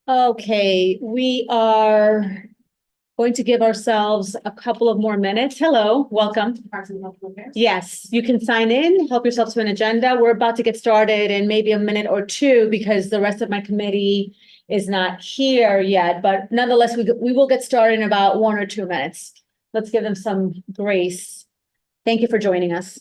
Okay, we are going to give ourselves a couple of more minutes. Hello, welcome. Yes, you can sign in, help yourself to an agenda. We're about to get started in maybe a minute or two because the rest of my committee is not here yet, but nonetheless, we will get started in about 1 or 2 minutes. Let's give them some grace. Thank you for joining us.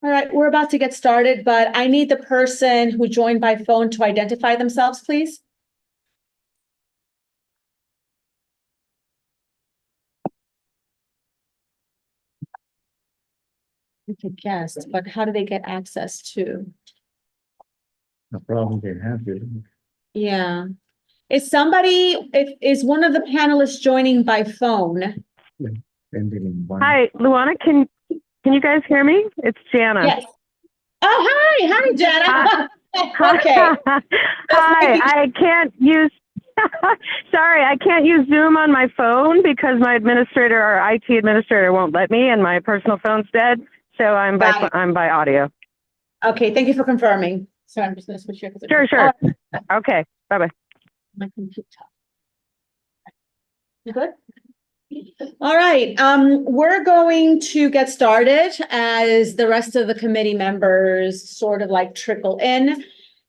All right, we're about to get started, but I need the person who joined by phone to identify themselves, please. It's a guest, but how do they get access to? No problem, they have it. Yeah. Is one of the panelists joining by phone? Ending in one. Hi, Luana, can you guys hear me? It's Jana. Yes. Oh, hi, Jana. Okay. Hi, I can't use, sorry, I can't use Zoom on my phone because my administrator or IT administrator won't let me and my personal phone's dead. So I'm by audio. Okay, thank you for confirming. So I'm just gonna switch here. Sure. Okay, bye-bye. My computer. You good? All right, we're going to get started as the rest of the committee members sort of like trickle in,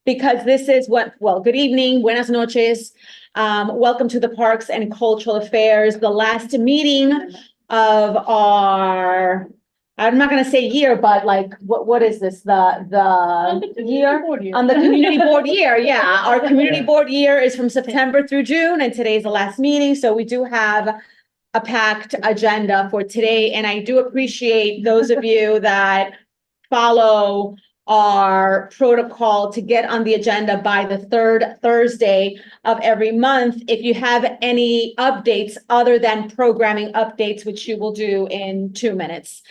because this is good evening, buenas noches. Welcome to the Parks and Cultural Affairs, the last meeting of our I'm not gonna say year, but like, what is this, the year? On the community board year, yeah, our community board year is from September through June, and today's the last meeting, so we do have a packed agenda for today, and I do appreciate those of you that follow our protocol to get on the agenda by the third Thursday of every month. If you have any updates other than programming updates, which you will do in 2 minutes.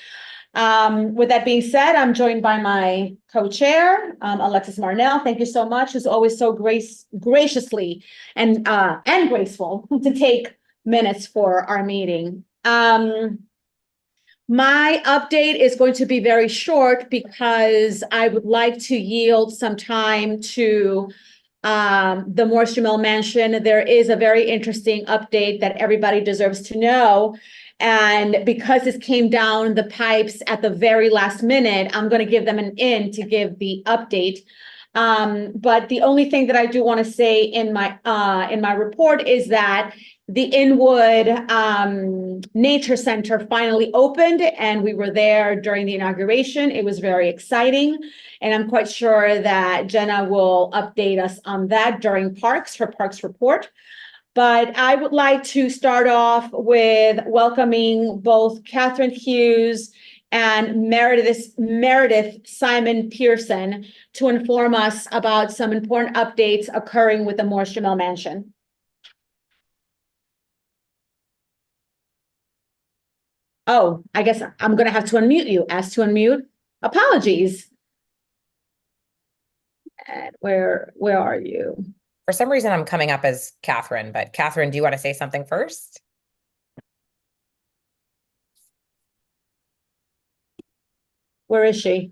With that being said, I'm joined by my co-chair, Alexis Marnell. Thank you so much. As always, so graciously and graceful to take minutes for our meeting. My update is going to be very short because I would like to yield some time to the Morris Jamel Mansion. There is a very interesting update that everybody deserves to know. And because this came down the pipes at the very last minute, I'm going to give them an in to give the update. But the only thing that I do want to say in my report is that the Inwood Nature Center finally opened, and we were there during the inauguration. It was very exciting, and I'm quite sure that Jenna will update us on that during her Parks report. But I would like to start off with welcoming both Catherine Hughes and Meredith Simon Pearson to inform us about some important updates occurring with the Morris Jamel Mansion. Oh, I guess I'm going to have to unmute you. Ask to unmute. Apologies. And where are you? For some reason, I'm coming up as Catherine, but Catherine, do you want to say something first? Where is she?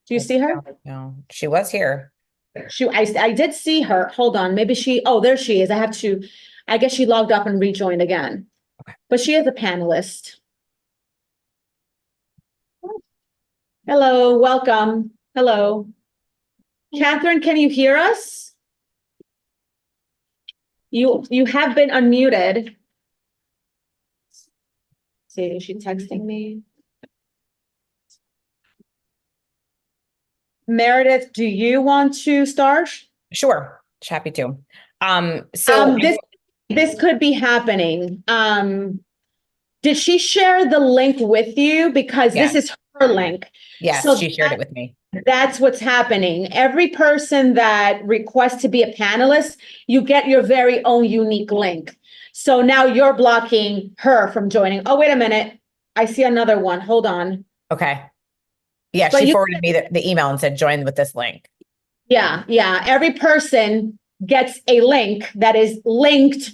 Do you see her? No, she was here. I did see her. Hold on. Maybe there she is. I guess she logged up and rejoined again. Okay. But she is a panelist. Hello, welcome. Hello. Catherine, can you hear us? You have been unmuted. See, is she texting me? Meredith, do you want to start? Sure, happy to. This could be happening. Did she share the link with you? Because this is her link. Yes, so she shared it with me. That's what's happening. Every person that requests to be a panelist, you get your very own unique link. So now you're blocking her from joining. Oh, wait a minute. I see another one. Hold on. Okay. Yeah, But she forwarded me the email and said, join with this link. Yeah. Every person gets a link that is linked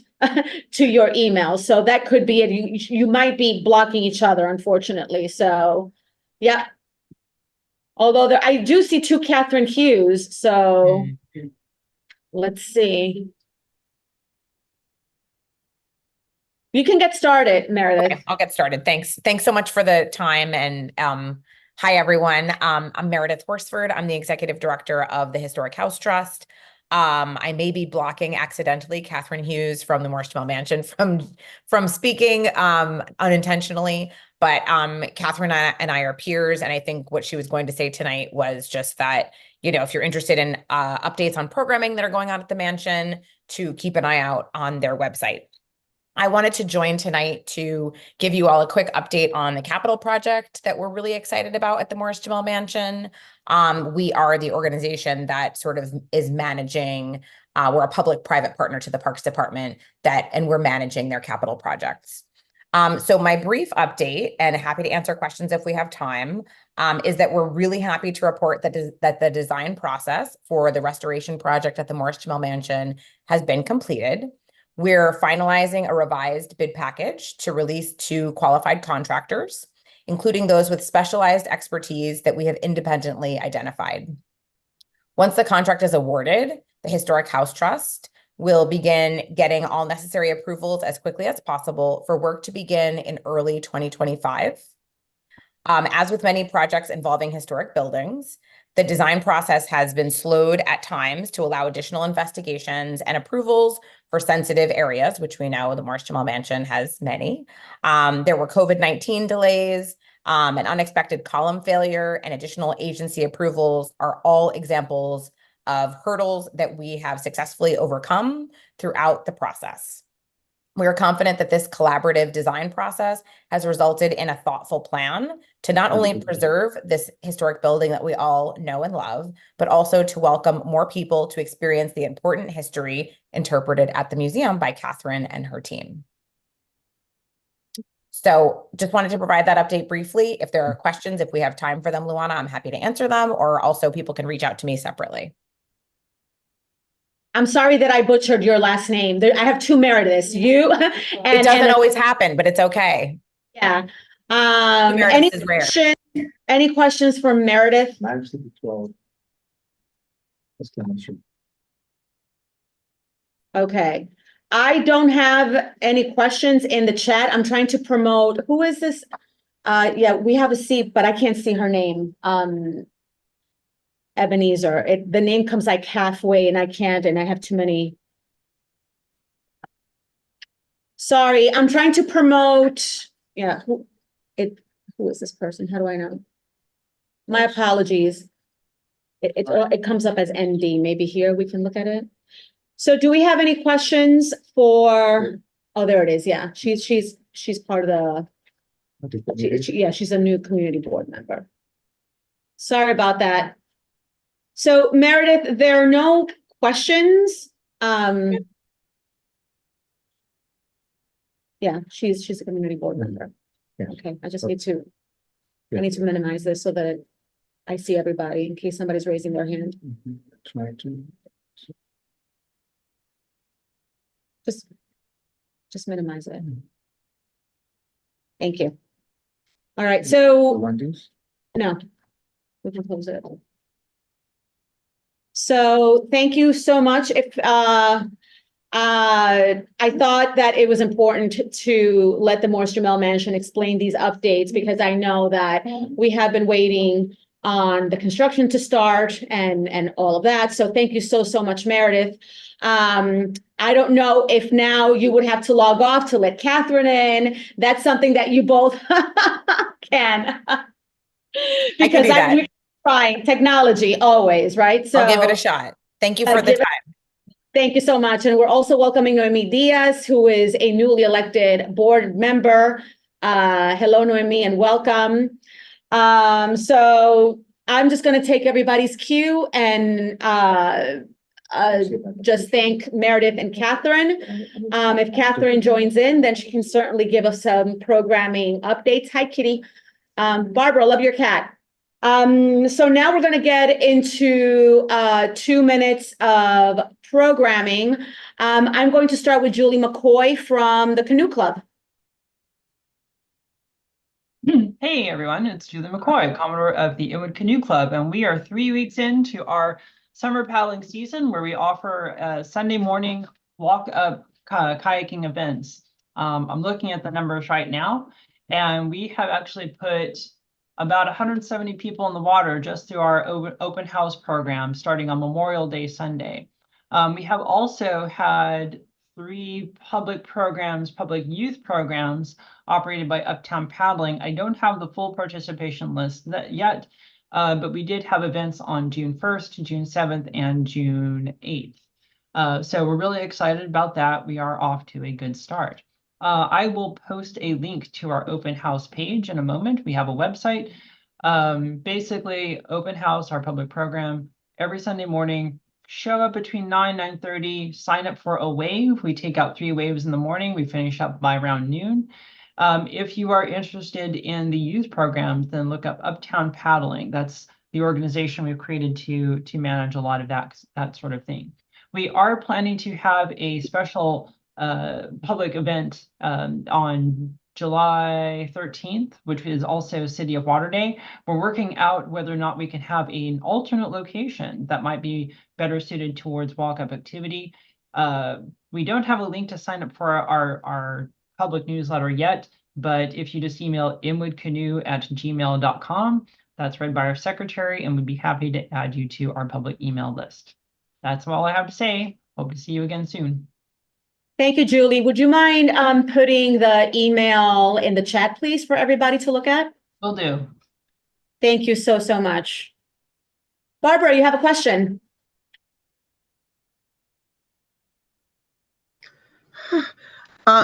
to your email. So that could be it. You might be blocking each other, unfortunately. So, yeah. Although I do see two Catherine Hughes. So let's see. You can get started, Meredith. Okay, I'll get started. Thanks so much for the time. And hi, everyone. I'm Meredith Horsford. I'm the executive director of the Historic House Trust. I may be blocking accidentally Catherine Hughes from the Morris Jamel Mansion from speaking unintentionally, but Catherine and I are peers, and I think what she was going to say tonight was just that, if you're interested in updates on programming that are going on at the mansion, to keep an eye out on their website. I wanted to join tonight to give you all a quick update on the capital project that we're really excited about at the Morris Jamel Mansion. We are the organization that sort of is managing, we're a public-private partner to the Parks Department and we're managing their capital projects. So my brief update, and happy to answer questions if we have time, is that we're really happy to report that the design process for the restoration project at the Morris Jamel Mansion has been completed. We're finalizing a revised bid package to release to qualified contractors, including those with specialized expertise that we have independently identified. Once the contract is awarded, the Historic House Trust will begin getting all necessary approvals as quickly as possible for work to begin in early 2025. As with many projects involving historic buildings, The design process has been slowed at times to allow additional investigations and approvals for sensitive areas, which we know the Morris Jamal Mansion has many. There were COVID-19 delays, an unexpected column failure, and additional agency approvals are all examples of hurdles that we have successfully overcome throughout the process. We are confident that this collaborative design process has resulted in a thoughtful plan to not only preserve this historic building that we all know and love, but also to welcome more people to experience the important history interpreted at the museum by Catherine and her team. So just wanted to provide that update briefly. If there are questions, if we have time for them, Luana, I'm happy to answer them, or also people can reach out to me separately. I'm sorry that I butchered your last name. I have two Merediths, you and It doesn't always happen, but it's okay. Yeah. Meredith is rare. Any questions for Meredith? CB12. That's the answer. Okay. I don't have any questions in the chat. I'm trying to promote, who is this? Yeah, we have a seat, but I can't see her name. Ebenezer. The name comes like halfway and I can't, and I have too many. Sorry, I'm trying to promote. Yeah, who is this person? How do I know? My apologies. It comes up as ND. Maybe here we can look at it. So do we have any questions for, oh, there it is. Yeah, she's part of the, yeah, she's a new community board member. Sorry about that. So Meredith, there are no questions. Yeah, she's a community board member. Yes. Okay, I just need to, I need to minimize this so that I see everybody in case somebody's raising their hand. Try to. Just minimize it. Thank you. All right, so no, we can close it. So thank you so much. If I thought that it was important to let the Morris Jamal Mansion explain these updates because I know that we have been waiting on the construction to start and all of that. So thank you so much, Meredith. I don't know if now you would have to log off to let Catherine in. That's something that you both can. Because I'm trying technology always, right? So I'll give it a shot. Thank you for the time. Thank you so much. And we're also welcoming Noemi Diaz, who is a newly elected board member. Hello, Noemi, and welcome. So I'm just going to take everybody's cue and just thank Meredith and Catherine. If Catherine joins in, then she can certainly give us some programming updates. Hi, Kitty. Barbara, love your cat. So now we're going to get into 2 minutes of programming. I'm going to start with Julie McCoy from the Canoe Club. Hey everyone, it's Julie McCoy, Commodore of the Inwood Canoe Club, and we are 3 weeks into our summer paddling season where we offer Sunday morning walk-up kayaking events. I'm looking at the numbers right now, and we have actually put about 170 people in the water just through our open house program starting on Memorial Day Sunday. We have also had 3 public youth programs operated by Uptown Paddling. I don't have the full participation list yet, but we did have events on June 1st, June 7th, and June 8th. So we're really excited about that. We are off to a good start. I will post a link to our open house page in a moment. We have a website. Basically, open house, our public program, every Sunday morning. Show up between 9:30, sign up for a wave. We take out 3 waves in the morning. We finish up by around noon. If you are interested in the youth programs, then look up Uptown Paddling. That's the organization we've created to manage a lot of that sort of thing. We are planning to have a special public event on July 13th, which is also City of Water Day. We're working out whether or not we can have an alternate location that might be better suited towards walk-up activity. We don't have a link to sign up for our public newsletter yet, but if you just email inwoodcanoe@gmail.com, That's read by our secretary, and we'd be happy to add you to our public email list. That's all I have to say. Hope to see you again soon. Thank you, Julie. Would you mind putting the email in the chat, please, for everybody to look at? Will do. Thank you so, so much. Barbara, you have a question?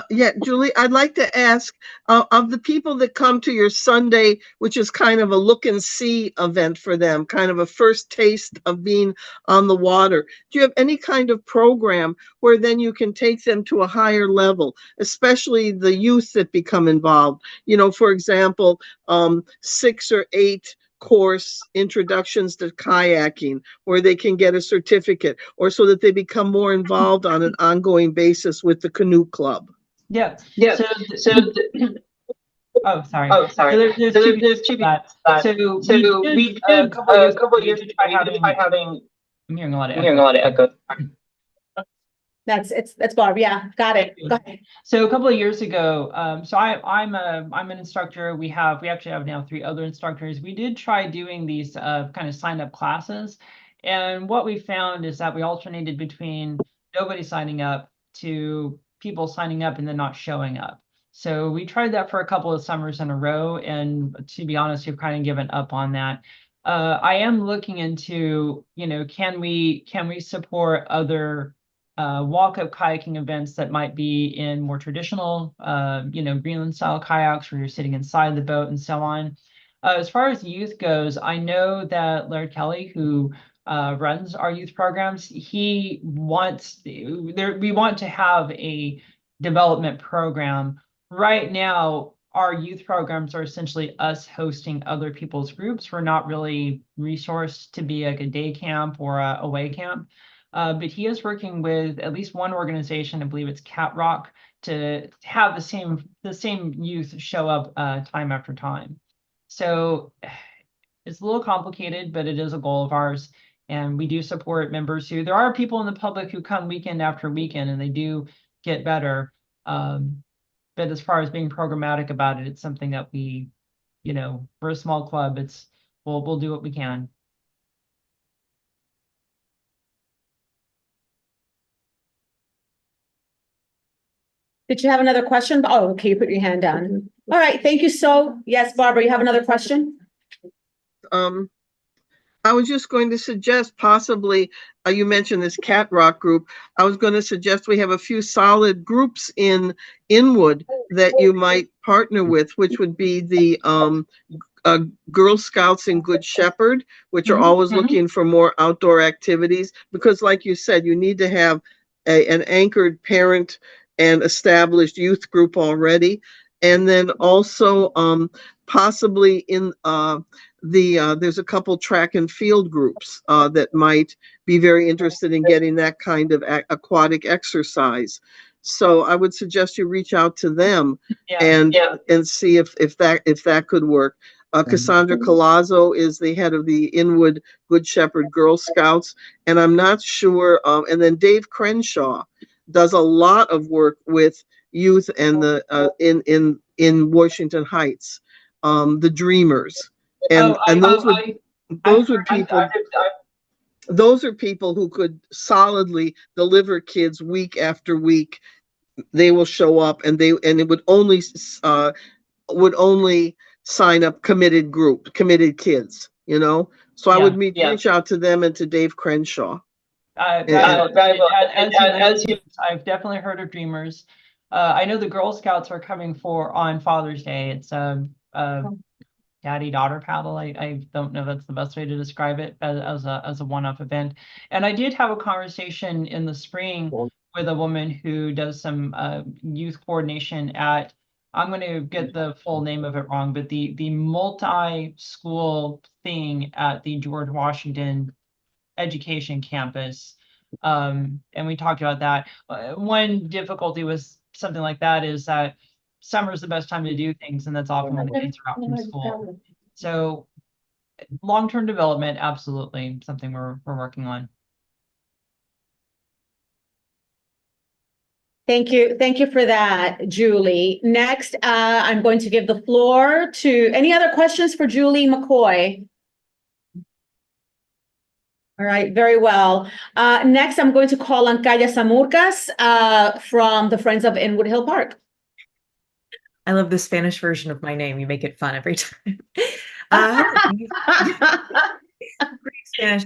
Yeah, Julie, I'd like to ask, of the people that come to your Sunday, which is kind of a look and see event for them, kind of a first taste of being on the water, do you have any kind of program where then you can take them to a higher level, especially the youth that become involved? You know, for example, 6 or 8 course introductions to kayaking, where they can get a certificate, or so that they become more involved on an ongoing basis with the canoe club. Yeah. Yeah. So oh, sorry. So there's two that. So we did a couple of years ago, we did try having. I'm hearing a lot of echo. That's Barb. Yeah, got it. Go ahead. So a couple of years ago, so I'm an instructor. We actually have now 3 other instructors. We did try doing these kind of sign up classes, and what we found is that we alternated between nobody signing up to people signing up and then not showing up. So we tried that for a couple of summers in a row, and to be honest, we've kind of given up on that. I am looking into, you know, can we support other walk-up kayaking events that might be in more traditional, you know, Greenland style kayaks where you're sitting inside the boat and so on. As far as youth goes, I know that Laird Kelly, who runs our youth programs, we want to have a development program. Right now, our youth programs are essentially us hosting other people's groups. We're not really resourced to be like a day camp or a away camp. But he is working with at least one organization, I believe it's Cat Rock, to have the same youth show up time after time. So it's a little complicated, but it is a goal of ours. And we do support members who, there are people in the public who come weekend after weekend and they do get better. But as far as being programmatic about it, it's something that we, you know, we're a small club. We'll do what we can. Did you have another question? Oh, okay, you put your hand down. All right, thank you. So, yes, Barbara, you have another question? I was just going to suggest possibly, you mentioned this Cat Rock group. I was going to suggest we have a few solid groups in Inwood that you might partner with, which would be the Girl Scouts and Good Shepherd, which are always looking for more outdoor activities. Because like you said, you need to have an anchored parent and established youth group already. And then also possibly in there's a couple track and field groups that might be very interested in getting that kind of aquatic exercise. So I would suggest you reach out to them and see if that could work. Cassandra Colazzo is the head of the Inwood Good Shepherd Girl Scouts, and I'm not sure. And then Dave Crenshaw does a lot of work with youth and the in Washington Heights, the Dreamers. And those are people who could solidly deliver kids week after week. They will show up, and it would only sign up committed kids, you know. So I would reach out to them and to Dave Crenshaw. I've definitely heard of Dreamers. I know the Girl Scouts are coming on Father's Day. It's daddy-daughter paddle. I don't know if that's the best way to describe it as a one-off event. And I did have a conversation in the spring with a woman who does some youth coordination at, I'm going to get the full name of it wrong, but the multi-school thing at the George Washington Education campus. And we talked about that. One difficulty with something like that is that summer is the best time to do things, and that's often when the kids are out from school. So long-term development, absolutely something we're working on. Thank you. Thank you for that, Julie. Next, I'm going to give the floor to any other questions for Julie McCoy? All right, very well. Next, I'm going to call on Kaya Samurcas from the Friends of Inwood Hill Park. I love the Spanish version of my name. You make it fun every time. Great Spanish.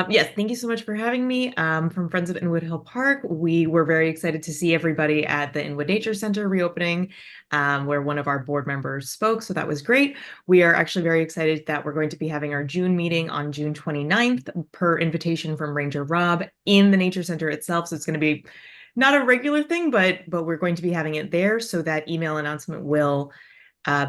Yes, thank you so much for having me. From Friends of Inwood Hill Park, we were very excited to see everybody at the Inwood Nature Center reopening, where one of our board members spoke, so that was great. We are actually very excited that we're going to be having our June meeting on June 29th, per invitation from Ranger Rob, in the Nature Center itself, so it's going to be not a regular thing, but we're going to be having it there, so that email announcement will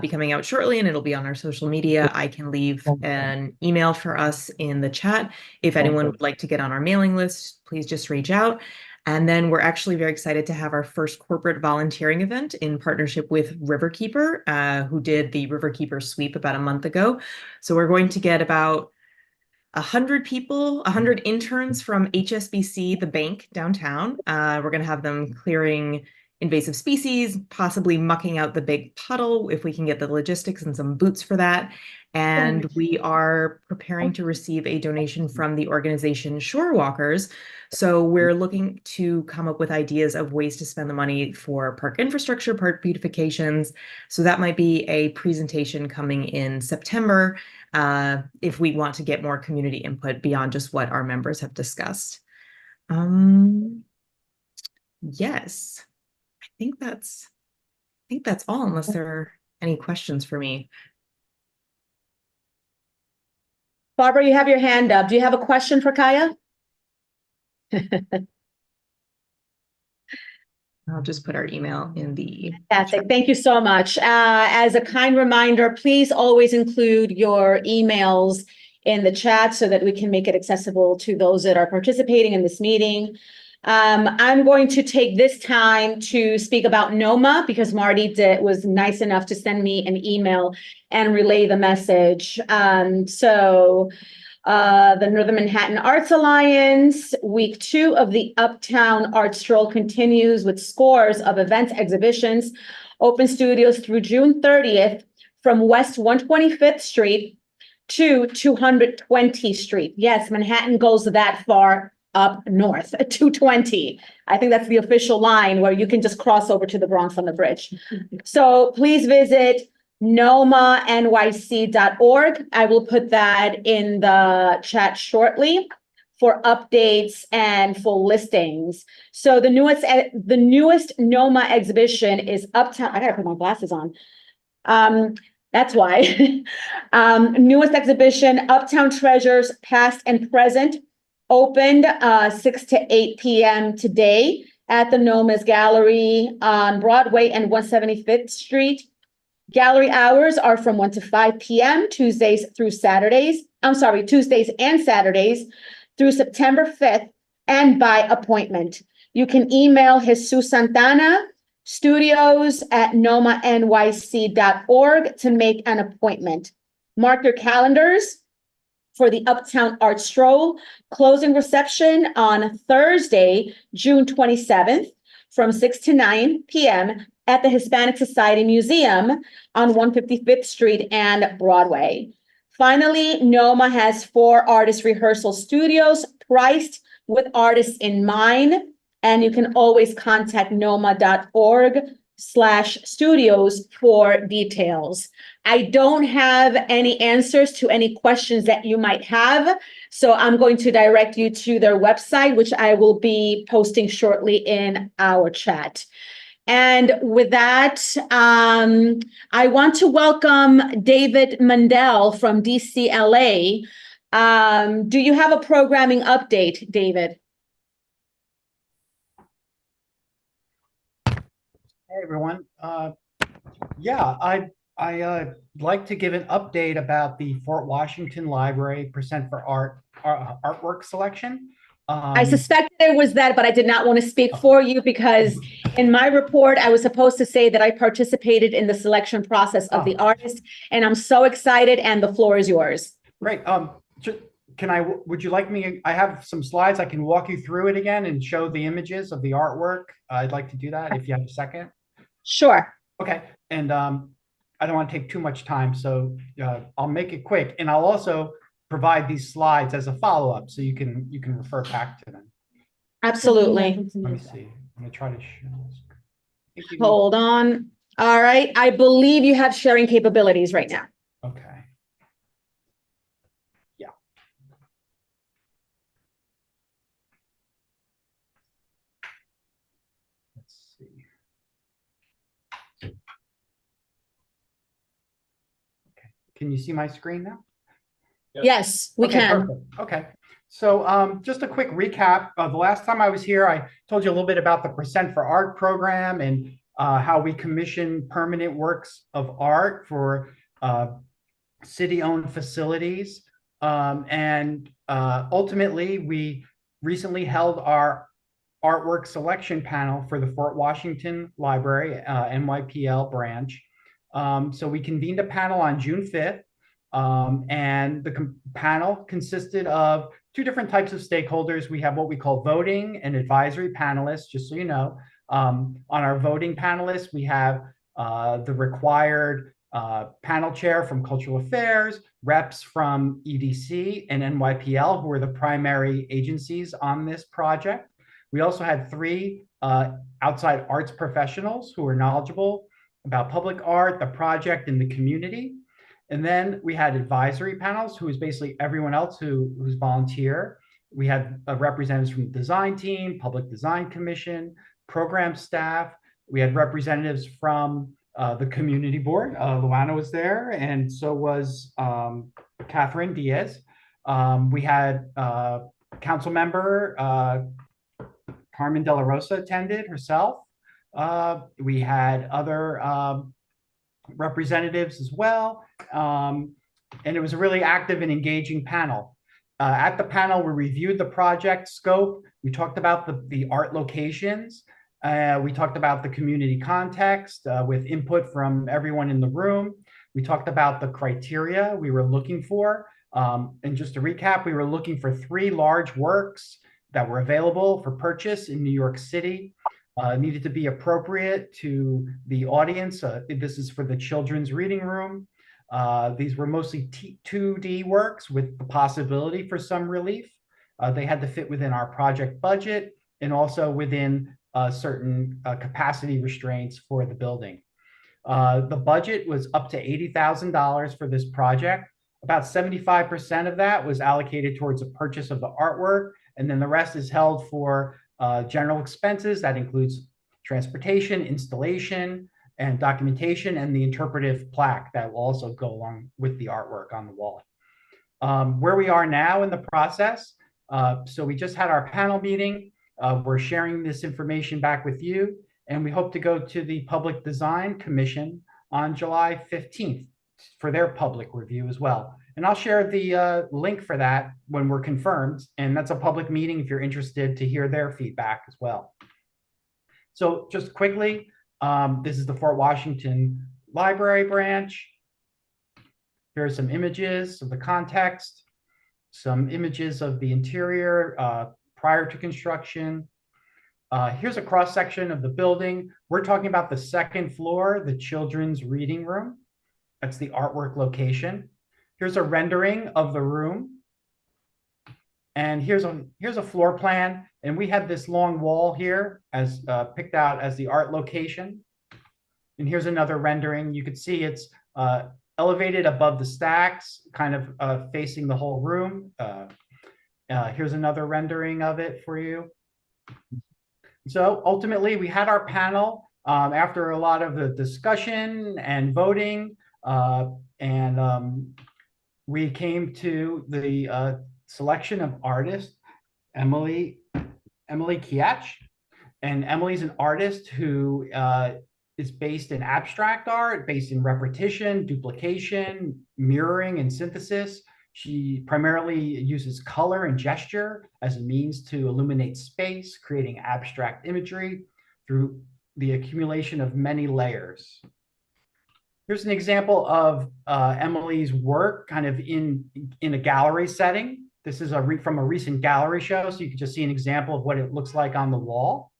be coming out shortly, and it'll be on our social media. I can leave an email for us in the chat. If anyone would like to get on our mailing list, please just reach out. And then we're actually very excited to have our first corporate volunteering event in partnership with Riverkeeper, who did the Riverkeeper sweep about a month ago. So we're going to get about 100 people, 100 interns from HSBC, the bank downtown. We're going to have them clearing invasive species, possibly mucking out the big puddle if we can get the logistics and some boots for that. And we are preparing to receive a donation from the organization Shore Walkers. So we're looking to come up with ideas of ways to spend the money for park infrastructure, park beautifications. So that might be a presentation coming in September, if we want to get more community input beyond just what our members have discussed. Yes. I think that's all, unless there are any questions for me. Barbara, you have your hand up. Do you have a question for Kaya? I'll just put our email in the Fantastic. Thank you so much. As a kind reminder, please always include your emails in the chat so that we can make it accessible to those that are participating in this meeting. I'm going to take this time to speak about NOMA because Marty was nice enough to send me an email and relay the message. The Northern Manhattan Arts Alliance, week 2 of the Uptown Art Stroll continues with scores of events, exhibitions, open studios through June 30th from West 125th Street to 220th Street. Yes, Manhattan goes that far up north, 220. I think that's the official line where you can just cross over to the Bronx on the bridge. So please visit nomanyc.org. I will put that in the chat shortly for updates and full listings. So the newest NOMA exhibition is Uptown. I gotta put my glasses on. That's why. Newest exhibition, Uptown Treasures, Past and Present, opened 6 to 8 p.m. today at the Noma's Gallery on Broadway and 175th Street. Gallery hours are from 1 to 5 p.m. Tuesdays and Saturdays through September 5th and by appointment. You can email Jesus Santana studios@nomanyc.org to make an appointment. Mark your calendars for the Uptown Art Stroll closing reception on Thursday, June 27th from 6 to 9 p.m. at the Hispanic Society Museum on 155th Street and Broadway. Finally, NOMA has 4 artist rehearsal studios priced with artists in mind, and you can always contact noma.org/studios for details. I don't have any answers to any questions that you might have, so I'm going to direct you to their website, which I will be posting shortly in our chat. And with that, I want to welcome David Mandel from DCLA. Do you have a programming update, David? Hey everyone. Yeah, I'd like to give an update about the Fort Washington Library Percent for Art artwork selection. I suspected it was that, but I did not want to speak for you because in my report, I was supposed to say that I participated in the selection process of the artist, and I'm so excited, and the floor is yours. Great. would you like me, I have some slides, I can walk you through it again and show the images of the artwork. I'd like to do that if you have a second. Sure. Okay, and I don't want to take too much time, so I'll make it quick, and I'll also provide these slides as a follow-up, so you can refer back to them. Absolutely. Let me see. I'm gonna try to show. Thank you. Hold on. All right. I believe you have sharing capabilities right now. Okay. Yeah. Let's see. Okay. Can you see my screen now? Yes, we Okay, can. perfect. Okay. So just a quick recap. The last time I was here, I told you a little bit about the Percent for Art program and how we commission permanent works of art for city-owned facilities. Ultimately, we recently held our artwork selection panel for the Fort Washington Library, NYPL branch. So we convened a panel on June 5th. And the panel consisted of two different types of stakeholders. We have what we call voting and advisory panelists, just so you know. On our voting panelists, we have the required panel chair from Cultural Affairs, reps from EDC and NYPL, who are the primary agencies on this project. We also had three outside arts professionals who are knowledgeable about public art, the project, and the community. And then we had advisory panels, who is basically everyone else who's volunteer. We had representatives from the design team, Public Design Commission, program staff. We had representatives from the community board. Luana was there, and so was Catherine Diaz. We had council member Carmen De La Rosa attended herself. We had other representatives as well. And it was a really active and engaging panel. At the panel, we reviewed the project scope. We talked about the art locations. We talked about the community context with input from everyone in the room. We talked about the criteria we were looking for. And just to recap, we were looking for 3 large works that were available for purchase in New York City. Needed to be appropriate to the audience. This is for the children's reading room. These were mostly 2D works with the possibility for some relief. They had to fit within our project budget and also within certain capacity restraints for the building. The budget was up to $80,000 for this project. About 75% of that was allocated towards the purchase of the artwork, and then the rest is held for general expenses. That includes transportation, installation, and documentation, and the interpretive plaque that will also go along with the artwork on the wall. Where we are now in the process, so we just had our panel meeting. We're sharing this information back with you, and we hope to go to the Public Design Commission on July 15th for their public review as well. And I'll share the link for that when we're confirmed. And that's a public meeting if you're interested to hear their feedback as well. So just quickly, this is the Fort Washington Library branch. Here are some images of the context, some images of the interior prior to construction. Here's a cross-section of the building. We're talking about the 2nd floor, the children's reading room. That's the artwork location. Here's a rendering of the room. And here's a floor plan. And we had this long wall here as picked out as the art location. And here's another rendering. You could see it's elevated above the stacks, kind of facing the whole room. Here's another rendering of it for you. So ultimately, we had our panel after a lot of the discussion and voting. We came to the selection of artist, Emily Kiach. And Emily's an artist who is based in abstract art, based in repetition, duplication, mirroring, and synthesis. She primarily uses color and gesture as a means to illuminate space, creating abstract imagery through the accumulation of many layers. Here's an example of Emily's work kind of in a gallery setting. This is from a recent gallery show, so you can just see an example of what it looks like on the wall.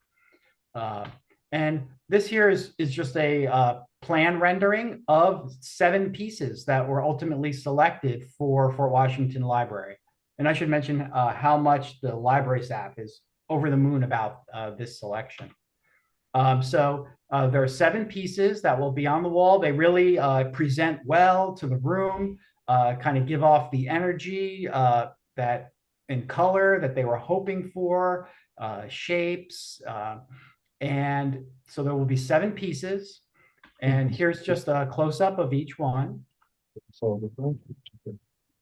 And this here is just a plan rendering of 7 pieces that were ultimately selected for Fort Washington Library. And I should mention how much the library staff is over the moon about this selection. So there are 7 pieces that will be on the wall. They really present well to the room, kind of give off the energy that in color that they were hoping for, shapes. And so there will be 7 pieces. And here's just a close-up of each one.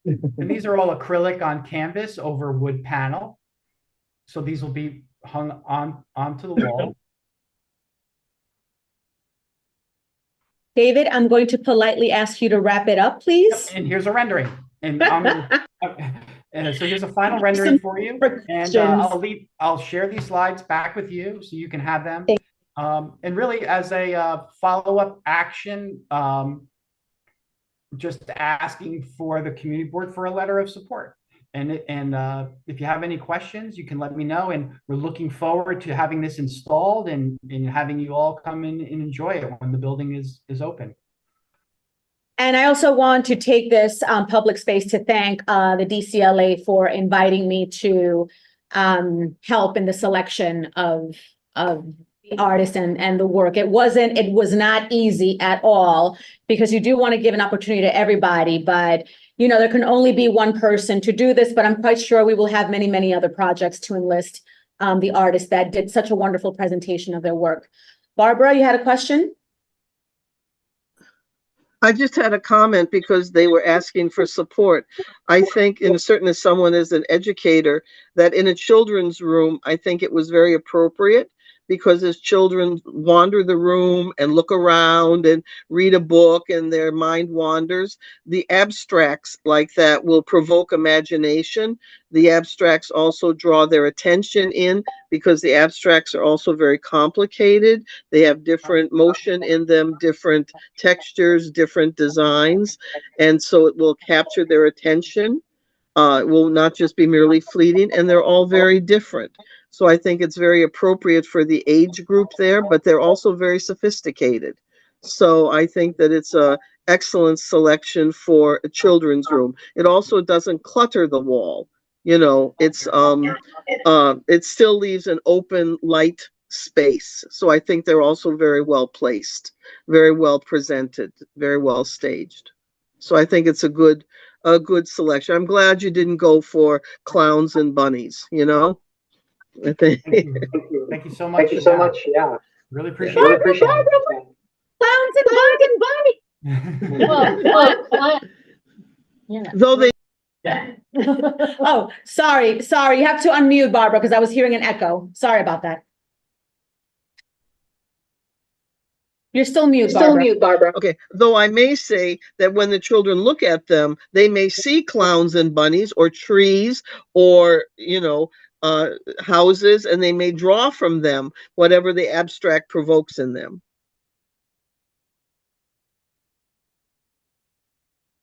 And these are all acrylic on canvas over wood panel. So these will be hung onto the wall. David, I'm going to politely ask you to wrap it up, please. Yep, and here's a rendering. And so here's a final rendering for you. And I'll share these slides back with you so you can have them. And really as a follow-up action, just asking for the community board for a letter of support. And if you have any questions, you can let me know. And we're looking forward to having this installed and having you all come in and enjoy it when the building is open. And I also want to take this public space to thank the DCLA for inviting me to help in the selection of the artist and the work. It was not easy at all, because you do want to give an opportunity to everybody, but you know, there can only be one person to do this, but I'm quite sure we will have many, many other projects to enlist the artists that did such a wonderful presentation of their work. Barbara, you had a question? I just had a comment because they were asking for support. I think, and certainly someone as an educator, that in a children's room, I think it was very appropriate, because as children wander the room and look around and read a book and their mind wanders, the abstracts like that will provoke imagination. The abstracts also draw their attention in, because the abstracts are also very complicated. They have different motion in them, different textures, different designs, and so it will capture their attention. It will not just be merely fleeting, and they're all very different. So I think it's very appropriate for the age group there, but they're also very sophisticated. So I think that it's a excellent selection for a children's room. It also doesn't clutter the wall. You know, it still leaves an open light space. So I think they're also very well placed, very well presented, very well staged. So I think it's a good selection. I'm glad you didn't go for clowns and bunnies, you know? I think. Thank you. Thank you so much. Thank you so much. Yeah. Really appreciate it. Clowns and bunnies. Well, yeah. Though they Oh, sorry. You have to unmute, Barbara, because I was hearing an echo. Sorry about that. You're still mute, Barbara. Okay, though I may say that when the children look at them, they may see clowns and bunnies or trees or, you know, houses, and they may draw from them whatever the abstract provokes in them.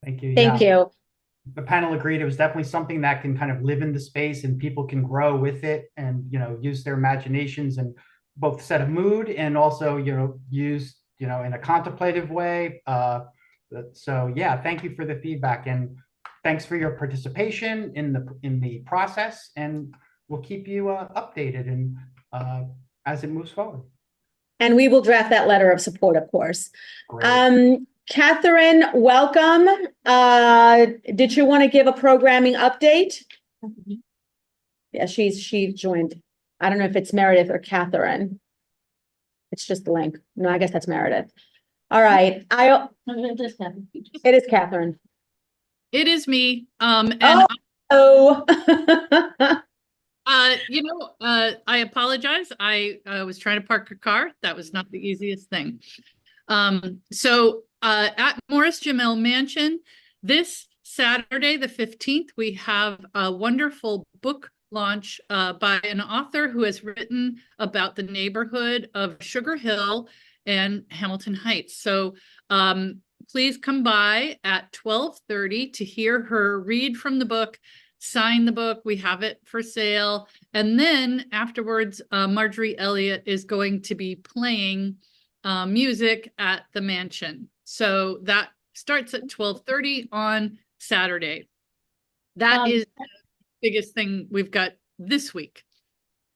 Thank you. Thank you. The panel agreed it was definitely something that can kind of live in the space and people can grow with it and, you know, use their imaginations and both set a mood and also, you know, use, you know, in a contemplative way. So yeah, thank you for the feedback and thanks for your participation in the process, and we'll keep you updated and as it moves forward. And we will draft that letter of support, of course. Great. Catherine, welcome. Did you want to give a programming update? Yeah, she joined. I don't know if it's Meredith or Catherine. It's just the link. No, I guess that's Meredith. All right. It is Catherine. It is me. I apologize. I was trying to park a car. That was not the easiest thing. At Morris Jamel Mansion, this Saturday, the 15th, we have a wonderful book launch by an author who has written about the neighborhood of Sugar Hill and Hamilton Heights. So please come by at 12:30 to hear her read from the book sign the book. We have it for sale. And then afterwards, Marjorie Elliott is going to be playing music at the mansion. So that starts at 12:30 on Saturday. That is the biggest thing we've got this week.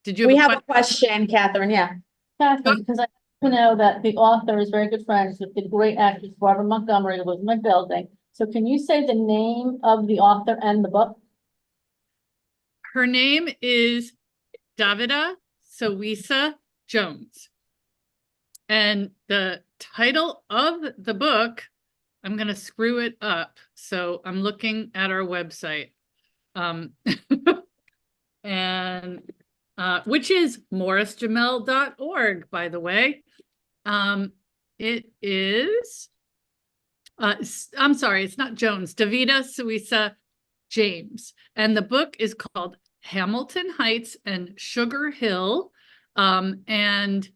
Did you We have have a question, Catherine, yeah. Catherine, because I know that the author is very good friends with the great actress Barbara Montgomery, who was in my building. So can you say the name of the author and the book? Her name is Davida Sowisa Jones. And the title of the book, I'm going to screw it up. So I'm looking at our website. And which is morrisjamel.org, by the way. It is, I'm sorry, it's not Jones, Davida Sowisa James. And the book is called Hamilton Heights and Sugar Hill. And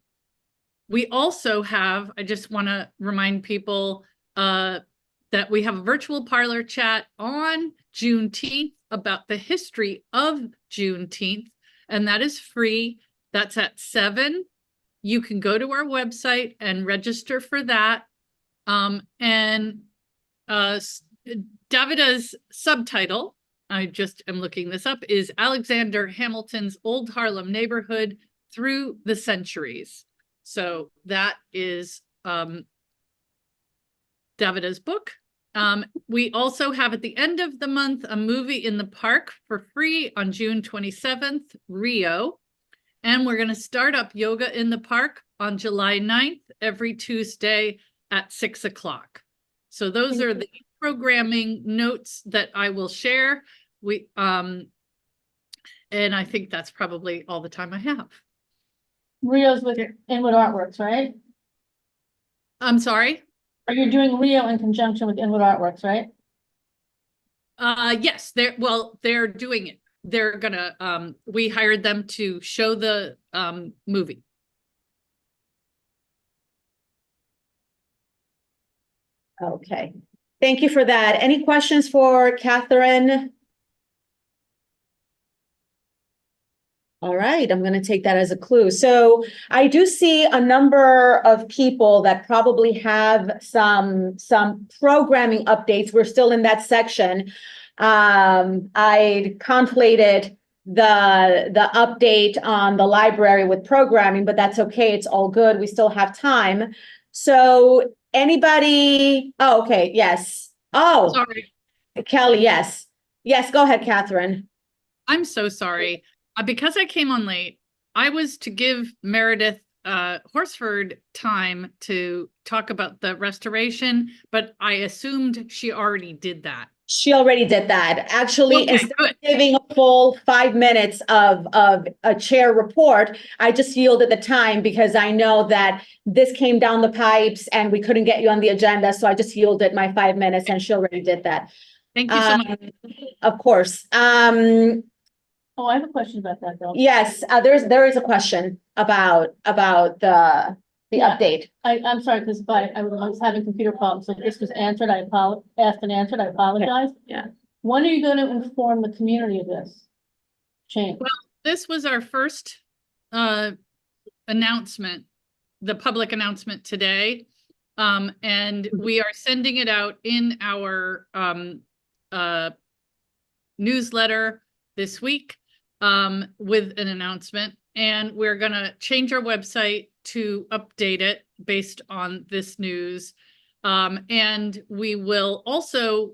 we also have, I just want to remind people that we have a virtual parlor chat on Juneteenth about the history of Juneteenth, and that is free. That's at 7. You can go to our website and register for that. And Davida's subtitle, I just am looking this up, is Alexander Hamilton's Old Harlem Neighborhood Through the Centuries. So that is Davida's book. We also have at the end of the month a movie in the park for free on June 27th, Rio. And we're going to start up yoga in the park on July 9th, every Tuesday at 6 o'clock. So those are the programming notes that I will share. And I think that's probably all the time I have. Rio's with Inwood Artworks, right? I'm sorry? Are you doing Rio in conjunction with Inwood Artworks, right? Yes, they're doing it. They're gonna, we hired them to show the movie. Okay, thank you for that. Any questions for Catherine? All right, I'm going to take that as a clue. So I do see a number of people that probably have some programming updates. We're still in that section. I conflated the update on the library with programming, but that's okay. It's all good. We still have time. So anybody? Oh, okay. Yes. Oh, Sorry. Kelly. Yes. Yes. Go ahead, Catherine. I'm so sorry. Because I came on late, I was to give Meredith Horsford time to talk about the restoration, but I assumed she already did that. She already did that. Actually, Okay, instead good. of giving a full 5 minutes of a chair report, I just yielded the time because I know that this came down the pipes and we couldn't get you on the agenda. So I just yielded my 5 minutes and she already did that. Thank you so much. Of course. Oh, I have a question about that, though. Yes, there is a question about the Yeah. update. I'm sorry, because I was having computer problems, so if this was answered, asked and answered, I apologize. Yeah. When are you going to inform the community of this change? Well, this was our first announcement, the public announcement today. And we are sending it out in our newsletter this week with an announcement. And we're going to change our website to update it based on this news. And we will also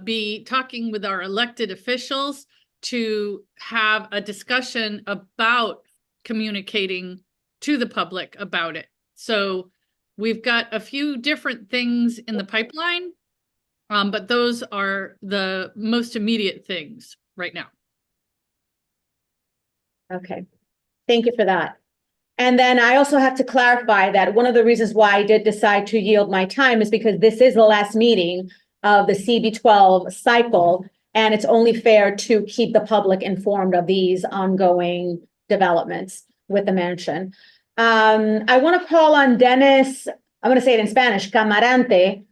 be talking with our elected officials to have a discussion about communicating to the public about it. So we've got a few different things in the pipeline, but those are the most immediate things right now. Okay, thank you for that. And then I also have to clarify that one of the reasons why I did decide to yield my time is because this is the last meeting of the CB12 cycle, and it's only fair to keep the public informed of these ongoing developments with the mansion. I want to call on Dennis, I'm going to say it in Spanish, Camarante,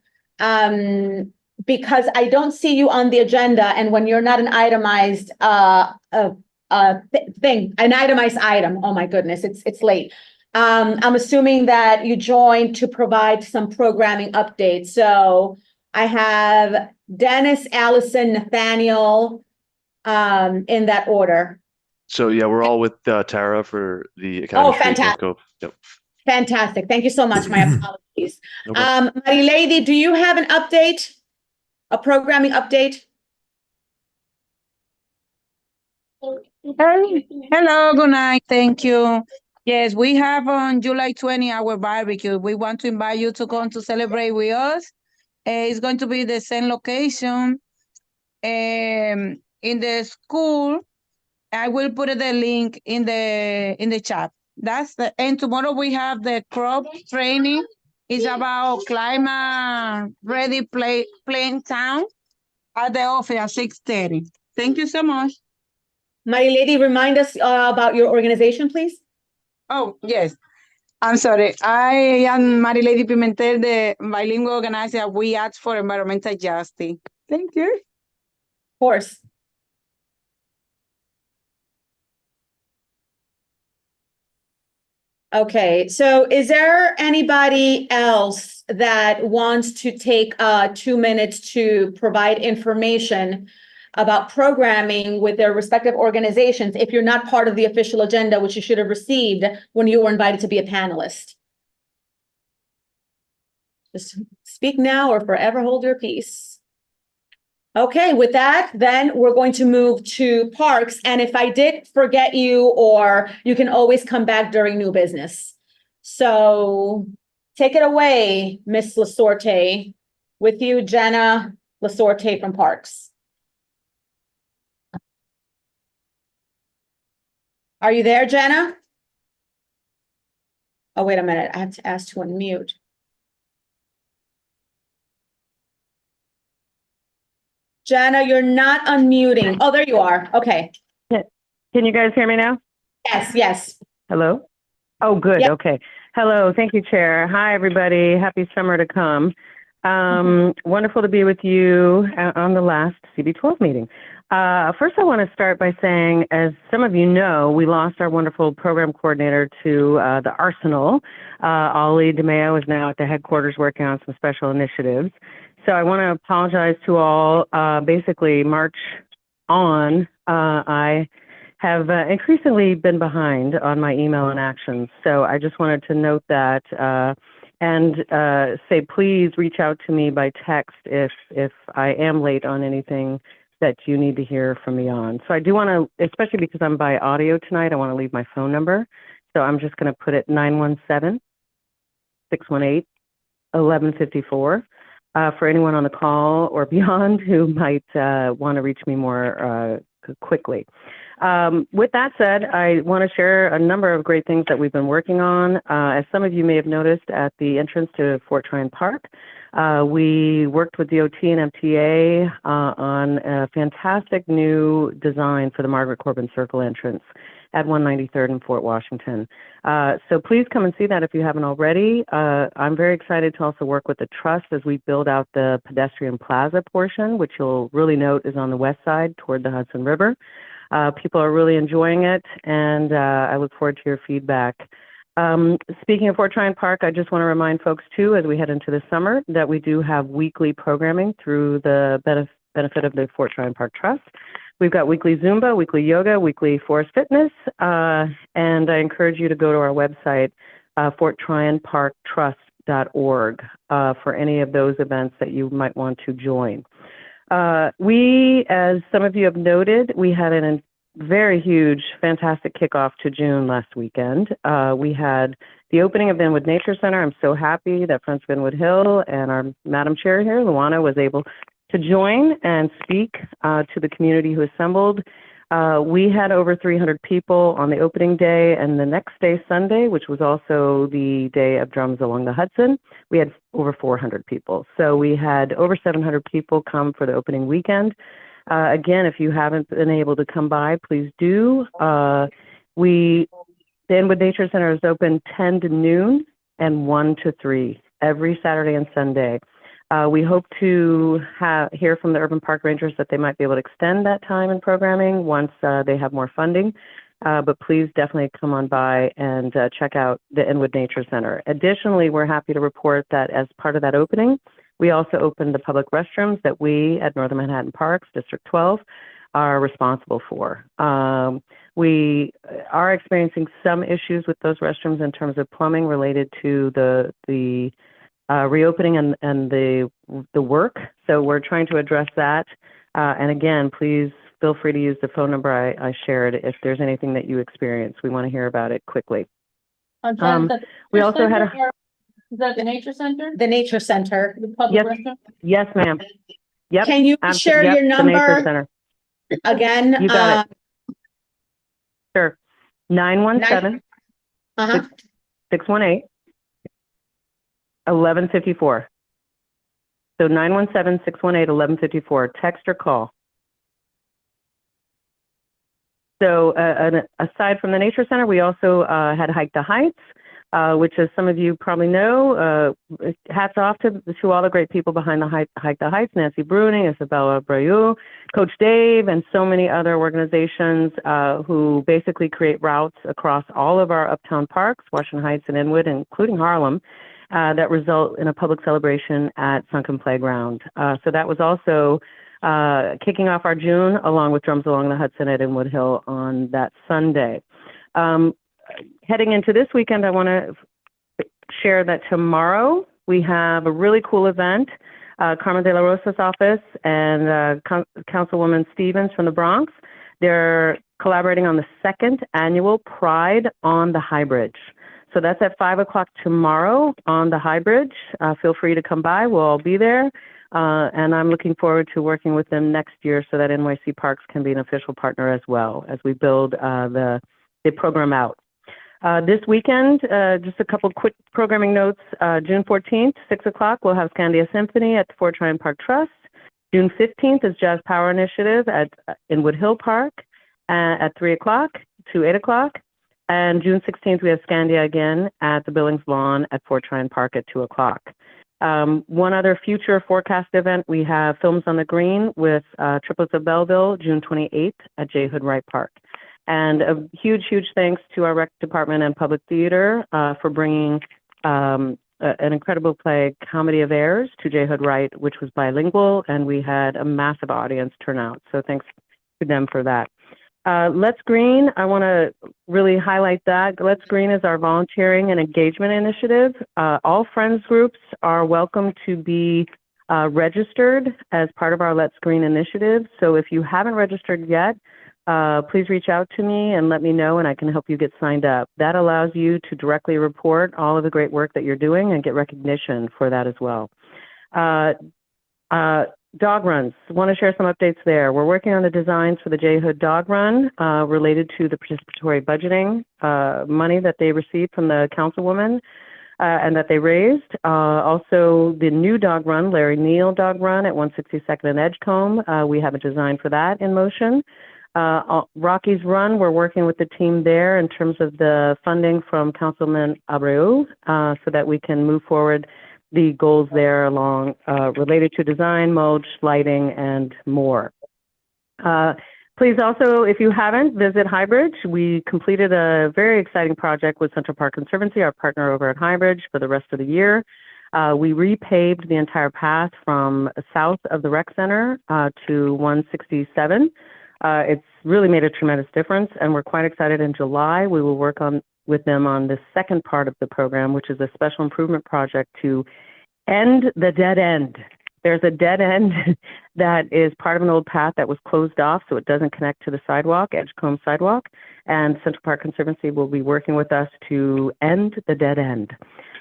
because I don't see you on the agenda, and when you're not an itemized an itemized item, oh my goodness, it's late. I'm assuming that you joined to provide some programming updates. So I have Dennis, Allison, Nathaniel, in that order. So yeah, we're all with Tara for the Oh, Academy Street fantastic. Telescope. Yep. Fantastic. Thank you so much. My apologies. No problem. Marilady, do you have an update? A programming update? Hello, good night. Thank you. Yes, we have on July 20 our barbecue. We want to invite you to come to celebrate with us. It's going to be the same location in the school. I will put the link in the chat. And tomorrow we have the crop training. It's about climate ready playing town at the office at 6:30. Thank you so much. Marilady, remind us about your organization, please. Oh, yes. I'm sorry. I am Marilady Pimentel, the bilingual organizer. We act for environmental justice. Thank you. Of course. Okay, so is there anybody else that wants to take 2 minutes to provide information about programming with their respective organizations if you're not part of the official agenda, which you should have received when you were invited to be a panelist? Just speak now or forever hold your peace. Okay, with that, then we're going to move to parks. And if I did forget you, or you can always come back during new business. So take it away, Miss Lasorte. With you, Jenna Lasorte from Parks. Are you there, Jenna? Oh, wait a minute. I have to ask to unmute. Jenna, you're not unmuting. Oh, there you are. Okay. Can you guys hear me now? Yes, yes. Hello? Oh, good. Yep. Okay. Hello. Thank you, Chair. Hi, everybody. Happy summer to come. Wonderful to be with you on the last CB12 meeting. First, I want to start by saying, as some of you know, we lost our wonderful program coordinator to the Arsenal. Ollie DeMeo is now at the headquarters working on some special initiatives. So I want to apologize to all. Basically, March on, I have increasingly been behind on my email and actions. So I just wanted to note that and say, please reach out to me by text if I am late on anything that you need to hear from me on. So I do want to, especially because I'm by audio tonight, I want to leave my phone number. So I'm just going to put it 917-618-1154 for anyone on the call or beyond who might want to reach me more quickly. With that said, I want to share a number of great things that we've been working on. As some of you may have noticed at the entrance to Fort Tryon Park, we worked with DOT and MTA on a fantastic new design for the Margaret Corbin Circle entrance at 193rd and Fort Washington. So please come and see that if you haven't already. I'm very excited to also work with the Trust as we build out the pedestrian plaza portion, which you'll really note is on the west side toward the Hudson River. People are really enjoying it, and I look forward to your feedback. Speaking of Fort Tryon Park, I just want to remind folks, too, as we head into the summer, that we do have weekly programming through the benefit of the Fort Tryon Park Trust. We've got weekly Zumba, weekly yoga, weekly forest fitness, and I encourage you to go to our website, forttryonparktrust.org, for any of those events that you might want to join. We, as some of you have noted, we had a very huge, fantastic kickoff to June last weekend. We had the opening of the Inwood Nature Center. I'm so happy that Friends of Inwood Hill and our Madam Chair here, Luana, was able to join and speak to the community who assembled. We had over 300 people on the opening day, and the next day, Sunday, which was also the day of Drums Along the Hudson, we had over 400 people. So we had over 700 people come for the opening weekend. Again, if you haven't been able to come by, please do. The Inwood Nature Center is open 10 to noon and 1 to 3 every Saturday and Sunday. We hope to hear from the Urban Park Rangers that they might be able to extend that time in programming once they have more funding. But please definitely come on by and check out the Inwood Nature Center. Additionally, we're happy to report that as part of that opening, we also opened the public restrooms that we at Northern Manhattan Parks, District 12, are responsible for. We are experiencing some issues with those restrooms in terms of plumbing related to the reopening and the work. So we're trying to address that. And again, please feel free to use the phone number I shared if there's anything that you experience. We want to hear about it quickly. We also had Is that the nature center? The Nature Center. The public Yep. restroom? Yes, ma'am. Yep. Can you share your The Nature number Center. again? You got it. Sure. 917 Uh-huh. 618 1154. So 917 618 1154. Text or call. So aside from the Nature Center, we also had Hike the Heights, which, as some of you probably know, hats off to all the great people behind the Hike the Heights, Nancy Bruning, Isabella Breu, Coach Dave, and so many other organizations who basically create routes across all of our uptown parks, Washington Heights and Inwood, including Harlem, that result in a public celebration at Sunken Playground. So that was also kicking off our June, along with Drums Along the Hudson at Inwood Hill on that Sunday. Heading into this weekend, I want to share that tomorrow we have a really cool event. Carmen de la Rosa's office and Councilwoman Stevens from the Bronx, they're collaborating on the second annual Pride on the High Bridge. So that's at 5 o'clock tomorrow on the High Bridge. Feel free to come by. We'll all be there. And I'm looking forward to working with them next year so that NYC Parks can be an official partner as well as we build the program out. This weekend, just a couple quick programming notes. June 14th, 6 o'clock, we'll have Scandia Symphony at the Fort Tryon Park Trust. June 15th is Jazz Power Initiative at Inwood Hill Park at 3 o'clock to 8 o'clock. And June 16th, we have Scandia again at the Billings Lawn at Fort Tryon Park at 2 o'clock. One other future forecast event, we have Films on the Green with Triplets of Belleville, June 28th at J. Hood Wright Park. And a huge, huge thanks to our rec department and public theater for bringing an incredible play, Comedy of Errors, to J. Hood Wright, which was bilingual, and we had a massive audience turnout. So thanks to them for that. Let's Green, I want to really highlight that. Let's Green is our volunteering and engagement initiative. All Friends groups are welcome to be registered as part of our Let's Green initiative. So if you haven't registered yet, please reach out to me and let me know, and I can help you get signed up. That allows you to directly report all of the great work that you're doing and get recognition for that as well. Dog runs, want to share some updates there. We're working on the designs for the J. Hood Dog Run related to the participatory budgeting money that they received from the councilwoman and that they raised. Also, the new dog run, Larry Neal Dog Run at 162nd and Edgecombe. We have a design for that in motion. Rocky's Run, we're working with the team there in terms of the funding from Councilman Abreu so that we can move forward the goals there along related to design, mulch, lighting, and more. Please also, if you haven't, visit Highbridge. We completed a very exciting project with Central Park Conservancy, our partner over at Highbridge, for the rest of the year. We repaved the entire path from south of the rec center to 167. It's really made a tremendous difference, and we're quite excited. In July, we will work with them on the second part of the program, which is a special improvement project to end the dead end. There's a dead end that is part of an old path that was closed off, so it doesn't connect to the sidewalk, Edgecombe sidewalk, and Central Park Conservancy will be working with us to end the dead end.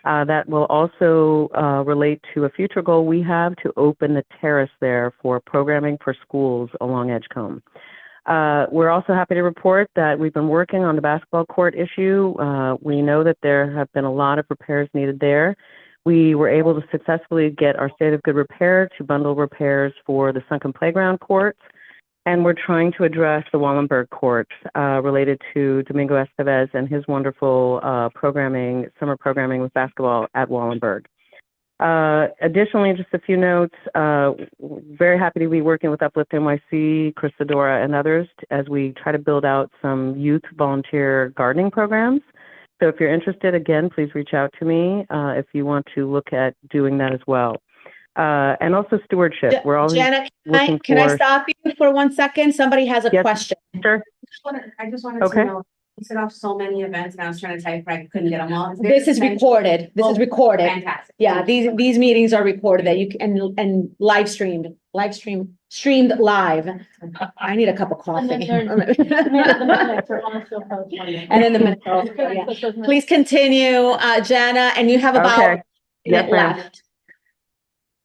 That will also relate to a future goal we have to open the terrace there for programming for schools along Edgecombe. We're also happy to report that we've been working on the basketball court issue. We know that there have been a lot of repairs needed there. We were able to successfully get our state of good repair to bundle repairs for the sunken playground courts, and we're trying to address the Wallenberg court related to Domingo Estevez and his wonderful programming, summer programming with basketball at Wallenberg. Additionally, just a few notes. Very happy to be working with Uplift NYC, Chris Sedora, and others as we try to build out some youth volunteer gardening programs. So if you're interested, again, please reach out to me if you want to look at doing that as well. And also stewardship. We're always Jana, looking can I for. stop you for 1 second? Somebody has a Yes. question. Sure. I just wanted Okay. to know, you set off so many events and I was trying to type, but I couldn't get them all. This is recorded. This is recorded. Fantastic. Yeah, these meetings are recorded that you can, and streamed live. I need a cup of And then coffee. there's the minutes are also posted. And then the minutes are also, Okay, yeah. put those minutes- Please continue, Jana, and you have about Okay. a Yes, minute ma'am. left.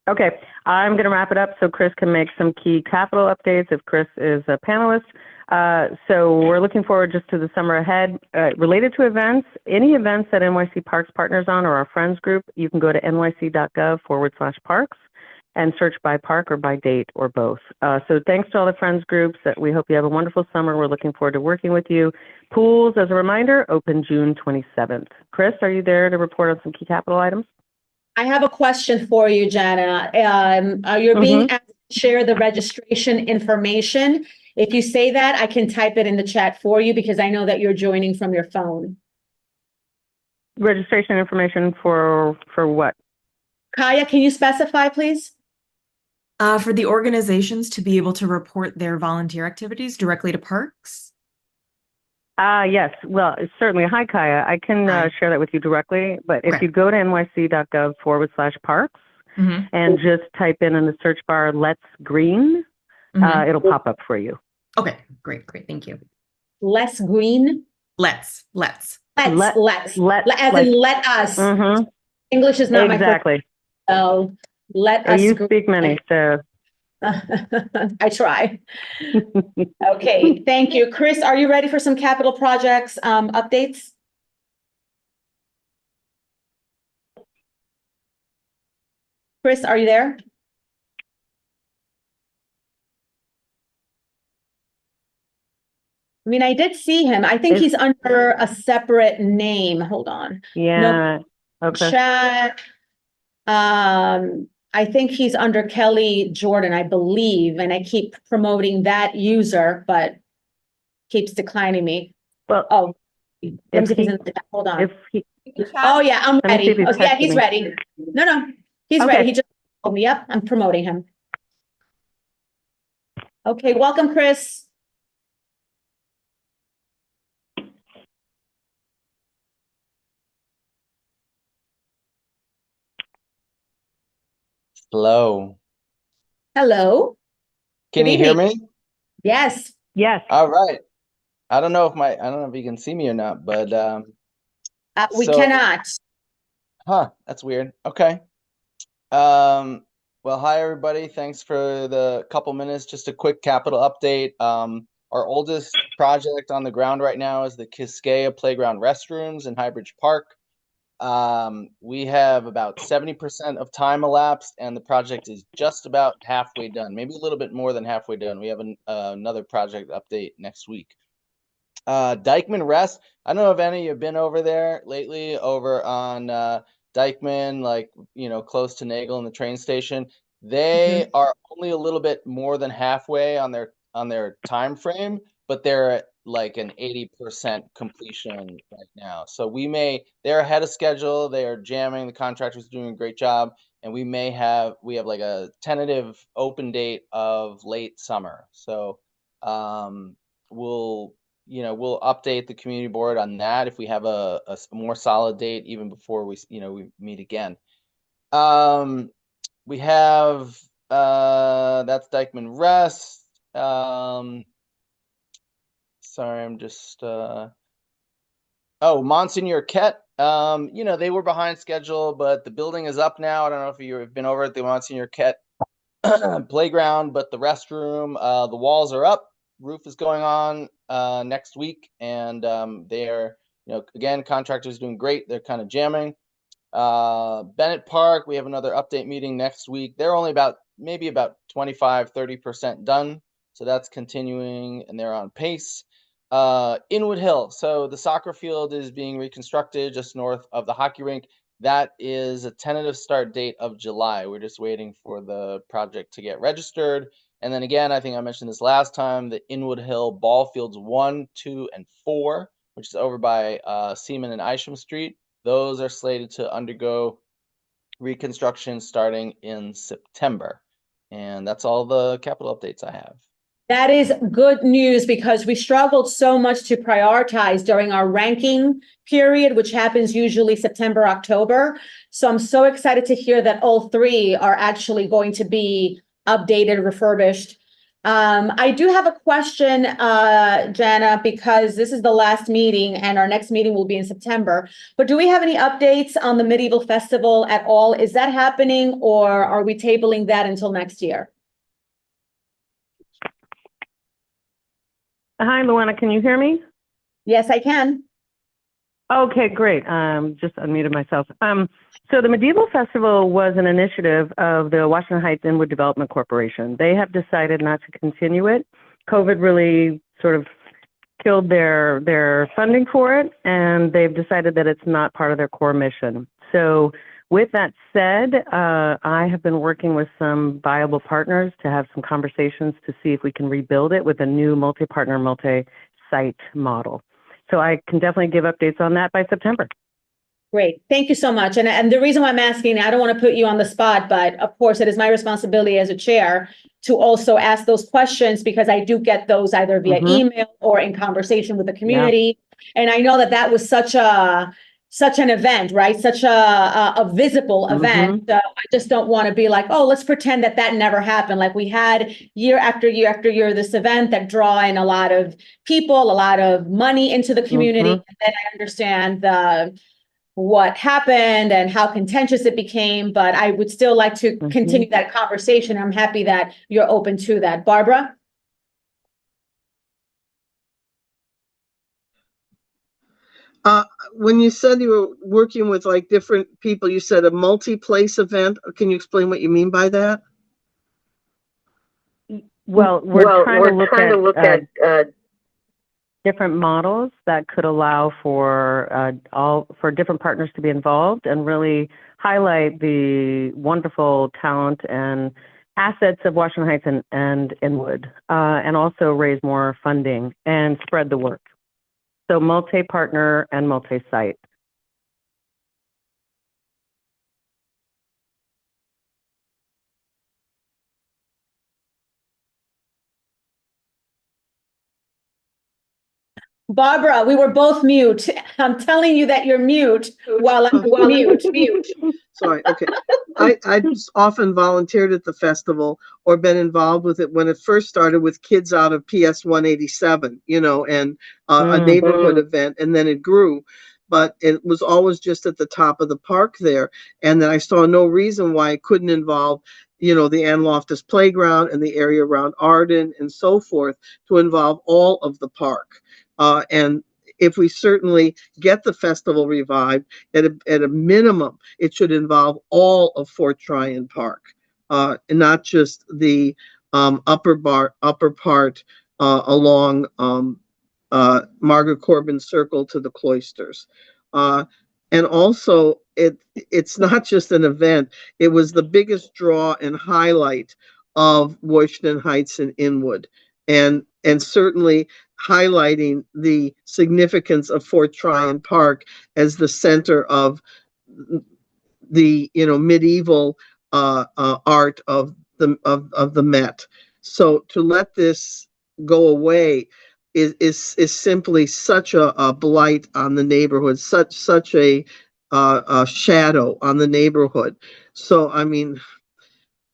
Okay, I'm going to wrap it up so Chris can make some key capital updates if Chris is a panelist. So we're looking forward just to the summer ahead. Related to events, any events that NYC Parks partners on or our friends group, you can go to nyc.gov/parks and search by park or by date or both. So thanks to all the friends groups. We hope you have a wonderful summer. We're looking forward to working with you. Pools, as a reminder, open June 27th. Chris, are you there to report on some key capital items? I have a question for you, Jana. You're being asked to share the registration information. If you say that, I can type it in the chat for you because I know that you're joining from your phone. Registration information for what? Kaya, can you specify, please? For the organizations to be able to report their volunteer activities directly to parks? Yes. Well, certainly. Hi, Kaya. I can Hi. share that with you directly. But if Okay. you go to nyc.gov/parks and just type in the search bar, Let's Green, it'll pop up for you. Okay, great. Thank you. Less green. Let's. Let's. Let As in let us. English is not my first. Exactly. So let us. You speak many, so. I try. Okay, thank you. Chris, are you ready for some capital projects updates? Chris, are you there? I mean, I did see him. I think he's under a separate name. Hold on. Yeah. Okay. Chat. I think he's under Kelly Jordan, I believe, and I keep promoting that user, but keeps declining me. Well, let me see if he's in the chat. Hold on. Oh yeah, I'm Let me see ready. if he's Yeah, he's texting me. ready. No, he's Okay. ready. He just told me up. I'm promoting him. Okay, welcome, Chris. Hello. Hello. Can Good you hear evening. me? Yes. Yes. All right. I don't know if you can see me or not, but We so- cannot. That's weird. Okay. Well, hi everybody. Thanks for the couple minutes. Just a quick capital update. Our oldest project on the ground right now is the Quisqueya Playground restrooms in Highbridge Park. We have about 70% of time elapsed, and the project is just about halfway done, maybe a little bit more than halfway done. We have another project update next week. Dykeman Rest. I don't know if any of you have been over there lately, over on Dykeman, like, close to Nagel and the train station. They are only a little bit more than halfway on their time frame, but they're at like an 80% completion right now. So they're ahead of schedule. They are jamming. The contractor's doing a great job, and we have like a tentative open date of late summer. So we'll update the community board on that if we have a more solid date, even before we meet again. We have that's Dykeman Rest. Sorry, I'm just Monsignor Kett. They were behind schedule, but the building is up now. I don't know if you've been over at the Monsignor Kett playground, but the restroom, the walls are up. Roof is going on next week, and they're again, contractors doing great. They're kind of jamming. Bennett Park, we have another update meeting next week. They're only maybe about 25-30% done, so that's continuing, and they're on pace. Inwood Hill, so the soccer field is being reconstructed just north of the hockey rink. That is a tentative start date of July. We're just waiting for the project to get registered. And then again, I think I mentioned this last time, the Inwood Hill ball fields 1, 2, and 4, which is over by Seaman and Isham Street. Those are slated to undergo reconstruction starting in September. And that's all the capital updates I have. That is good news because we struggled so much to prioritize during our ranking period, which happens usually September, October. So I'm so excited to hear that all three are actually going to be updated, refurbished. I do have a question, Jana, because this is the last meeting and our next meeting will be in September. But do we have any updates on the Medieval Festival at all? Is that happening or are we tabling that until next year? Hi, Luana, can you hear me? Yes, I can. Okay, great. Just unmuted myself. So the Medieval Festival was an initiative of the Washington Heights Inwood Development Corporation. They have decided not to continue it. COVID really sort of killed their funding for it, and they've decided that it's not part of their core mission. So with that said, I have been working with some viable partners to have some conversations to see if we can rebuild it with a new multi-partner, multi-site model. So I can definitely give updates on that by September. Great. Thank you so much. And the reason why I'm asking, I don't want to put you on the spot, but of course it is my responsibility as a chair to also ask those questions because I do get those either via email or in conversation with the community. Yeah. And I know that that was such an event, right? Such a visible event. So I just don't want to be like, oh, let's pretend that that never happened. Like we had year after year after year, this event that draw in a lot of people, a lot of money into the community. And then I understand what happened and how contentious it became, but I would still like to continue that conversation. I'm happy that you're open to that. Barbara? When you said you were working with like different people, you said a multi-place event. Can you explain what you mean by that? Well, we're trying to look at different models that could allow for different partners to be involved and really highlight the wonderful talent and assets of Washington Heights and Inwood, and also raise more funding and spread the work. So multi-partner and multi-site. Barbara, we were both mute. I'm telling you that you're mute while I'm mute. Sorry. Okay. I just often volunteered at the festival or been involved with it when it first started with kids out of PS 187, and a neighborhood event, and then it grew. But it was always just at the top of the park there. And then I saw no reason why it couldn't involve, the Ann Loftus playground and the area around Arden and so forth to involve all of the park. And if we certainly get the festival revived, at a minimum, it should involve all of Fort Tryon Park, and not just the upper part along Margaret Corbin Circle to the cloisters. And also, it's not just an event. It was the biggest draw and highlight of Washington Heights and Inwood. And certainly highlighting the significance of Fort Tryon Park as the center of the medieval art of the Met. So to let this go away is simply such a blight on the neighborhood, such a shadow on the neighborhood. So I mean,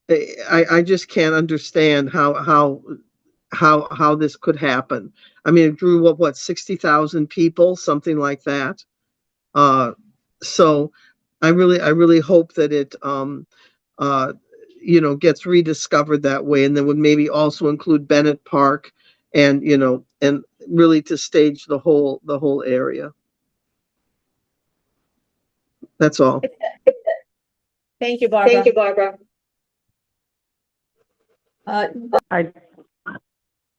I just can't understand how this could happen. I mean, it drew what 60,000 people, something like that. So I really hope that it gets rediscovered that way, and then would maybe also include Bennett Park, and and really to stage the whole area. That's all. Thank you, Barbara.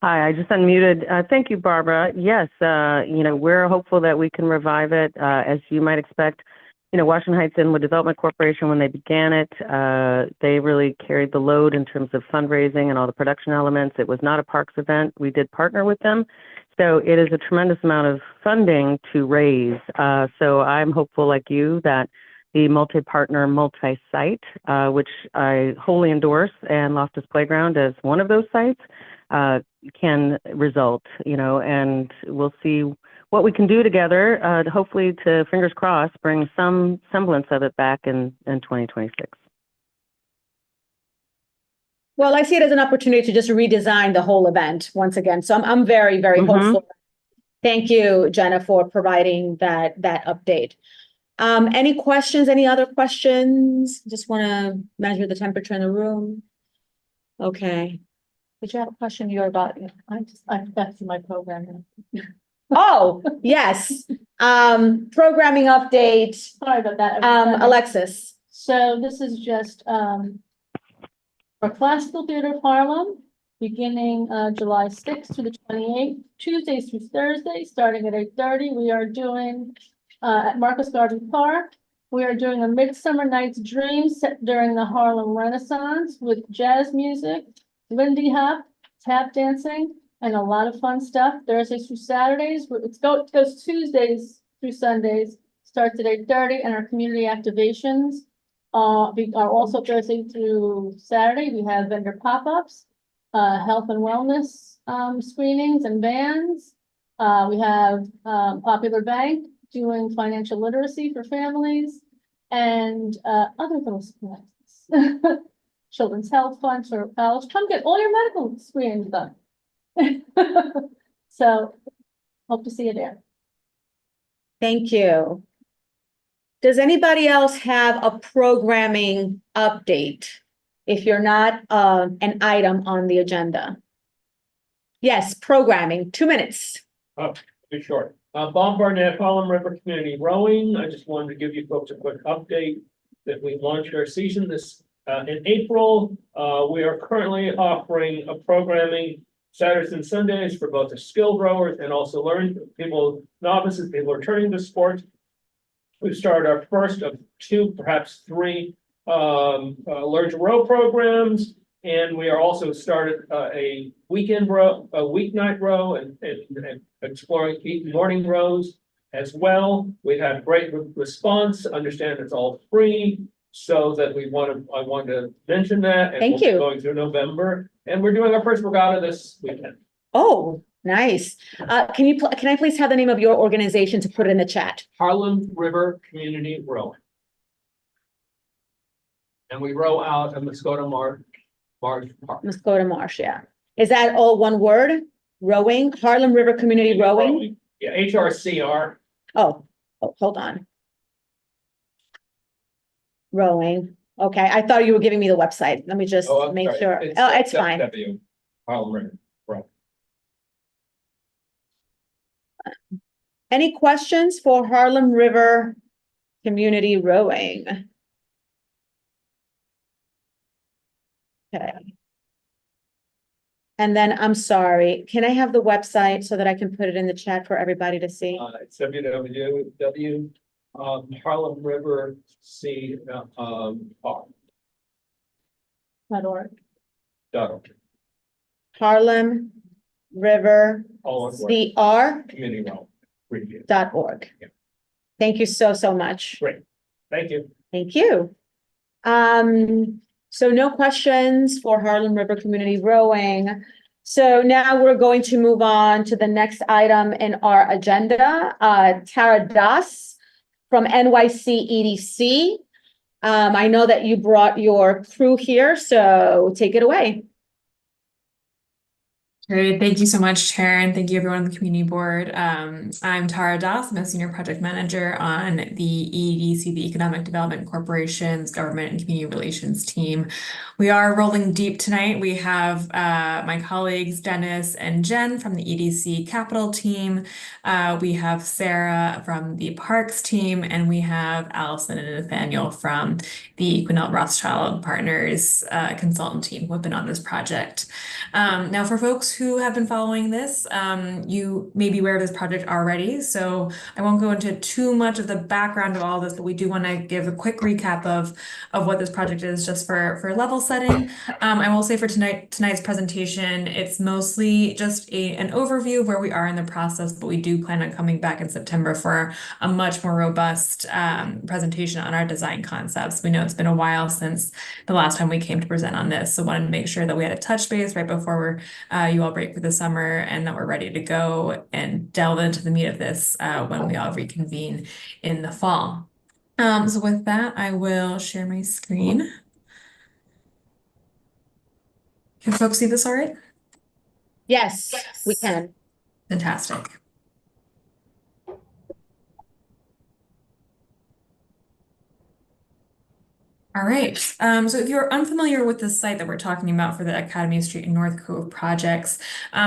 Hi, I just unmuted. Thank you, Barbara. Yes, we're hopeful that we can revive it. As you might expect, Washington Heights Inwood Development Corporation, when they began it, they really carried the load in terms of fundraising and all the production elements. It was not a parks event. We did partner with them. So it is a tremendous amount of funding to raise. So I'm hopeful, like you, that the multi-partner, multi-site, which I wholly endorse, and Loftus Playground as one of those sites, can result, and we'll see what we can do together, hopefully to, fingers crossed, bring some semblance of it back in 2026. Well, I see it as an opportunity to just redesign the whole event once again. So I'm very, very hopeful. Thank you, Jenna, for providing that update. Any questions? Any other questions? Just want to measure the temperature in the room. Okay. Did you have a question? You're about, I forgot to my program. oh, yes. Programming update. Sorry about that. Alexis. So this is just, for Classical Theater of Harlem, beginning, July 6th to the 28th, Tuesdays through Thursdays, starting at 8:30. We are doing, at Marcus Garvey Park, we are doing a Midsummer Night's Dream set during the Harlem Renaissance with jazz music, Lindy Hop, tap dancing, and a lot of fun stuff. Thursdays through Saturdays, it goes Tuesdays through Sundays, starts at 8:30, and our community activations are also Thursday through Saturday. We have vendor pop-ups, health and wellness screenings and bands. We have Popular Bank doing financial literacy for families, and other little surprises. Children's Health Fund for college. Come get all your medical screenings done. So hope to see you there. Thank you. Does anybody else have a programming update? If you're not an item on the agenda. Yes, programming, 2 minutes. Oh, be short. Bob Barnett, Harlem River Community Rowing. I just wanted to give you folks a quick update that we launched our season in April. We are currently offering a programming Saturdays and Sundays for both the skilled rowers and also novices, people returning to sport. We've started our first of 2, perhaps 3 learn to row programs, and we are also started a weeknight row and exploring morning rows as well. We've had great response. Understand it's all free, so that I wanted to mention that. And Thank you. Going through November, and we're doing our first regatta this weekend. Oh, nice. Can I please have the name of your organization to put it in the chat? Harlem River Community Rowing. And we row out of Muscota Marsh Park. Muscota Marsh, yeah. Is that all one word? Rowing? Harlem River Community Rowing? Yeah, HRCR. Oh, hold on. Rowing. Okay, I thought you were giving me the website. Let me just make sure. It's fine. Harlem River. Right. Any questions for Harlem River Community Rowing? Okay. And then I'm sorry, can I have the website so that I can put it in the chat for everybody to see? It's www. Harlem River .org. Harlem River CR Community Review. .org. Yeah. Thank you so much. Great. Thank you. Thank you. So no questions for Harlem River Community Rowing. So now we're going to move on to the next item in our agenda. Tara Das from NYC EDC. I know that you brought your crew here, so take it away. Great. Thank you so much, Chair, and thank you everyone on the community board. I'm Tara Das. I'm a senior project manager on the EDC, the Economic Development Corporation's Government and Community Relations team. We are rolling deep tonight. We have my colleagues Dennis and Jen from the EDC Capital team. We have Sarah from the Parks team, and we have Allison and Nathaniel from the Quinell Rothschild Partners consultant team who have been on this project. Now, for folks folks who have been following this, you may be aware of this project already, so I won't go into too much of the background of all this, but we do want to give a quick recap of what this project is, just for level setting. I will say for tonight's presentation, it's mostly just an overview of where we are in the process, but we do plan on coming back in September for a much more robust presentation on our design concepts. We know it's been a while since the last time we came to present on this, so wanted to make sure that we had a touch base right before you all break for the summer, and that we're ready to go and delve into the meat of this when we all reconvene in the fall. So with that, I will share my screen. Can folks see this all right? Yes, we can. Fantastic. All right. So if you're unfamiliar with the site that we're talking about for the Academy Street and North Cove projects,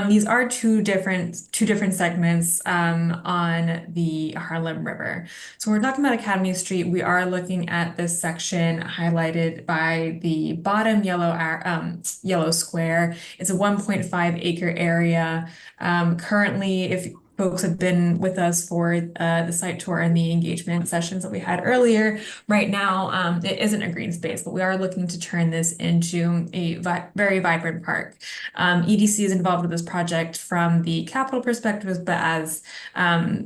these are two different segments on the Harlem River. So we're talking about Academy Street. We are looking at this section highlighted by the bottom yellow square. It's a 1.5 acre area. Currently, if folks have been with us for the site tour and the engagement sessions that we had earlier, right now, it isn't a green space, but we are looking to turn this into a very vibrant park. EDC is involved with this project from the capital perspective, but as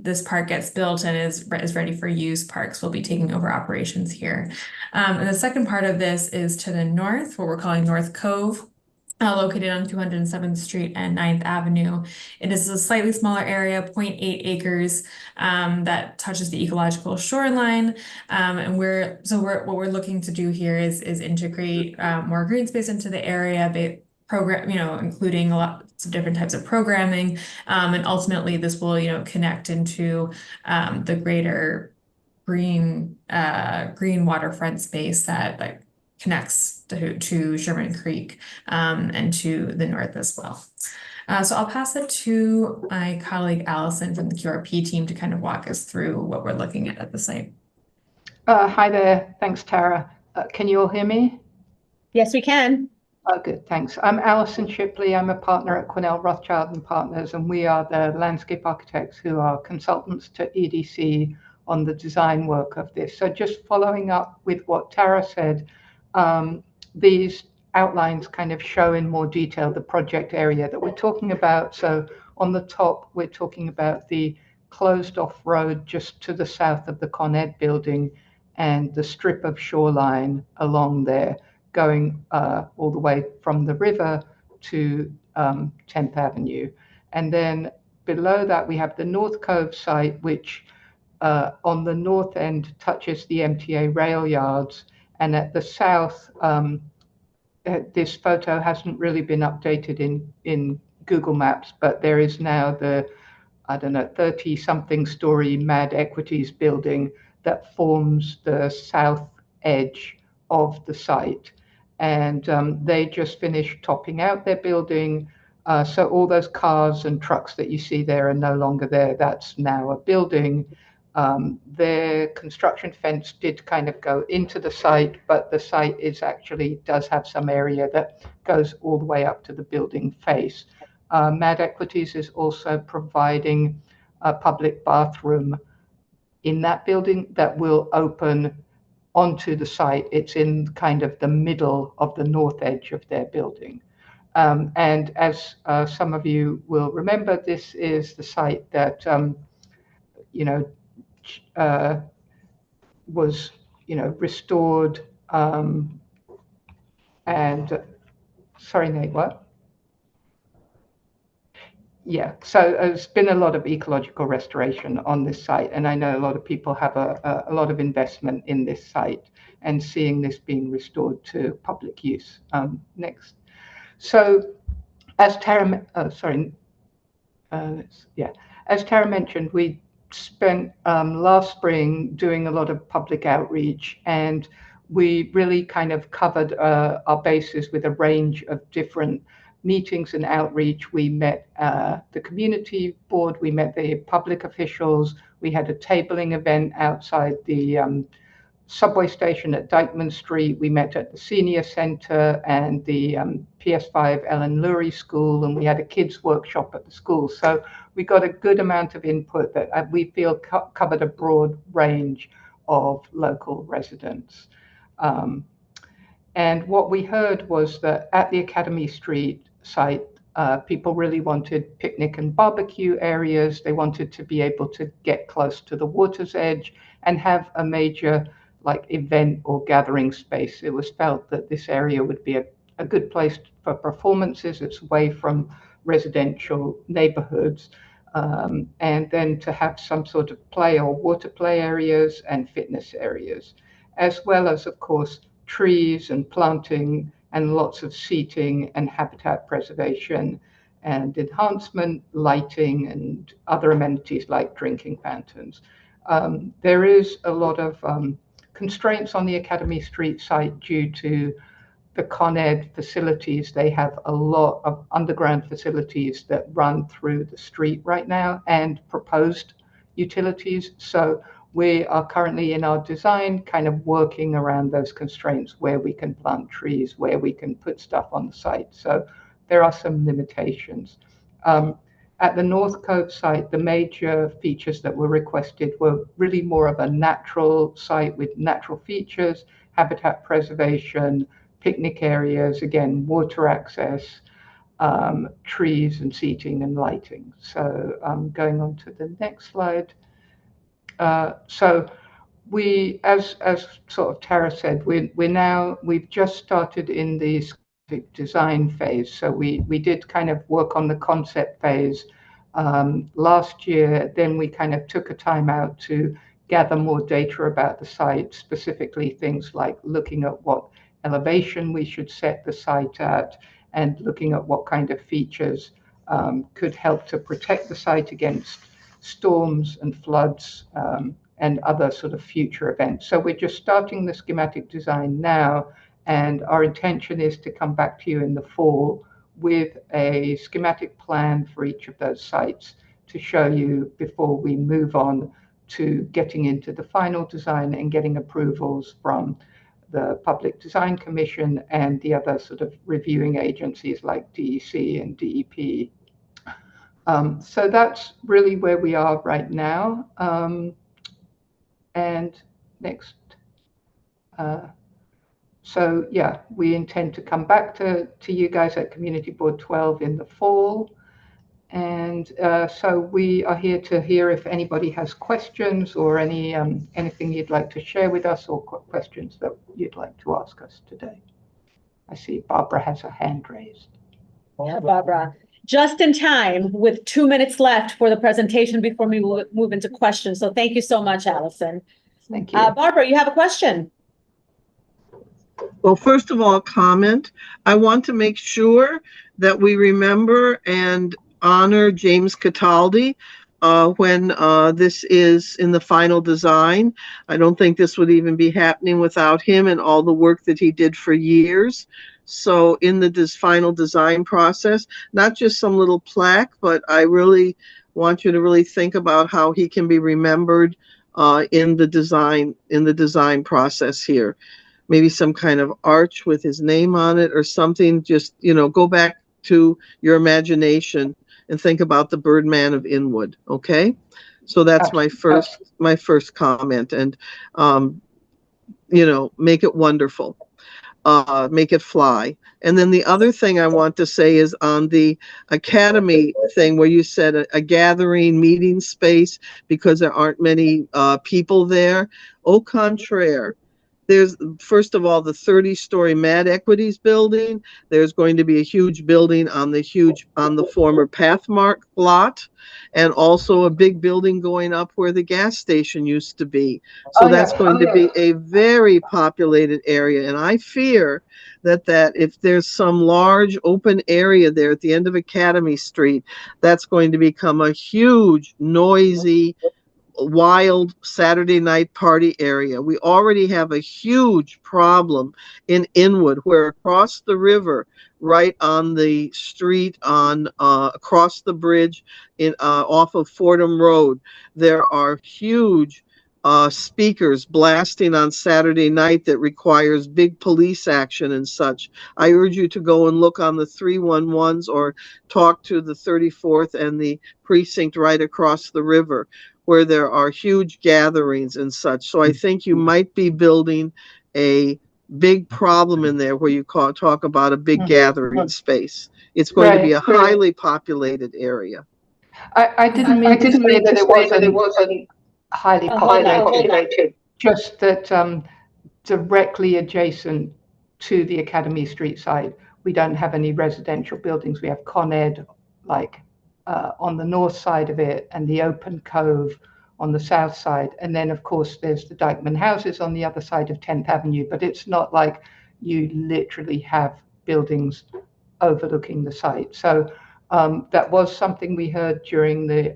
this park gets built and is ready for use, Parks will be taking over operations here. And the second part of this is to the north, what we're calling North Cove. Located on 207th Street and 9th Avenue. It is a slightly smaller area, 0.8 acres, that touches the ecological shoreline. And what we're looking to do here is integrate more green space into the area, including lots of different types of programming. And ultimately this will, connect into the greater green waterfront space that connects to Sherman Creek and to the north as well. So I'll pass it to my colleague Allison from the QRP team to kind of walk us through what we're looking at the site. Hi there. Thanks, Tara. Can you all hear me? Yes, we can. Oh, good. Thanks. I'm Allison Shipley. I'm a partner at Cornell Rothschild and Partners, and we are the landscape architects who are consultants to EDC on the design work of this. So just following up with what Tara said, these outlines kind of show in more detail the project area that we're talking about. So on the top, we're talking about the closed off road just to the south of the Con Ed building and the strip of shoreline along there going all the way from the river to 10th Avenue. And then below that, we have the North Cove site, which on the north end touches the MTA rail yards. And at the south, this photo hasn't really been updated in Google Maps, but there is now the, 30-something story Mad Equities building that forms the south edge of the site. And they just finished topping out their building. So all those cars and trucks that you see there are no longer there. That's now a building. Their construction fence did kind of go into the site, but the site does have some area that goes all the way up to the building face. Mad Equities is also providing a public bathroom in that building that will open onto the site. It's in kind of the middle of the north edge of their building. And as some of you will remember, this is the site that, was, restored. And sorry, Nate, what? Yeah, so there's been a lot of ecological restoration on this site, and I know a lot of people have a lot of investment in this site and seeing this being restored to public use. Next. So as Tara, as Tara mentioned, we spent last spring doing a lot of public outreach, and we really kind of covered our bases with a range of different meetings and outreach. We met the community board, we met the public officials, we had a tabling event outside the subway station at Dykeman Street. We met at the Senior Center and the PS5 Ellen Lurie School, and we had a kids workshop at the school. So we got a good amount of input that we feel covered a broad range of local residents. And what we heard was that at the Academy Street site, people really wanted picnic and barbecue areas. They wanted to be able to get close to the water's edge and have a major event or gathering space. It was felt that this area would be a good place for performances. It's away from residential neighborhoods. And then to have some sort of play or water play areas and fitness areas, as well as, of course, trees and planting and lots of seating and habitat preservation and enhancement, lighting, and other amenities like drinking fountains. There is a lot of constraints on the Academy Street site due to the Con Ed facilities. They have a lot of underground facilities that run through the street right now and proposed utilities. So we are currently in our design kind of working around those constraints where we can plant trees, where we can put stuff on the site. So there are some limitations. At the North Cove site, the major features that were requested were really more of a natural site with natural features, habitat preservation, picnic areas, again, water access, trees and seating and lighting. So going on to the next slide. So we, as sort of Tara said, we've just started in the design phase. So we did kind of work on the concept phase last year. Then we kind of took a time out to gather more data about the site, specifically things like looking at what elevation we should set the site at and looking at what kind of features could help to protect the site against storms and floods and other sort of future events. So we're just starting the schematic design now, and our intention is to come back to you in the fall with a schematic plan for each of those sites to show you before we move on to getting into the final design and getting approvals from the Public Design Commission and the other sort of reviewing agencies like DEC and DEP. So that's really where we are right now. And next. So yeah, we intend to come back to you guys at Community Board 12 in the fall. And so we are here to hear if anybody has questions or anything you'd like to share with us or questions that you'd like to ask us today. I see Barbara has her hand raised. Yeah, Barbara. Just in time with 2 minutes left for the presentation before we move into questions. So thank you so much, Allison. Thank you. Barbara, you have a question. Well, first of all, comment. I want to make sure that we remember and honor James Cataldi when this is in the final design. I don't think this would even be happening without him and all the work that he did for years. So in the final design process, not just some little plaque, but I really want you to really think about how he can be remembered in the design process here. Maybe some kind of arch with his name on it or something. Just, go back to your imagination and think about the Birdman of Inwood. Okay. So that's my first comment, and, make it wonderful. Make it fly. And then the other thing I want to say is on the Academy thing where you said a gathering meeting space because there aren't many people there. Au contraire. There's, first of all, the 30-story Mad Equities building. There's going to be a huge building on the former Pathmark lot, and also a big building going up where the gas station used to be. So that's going to be a very populated area. And I fear that if there's some large open area there at the end of Academy Street, that's going to become a huge, noisy, wild Saturday night party area. We already have a huge problem in Inwood, where across the river, right on the street across the bridge off of Fordham Road, there are huge speakers blasting on Saturday night that requires big police action and such. I urge you to go and look on the 311s or talk to the 34th and the precinct right across the river where there are huge gatherings and such. So I think you might be building a big problem in there where you talk about a big gathering space. It's going to be a highly populated area. I didn't mean to say that it wasn't highly populated, just that directly adjacent to the Academy Street side, we don't have any residential buildings. We have Con Ed on the north side of it and the Open Cove on the south side. And then, of course, there's the Dykeman houses on the other side of 10th Avenue, but it's not like you literally have buildings overlooking the site. So that was something we heard during the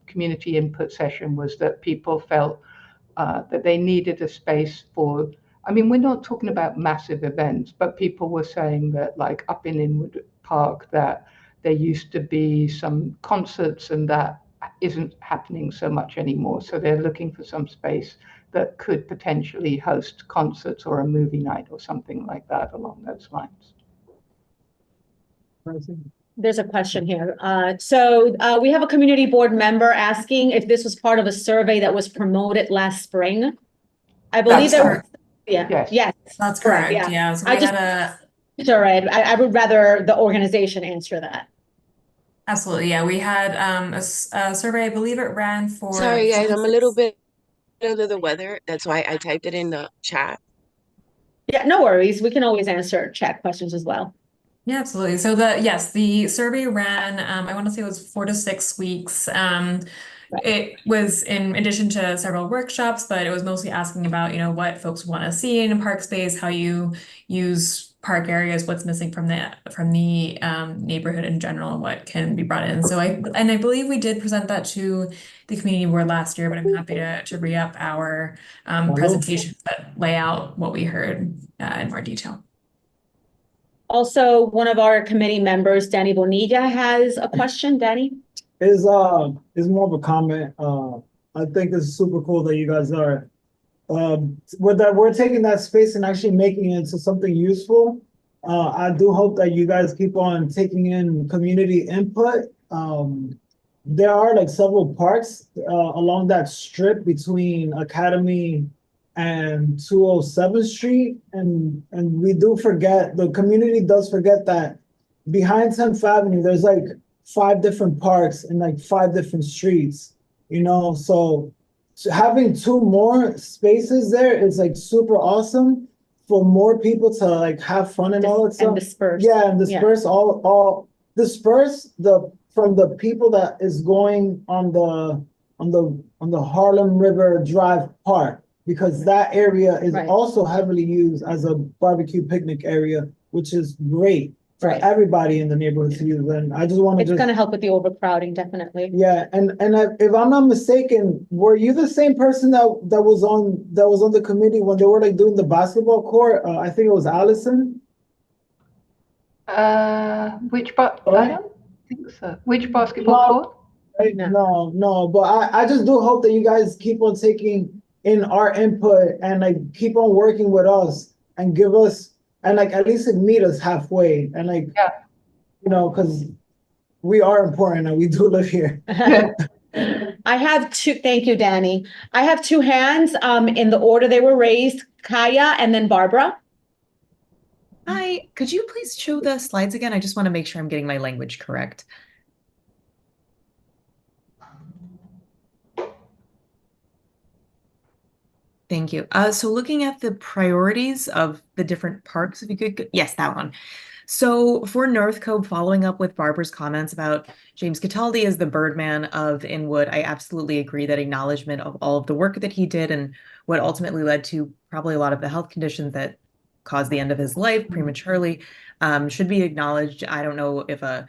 community input session, was that people felt that they needed a space for, I mean, we're not talking about massive events, but people were saying that, like up in Inwood Park, that there used to be some concerts and that isn't happening so much anymore. So they're looking for some space that could potentially host concerts or a movie night or something like that along those lines. There's a question here. We have a community board member asking if this was part of a survey that was promoted last spring. I believe yes, That's correct. Yeah. So we had I would rather the organization answer that. Absolutely. Yeah. We had a survey, I believe it ran for. Sorry, guys, I'm a little bit under the weather. That's why I typed it in the chat. Yeah, no worries. We can always answer chat questions as well. Yeah, absolutely. So the survey ran, I want to say it was 4 to 6 weeks. It was in addition to several workshops, but it was mostly asking about, what folks want to see in a park space, how you use park areas, what's missing from the neighborhood in general, and what can be brought in. So I believe we did present that to the community board last year, but I'm happy to re-up our presentations that lay out what we heard in more detail. Also, one of our committee members, Danny Bonilla, has a question. Danny? Is more of a comment. I think it's super cool that you guys are we're taking that space and actually making it into something useful. I do hope that you guys keep on taking in community input. There are like several parks along that strip between Academy and 207th Street, and we do forget, the community does forget that behind 10th Avenue, there's like 5 different parks and like 5 different streets, so having 2 more spaces there is like super awesome for more people to like have fun and all that stuff. And disperse. Yeah, and disperse all disperse from the people that is going on the Harlem River Drive Park, because that area is also heavily used as a barbecue picnic area, which is great for everybody in the neighborhood to use. And I just want to It's going to help with the overcrowding, definitely. Yeah, and if I'm not mistaken, were you the same person that was on the committee when they were like doing the basketball court? I think it was Allison. I don't think so. Which basketball court? No, but I just do hope that you guys keep on taking in our input and like keep on working with us and give us, and like at least meet us halfway, and like because we are important and we do live here. I have 2. Thank you, Danny. I have 2 hands in the order they were raised, Kaya and then Barbara. Hi, could you please show the slides again? I just want to make sure I'm getting my language correct. Thank you. So looking at the priorities of the different parks, if you could, yes, that one. So for North Cove, following up with Barbara's comments about James Cataldi as the Birdman of Inwood, I absolutely agree that acknowledgement of all of the work that he did and what ultimately led to probably a lot of the health conditions that caused the end of his life prematurely should be acknowledged. I don't know if an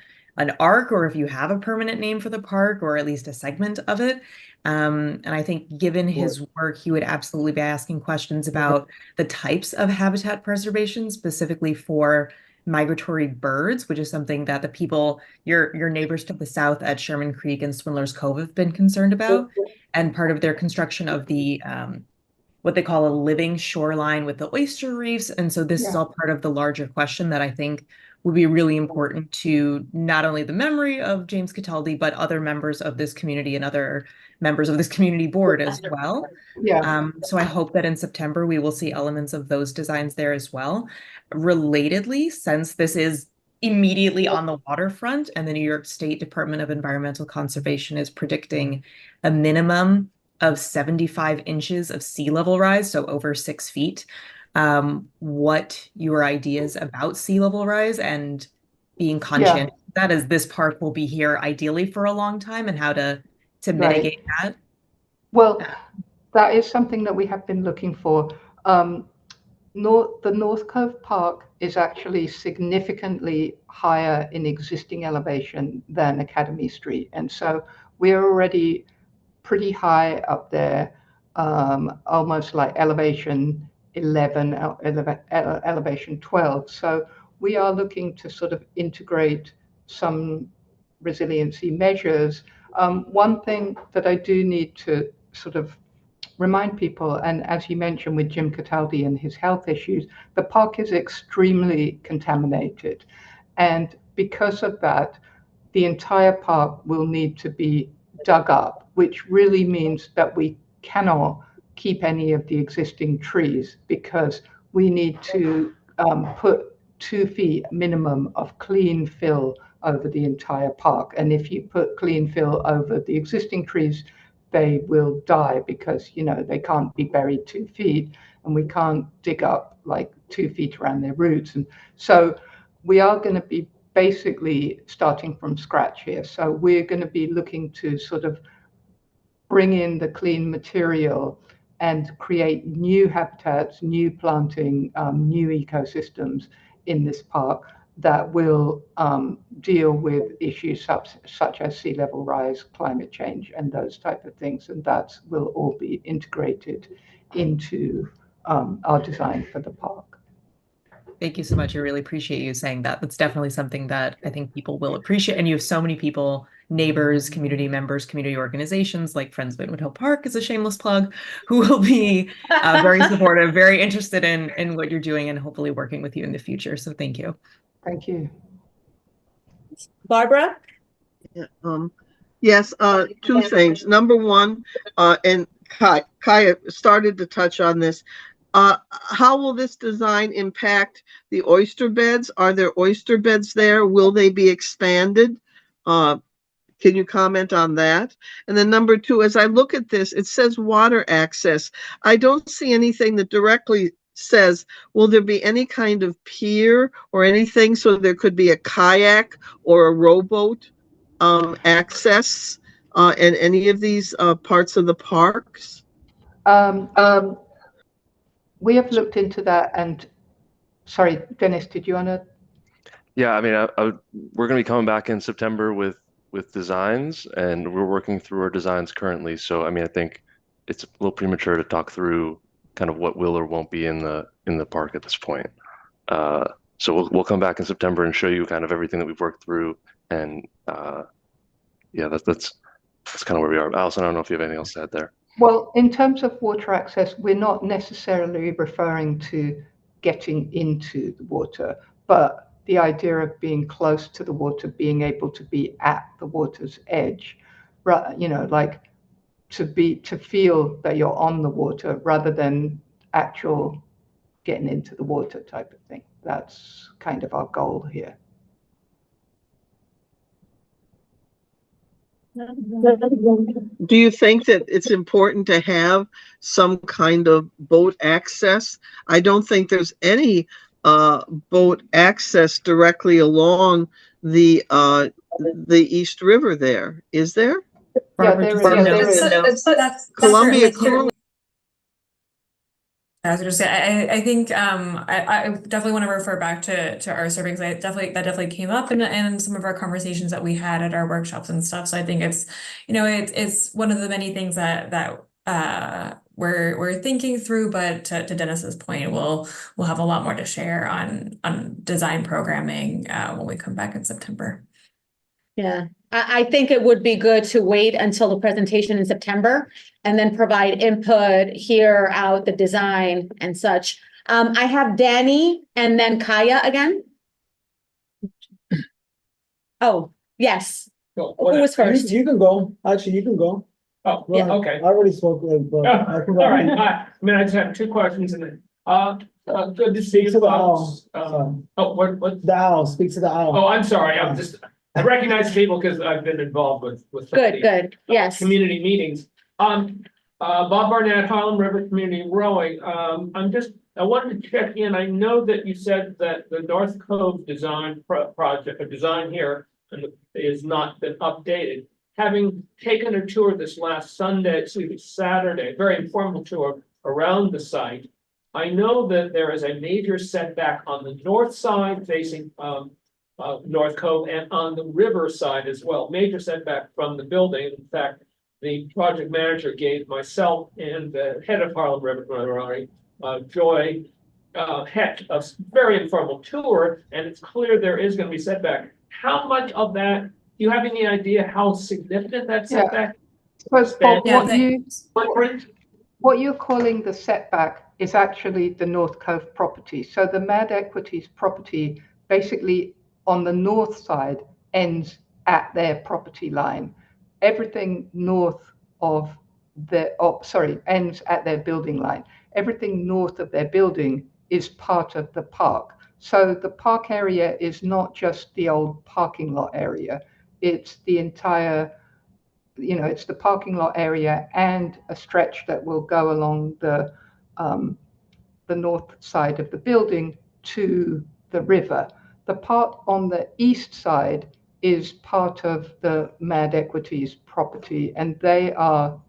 arc or if you have a permanent name for the park or at least a segment of it. And I think given his work, he would absolutely be asking questions about the types of habitat preservation, specifically for migratory birds, which is something that the people, your neighbors to the south at Sherman Creek and Swindler's Cove have been concerned about. And part of their construction of the what they call a living shoreline with the oyster reefs. And so this is all part of the larger question that I think would be really important to not only the memory of James Cataldi, but other members of this community and other members of this community board as well. So I hope that in September we will see elements of those designs there as well. Relatedly, since this is immediately on the waterfront and the New York State Department of Environmental Conservation is predicting a minimum of 75 inches of sea level rise, so over 6 feet. What your ideas about sea level rise and being conscientious of that, as this park will be here ideally for a long time, and how to mitigate that? Well, that is something that we have been looking for. The North Cove Park is actually significantly higher in existing elevation than Academy Street. And so we're already pretty high up there, almost like elevation 11, elevation 12. So we are looking to sort of integrate some resiliency measures. One thing that I do need to sort of remind people, and as you mentioned with Jim Cataldi and his health issues, the park is extremely contaminated. And because of that, the entire park will need to be dug up, which really means that we cannot keep any of the existing trees because we need to put 2 feet minimum of clean fill over the entire park. And if you put clean fill over the existing trees, they will die because, you know, they can't be buried 2 feet and we can't dig up like 2 feet around their roots. And so we are going to be basically starting from scratch here. So we're going to be looking to sort of bring in the clean material and create new habitats, new planting, new ecosystems in this park that will deal with issues such as sea level rise, climate change, and those type of things. And that will all be integrated into our design for the park. Thank you so much. I really appreciate you saying that. That's definitely something that I think people will appreciate. And you have so many people, neighbors, community members, community organizations like Friends of Inwood Hill Park is a shameless plug, who will be very supportive, very interested in what you're doing and hopefully working with you in the future. So thank you. Thank you. Barbara? Yes, 2 things. Number one, and Kaya started to touch on this. How will this design impact the oyster beds? Are there oyster beds there? Will they be expanded? Can you comment on that? And then number 2, as I look at this, it says water access. I don't see anything that directly says, will there be any kind of pier or anything so there could be a kayak or a rowboat access in any of these parts of the parks? We have looked into that, and sorry, Dennis, did you want to? Yeah, I mean, we're going to be coming back in September with designs, and we're working through our designs currently. So, I mean, I think it's a little premature to talk through kind of what will or won't be in the park at this point. So we'll come back in September and show you kind of everything that we've worked through, and yeah, that's kind of where we are. Allison, I don't know if you have anything else to add there. Well, in terms of water access, we're not necessarily referring to getting into the water, but the idea of being close to the water, being able to be at the water's edge, you know, like to feel that you're on the water rather than actual getting into the water type of thing. That's kind of our goal here. Do you think that it's important to have some kind of boat access? I don't think there's any boat access directly along the East River there, is there? Yeah, there is. Columbia Crew. I was going to say, I think I definitely want to refer back to our survey because that definitely came up in some of our conversations that we had at our workshops and stuff. So I think it's, you know, it's one of the many things that we're thinking through, but to Dennis's point, we'll have a lot more to share on design programming when we come back in September. Yeah, I think it would be good to wait until the presentation in September and then provide input, hear out the design and such. I have Danny and then Kaya again. Oh, yes. Go. Who was first? You can go. Actually, you can go. Oh, Go ahead. okay. I already spoke with, but I can go. All right, I mean, I just have two questions and then, good to see you to the folks. owl. Oh, what? The owl, speak to the owl. Oh, I'm sorry, I recognize people because I've been involved with. some of these, Good, yes. Community meetings. Bob Barnett, Harlem River Community Rowing, I wanted to check in, I know that you said that the North Cove design project, design here is not been updated. Having taken a tour this last Saturday, very informal tour around the site, I know that there is a major setback on the north side facing North Cove and on the river side as well, major setback from the building. In fact, the project manager gave myself and the head of Harlem River, Joy Heck, a very informal tour, and it's clear there is going to be setback. How much of that, do you have any idea how significant that setback? Because Bob, Yeah, what you're calling the setback is actually the North Cove property. So the Mad Equities property basically on the north side ends at their property line. Everything north of ends at their building line. Everything north of their building is part of the park. So the park area is not just the old parking lot area. It's the entire, it's the parking lot area and a stretch that will go along the north side of the building to the river. The part on the east side is part of the Mad Equities property, and they are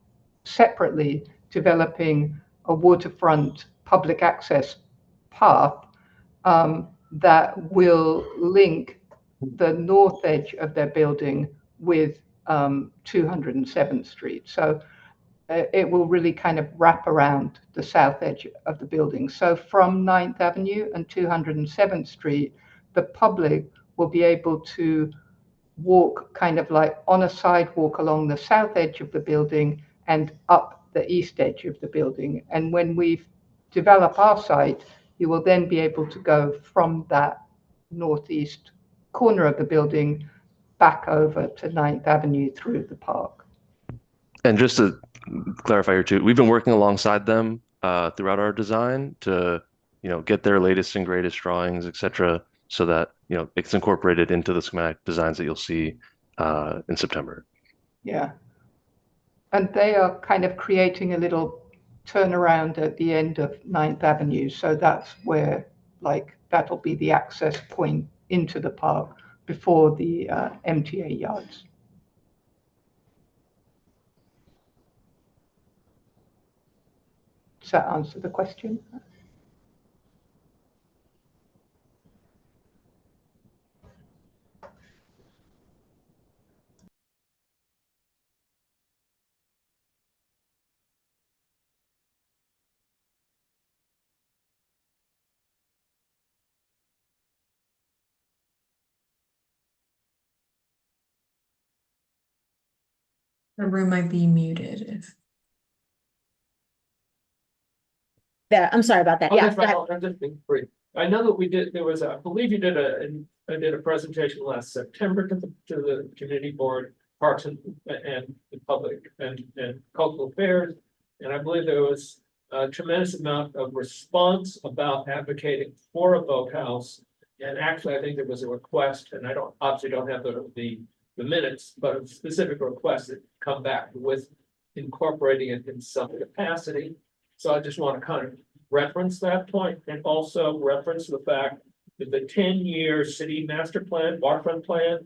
separately developing a waterfront public access path that will link the north edge of their building with 207th Street. So it will really kind of wrap around the south edge of the building. So from 9th Avenue and 207th Street, the public will be able to walk kind of like on a sidewalk along the south edge of the building and up the east edge of the building. And when we develop our site, you will then be able to go from that northeast corner of the building back over to 9th Avenue through the park. And just to clarify here too, we've been working alongside them throughout our design to, get their latest and greatest drawings, et cetera, so that, it's incorporated into the schematic designs that you'll see in September. Yeah. And they are kind of creating a little turnaround at the end of 9th Avenue. So that's where, that'll be the access point into the park before the MTA yards. Does that answer the question? The room might be muted if. There, I'm sorry about that. Oh, Yeah, that's go right. ahead. I'm just being brief. I know that we did, I believe you did I did a presentation last September to the community board, parks and the public and cultural affairs. And I believe there was a tremendous amount of response about advocating for a boathouse. And actually, I think there was a request, and I obviously don't have the minutes, but a specific request that come back with incorporating it in some capacity. So I just want to kind of reference that point and also reference the fact that the 10-year city master plan, waterfront plan,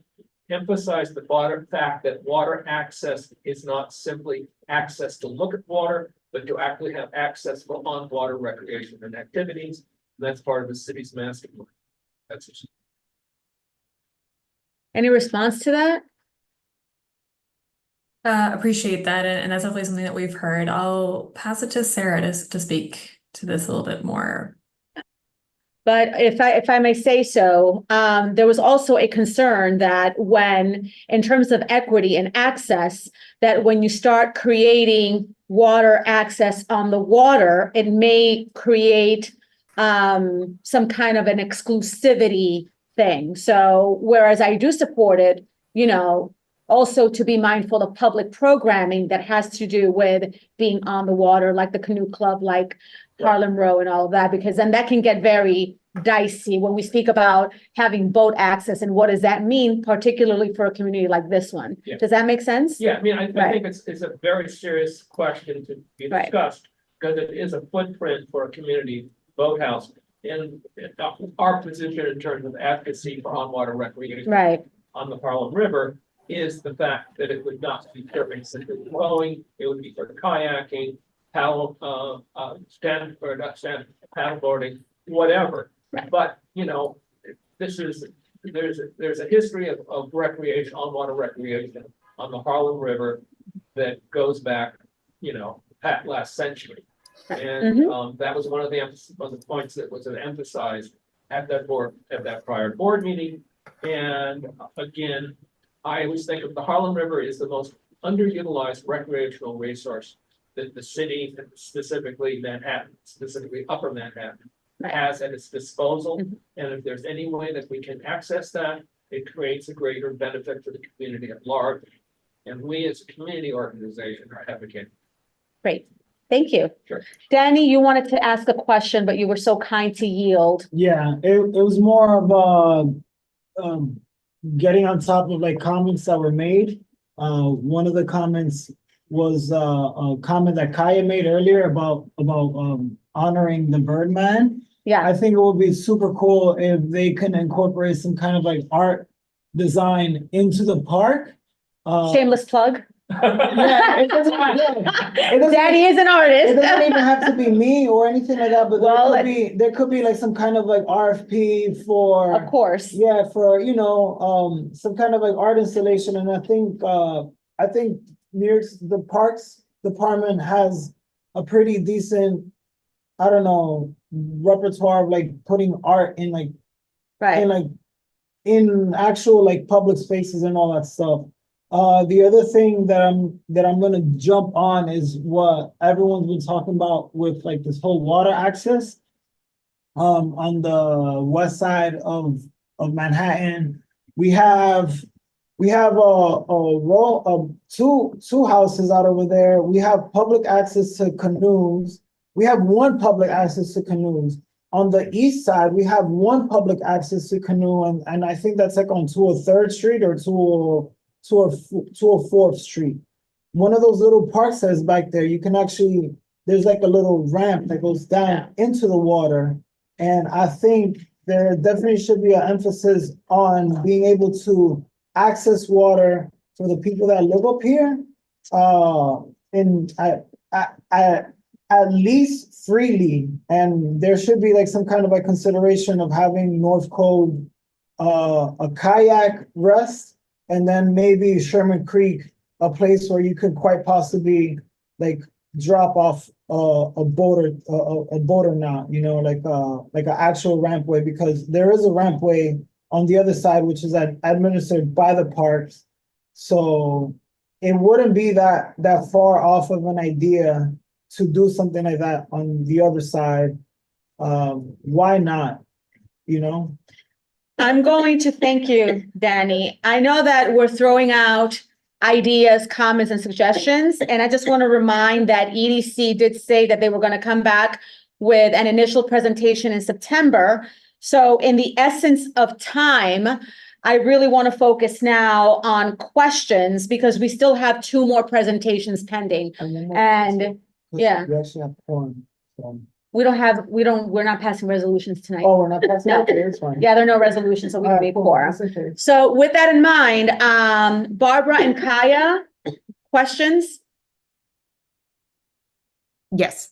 emphasized the fact that water access is not simply access to look at water, but to actually have access for on-water recreation and activities. And that's part of the city's master plan. That's just... Any response to that? Appreciate that, and that's definitely something that we've heard. I'll pass it to Sarah to speak to this a little bit more. But if I may say so, there was also a concern that when, in terms of equity and access, that when you start creating water access on the water, it may create some kind of an exclusivity thing. So whereas I do support it, you know, also to be mindful of public programming that has to do with being on the water, like the canoe club, like Harlem Row and all of that, because then that can get very dicey when we speak about having boat access and what does that mean, particularly for a community like this one. Yeah. Does that make sense? Yeah, I mean, I Right. think it's a very serious question to be Right. discussed because it is a footprint for a community boathouse. And our position in terms of advocacy for on-water recreation Right. on the Harlem River is the fact that it would not be serving simply rowing, it would be for kayaking, paddle, paddleboarding, whatever. Right. But, you know, there's a history of recreation, on-water recreation on the Harlem River that goes back, you know, last century. And that was one of the points that was emphasized at that prior board meeting. And again, I always think of the Harlem River as the most underutilized recreational resource that the city, specifically Manhattan, specifically Upper Manhattan, has at its disposal. And if there's any way that we can access that, it creates a greater benefit for the community at large. And we as a community organization are advocating. Great. Thank you. Sure. Danny, you wanted to ask a question, but you were so kind to yield. Yeah, it was more of getting on top of like comments that were made. One of the comments was a comment that Kaya made earlier about honoring the Birdman. Yeah. I think it would be super cool if they can incorporate some kind of like art design into the park. Shameless plug. Yeah, it doesn't. Daddy is an artist. It doesn't even have to be me or anything like that. But Well, there could be like some kind of like RFP for. Of course. Yeah, for some kind of like art installation, and I think New York's the Parks Department has a pretty decent, I don't know, repertoire of like putting art in like in actual like public spaces and all that stuff. The other thing that I'm gonna jump on is what everyone's been talking about with like this whole water access. On the west side of Manhattan, we have a row of two houses out over there. We have public access to canoes. We have one public access to canoes. On the east side, we have one public access to canoe, and I think that's like on 203rd Street or 204th Street. One of those little parks that's back there, you can actually, there's like a little ramp that goes down into the water. And I think there definitely should be an emphasis on being able to access water for the people that live up here. At least freely, and there should be like some kind of like consideration of having North Cove a kayak rest, and then maybe Sherman Creek, a place where you could quite possibly like drop off a boat or not, like an actual rampway, because there is a rampway on the other side, which is administered by the parks. So it wouldn't be that far off of an idea to do something like that on the other side. Why not? I'm going to thank you, Danny. I know that we're throwing out ideas, comments, and suggestions, and I just want to remind that EDC did say that they were going to come back with an initial presentation in September. So in the essence of time, I really want to focus now on questions because we still have 2 more presentations pending. And yeah, We actually have quorum, so. we're not passing resolutions tonight. Oh, we're not passing. No. Okay, it's fine. Yeah, there are no resolutions, so we can be Cool. quorum. That's okay. So with that in mind, Barbara and Kaya, questions? Yes.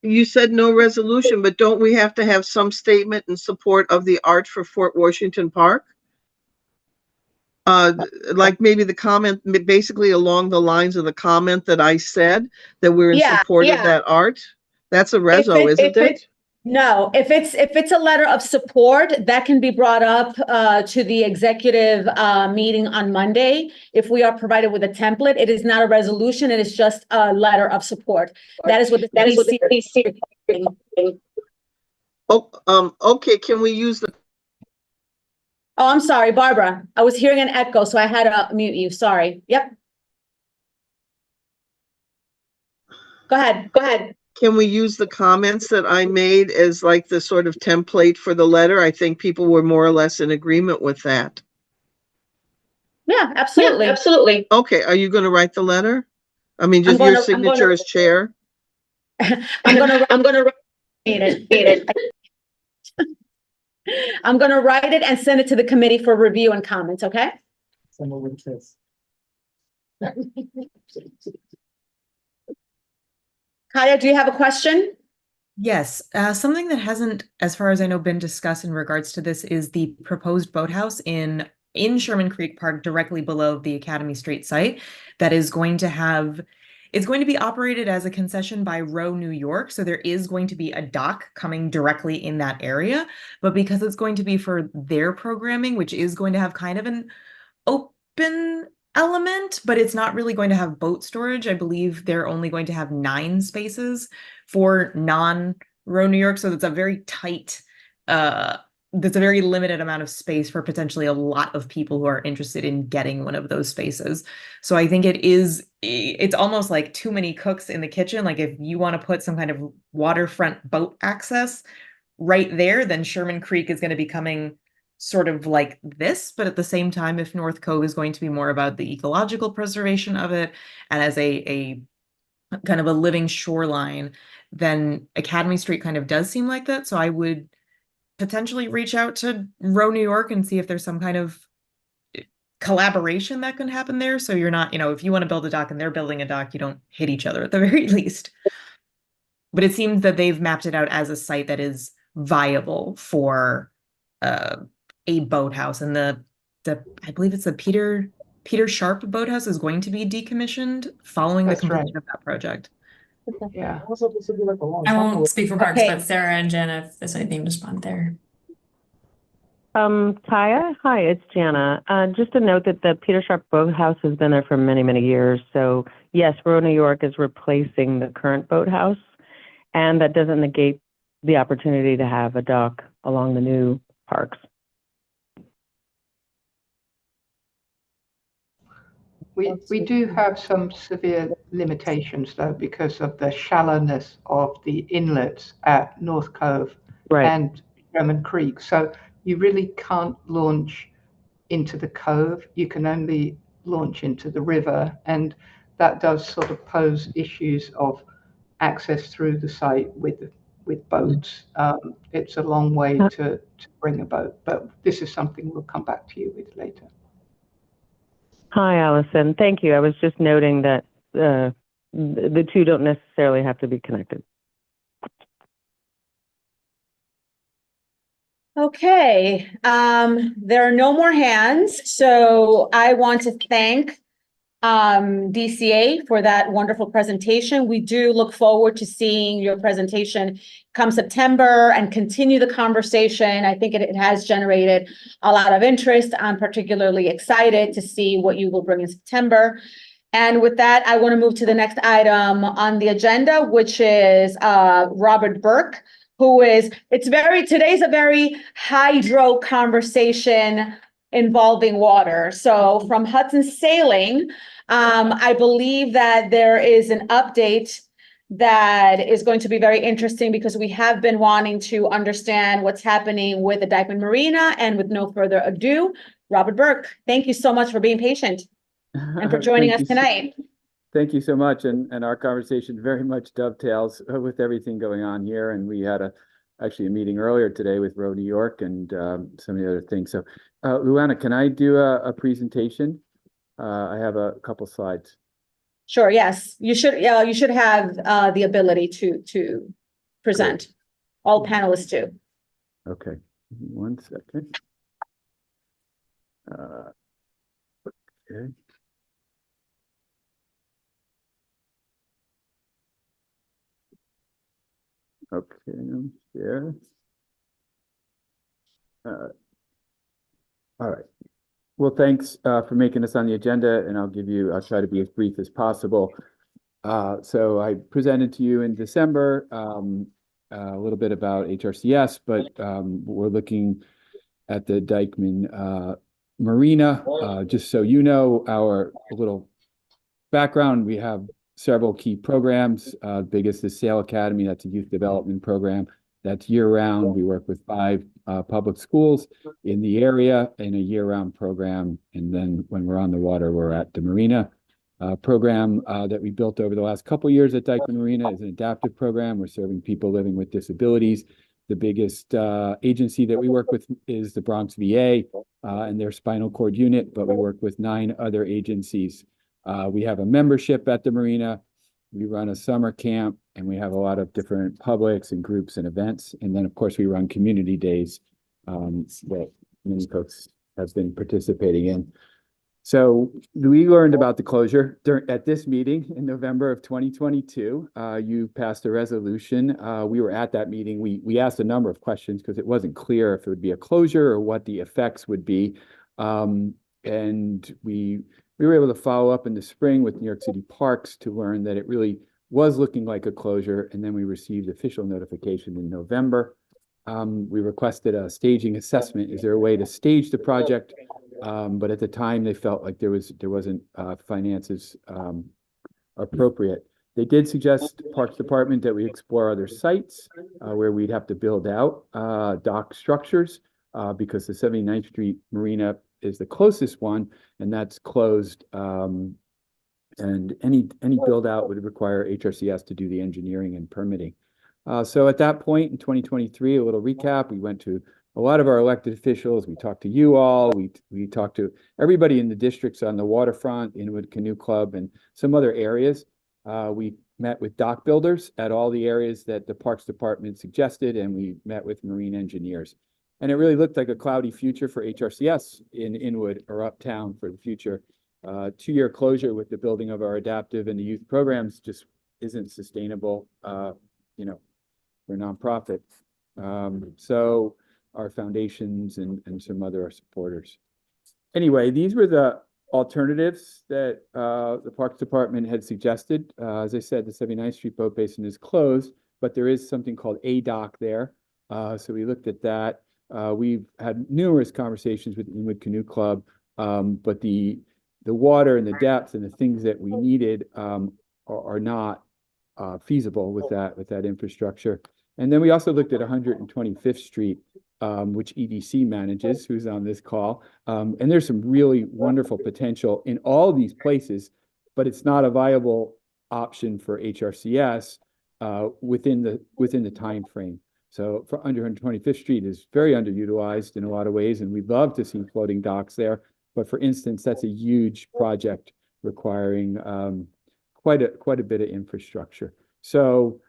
You said no resolution, but don't we have to have some statement in support of the art for Fort Washington Park? like maybe the comment, basically along the lines of the comment that I said, that we're in support of that art? That's a reso, isn't it? No, if it's a letter of support, that can be brought up to the executive meeting on Monday. If we are provided with a template, it is not a resolution, it is just a letter of support. That is what the CBC. Oh, okay, can we use the, Oh, I'm sorry, Barbara. I was hearing an echo, so I had to mute you. Sorry. Yep. Go ahead. can we use the comments that I made as like the sort of template for the letter? I think people were more or less in agreement with that. Yeah, absolutely. Okay, are you gonna write the letter? I mean, just your signature as chair? I'm gonna write it. I'm gonna write it and send it to the committee for review and comments, okay? Someone with kiss. Kaya, do you have a question? Yes, something that hasn't, as far as I know, been discussed in regards to this is the proposed boathouse in Sherman Creek Park, directly below the Academy Street site, that is going to have, it's going to be operated as a concession by Row New York. So there is going to be a dock coming directly in that area, but because it's going to be for their programming, which is going to have kind of an open element, but it's not really going to have boat storage. I believe they're only going to have 9 spaces for non-Row New York. So that's a very tight, that's a very limited amount of space for potentially a lot of people who are interested in getting one of those spaces. So I think it's almost like too many cooks in the kitchen. Like if you want to put some kind of waterfront boat access right there, then Sherman Creek is going to be coming sort of like this, but at the same time, if North Cove is going to be more about the ecological preservation of it and as a kind of a living shoreline, then Academy Street kind of does seem like that. So I would potentially reach out to Row New York and see if there's some kind of collaboration that can happen there. So you're not, if you want to build a dock and they're building a dock, you don't hit each other at the very least. But it seems that they've mapped it out as a site that is viable for a boathouse, and the I believe it's the Peter Sharp boathouse is going to be decommissioned following the completion of that project. Yeah. I won't speak for parks, but Sarah and Jenna, if there's anything to respond there. Kaya, hi, it's Jana. Just to note that the Peter Sharp Boathouse has been there for many, many years. So yes, Row New York is replacing the current boathouse, and that doesn't negate the opportunity to have a dock along the new parks. We do have some severe limitations though because of the shallowness of the inlets at North Cove and Sherman Creek. So you really can't launch into the cove. You can only launch into the river, and that does sort of pose issues of access through the site with boats. It's a long way to bring a boat, but this is something we'll come back to you with later. Hi, Allison. Thank you. I was just noting that the two don't necessarily have to be connected. Okay, there are no more hands, so I want to thank DCA for that wonderful presentation. We do look forward to seeing your presentation come September and continue the conversation. I think it has generated a lot of interest. I'm particularly excited to see what you will bring in September. And with that, I want to move to the next item on the agenda, which is Robert Burke, today's a very hydro conversation involving water. So from Hudson Sailing, I believe that there is an update that is going to be very interesting because we have been wanting to understand what's happening with the Dyckman Marina. And with no further ado, Robert Burke, thank you so much for being patient and for joining us tonight. Thank you so much. And our conversation very much dovetails with everything going on here. And we had actually a meeting earlier today with Row New York and some of the other things. So Luana, can I do a presentation? I have a couple slides. Sure, yes. You should have the ability to present. Great. All panelists do. Okay, 1 second. Okay. Okay, share. All right. Well, thanks for making this on the agenda, and I'll try to be as brief as possible. So I presented to you in December a little bit about HRCS, but we're looking at the Dykeman Marina. Just so you know, our little background, we have several key programs. Biggest is Sail Academy. That's a youth development program. That's year-round. We work with 5 public schools in the area in a year-round program. And then when we're on the water, we're at the Marina. Program that we built over the last couple years at Dykeman Marina is an adaptive program. We're serving people living with disabilities. The biggest agency that we work with is the Bronx VA and their spinal cord unit, but we work with 9 other agencies. We have a membership at the Marina. We run a summer camp, and we have a lot of different publics and groups and events. And then, of course, we run community days that many folks have been participating in. So we learned about the closure at this meeting in November of 2022. You passed a resolution. We were at that meeting. We asked a number of questions because it wasn't clear if it would be a closure or what the effects would be. And we were able to follow up in the spring with New York City Parks to learn that it really was looking like a closure. And then we received official notification in November. We requested a staging assessment. Is there a way to stage the project? But at the time, they felt like there wasn't finances appropriate. They did suggest Parks Department that we explore other sites where we'd have to build out dock structures because the 79th Street Marina is the closest one, and that's closed. And any build out would require HRCS to do the engineering and permitting. So at that point in 2023, a little recap, we went to a lot of our elected officials. We talked to you all. We talked to everybody in the districts on the waterfront, Inwood Canoe Club, and some other areas. We met with dock builders at all the areas that the Parks Department suggested, and we met with marine engineers. And it really looked like a cloudy future for HRCS in Inwood or uptown for the future. 2-year closure with the building of our adaptive and the youth programs just isn't sustainable, for nonprofits. So our foundations and some other supporters. Anyway, these were the alternatives that the Parks Department had suggested. As I said, the 79th Street Boat Basin is closed, but there is something called a dock there. So we looked at that. We've had numerous conversations with the Inwood Canoe Club, but the water and the depth and the things that we needed are not feasible with that infrastructure. And then we also looked at 125th Street, which EDC manages, who's on this call. And there's some really wonderful potential in all these places, but it's not a viable option for HRCS within the time frame. So for 125th Street is very underutilized in a lot of ways, and we'd love to see floating docks there. But for instance, that's a huge project requiring quite a bit of infrastructure. So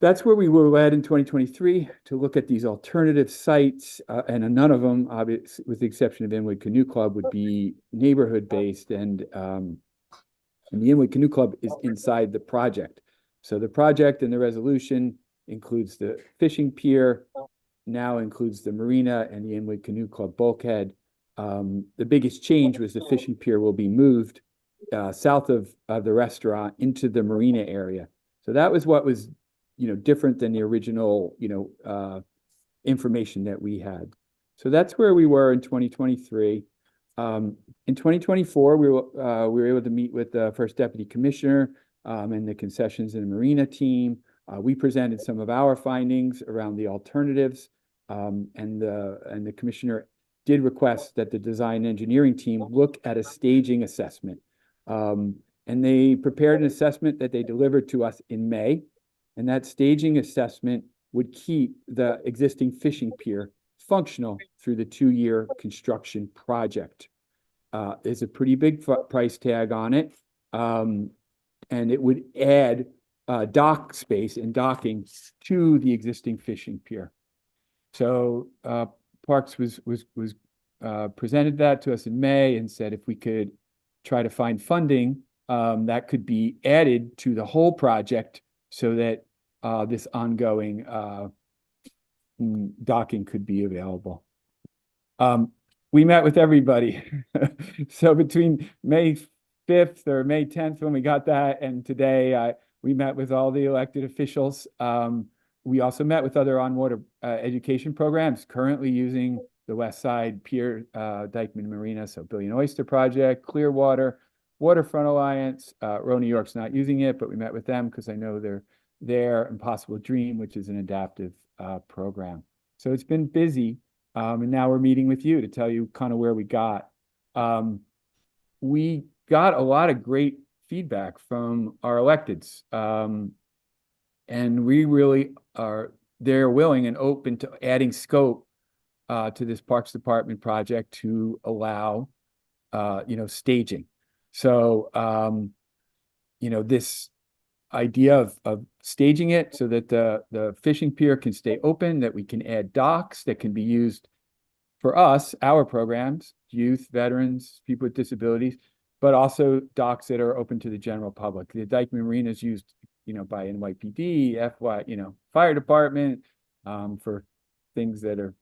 that's where we were led in 2023 to look at these alternative sites, and none of them, obviously, with the exception of Inwood Canoe Club, would be neighborhood-based, and the Inwood Canoe Club is inside the project. So the project and the resolution includes the fishing pier, now includes the marina and the Inwood Canoe Club bulkhead. The biggest change was the fishing pier will be moved south of the restaurant into the marina area. So that was what was different than the original, information that we had. So that's where we were in 2023. In 2024, we were able to meet with the first deputy commissioner and the concessions and marina team. We presented some of our findings around the alternatives, and the commissioner did request that the design engineering team look at a staging assessment. And they prepared an assessment that they delivered to us in May. And that staging assessment would keep the existing fishing pier functional through the 2-year construction project. There's a pretty big price tag on it. And it would add dock space and docking to the existing fishing pier. So Parks was presented that to us in May and said if we could try to find funding that could be added to the whole project so that this ongoing docking could be available. We met with everybody. So between May 5th or May 10th when we got that and today, we met with all the elected officials. We also met with other on-water education programs currently using the West Side Pier Dykeman Marina, so Billion Oyster Project, Clearwater, Waterfront Alliance. Row New York's not using it, but we met with them because I know they're there. Impossible Dream, which is an adaptive program. So it's been busy, and now we're meeting with you to tell you kind of where we got. We got a lot of great feedback from our electeds, and we really they're willing and open to adding scope to this Parks Department project to allow, staging. So, this idea of staging it so that the fishing pier can stay open, that we can add docks that can be used for us, our programs, youth, veterans, people with disabilities, but also docks that are open to the general public. The Dykeman Marina is used, by NYPD, fire department, for things that are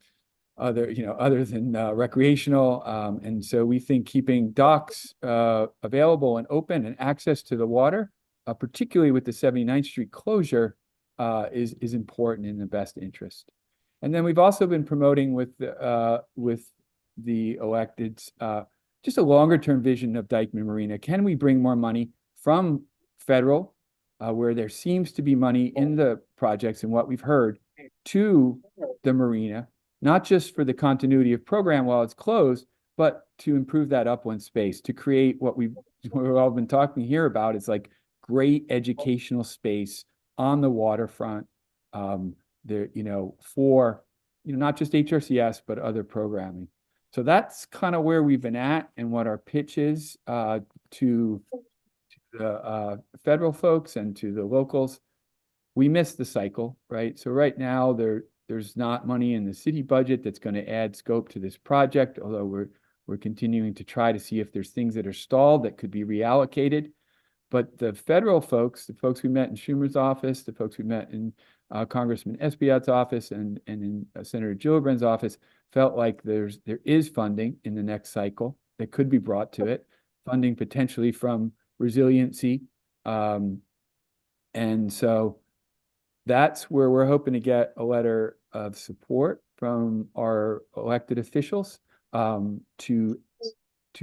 other than recreational. And so we think keeping docks available and open and access to the water, particularly with the 79th Street closure, is important in the best interest. And then we've also been promoting with the electeds just a longer term vision of Dykeman Marina. Can we bring more money from federal, where there seems to be money in the projects and what we've heard, to the marina, not just for the continuity of program while it's closed, but to improve that upland space, to create what we've all been talking here about. It's like great educational space on the waterfront, for not just HRCS, but other programming. So that's kind of where we've been at and what our pitch is to the federal folks and to the locals. We missed the cycle, right? So right now there's not money in the city budget that's going to add scope to this project, although we're continuing to try to see if there's things that are stalled that could be reallocated. But the federal folks, the folks we met in Schumer's office, the folks we met in Congressman Espaillat's office and in Senator Gillibrand's office, felt like there is funding in the next cycle that could be brought to it, funding potentially from resiliency. And so that's where we're hoping to get a letter of support from our elected officials to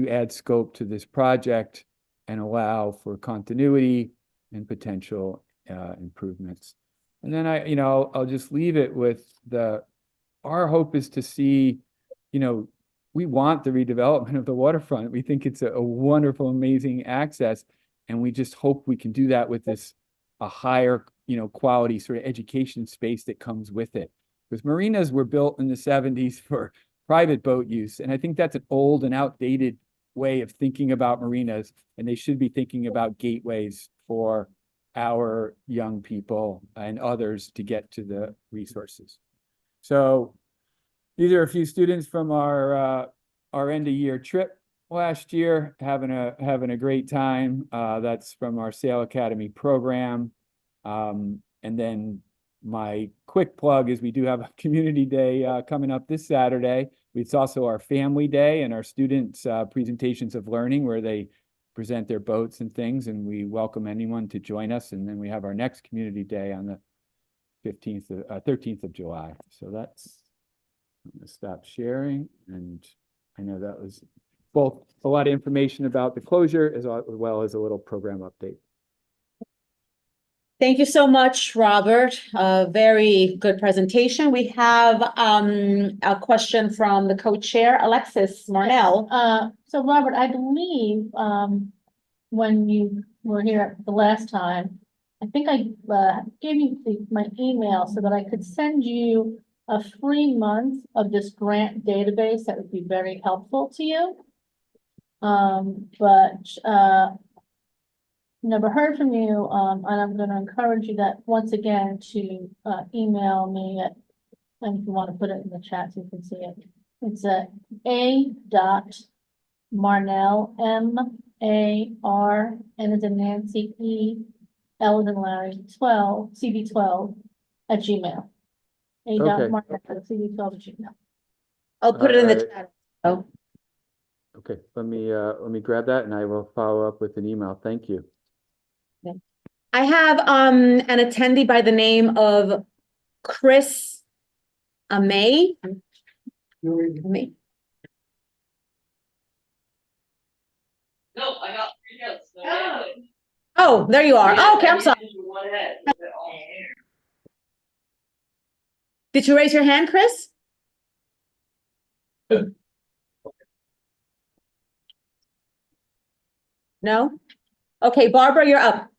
add scope to this project and allow for continuity and potential improvements. And then I'll just leave it with our hope is to see, we want the redevelopment of the waterfront. We think it's a wonderful, amazing access. And we just hope we can do that with a higher, quality sort of education space that comes with it. Because marinas were built in the 70s for private boat use. And I think that's an old and outdated way of thinking about marinas. And they should be thinking about gateways for our young people and others to get to the resources. So these are a few students from our end of year trip last year, having a great time. That's from our Sail Academy program. And then my quick plug is we do have a community day coming up this Saturday. It's also our family day and our students' presentations of learning, where they present their boats and things, and we welcome anyone to join us. And then we have our next community day on the 13th of July. So I'm gonna stop sharing. And I know that was both a lot of information about the closure as well as a little program update. Thank you so much, Robert. Very good presentation. We have a question from the co-chair, Alexis Marnell. So Robert, I believe, when you were here the last time, I think I gave you my email so that I could send you a free month of this grant database that would be very helpful to you. But never heard from you, and I'm going to encourage you that once again to email me and if you want to put it in the chat so you can see it. It's A dot Marnell, MAR, and it's a Nancy L and Larry 12, CB12 at Gmail. A dot Okay. Marnell at CB12 at Gmail. I'll put it in the Alright. chat. Oh, Okay, let me grab that and I will follow up with an email. Thank you. I have an attendee by the name of Chris May. May. No, I got 3 notes. Oh, there you are. Oh, okay, I'm sorry. Did you raise your hand, Chris? No? Okay, Barbara, you're up.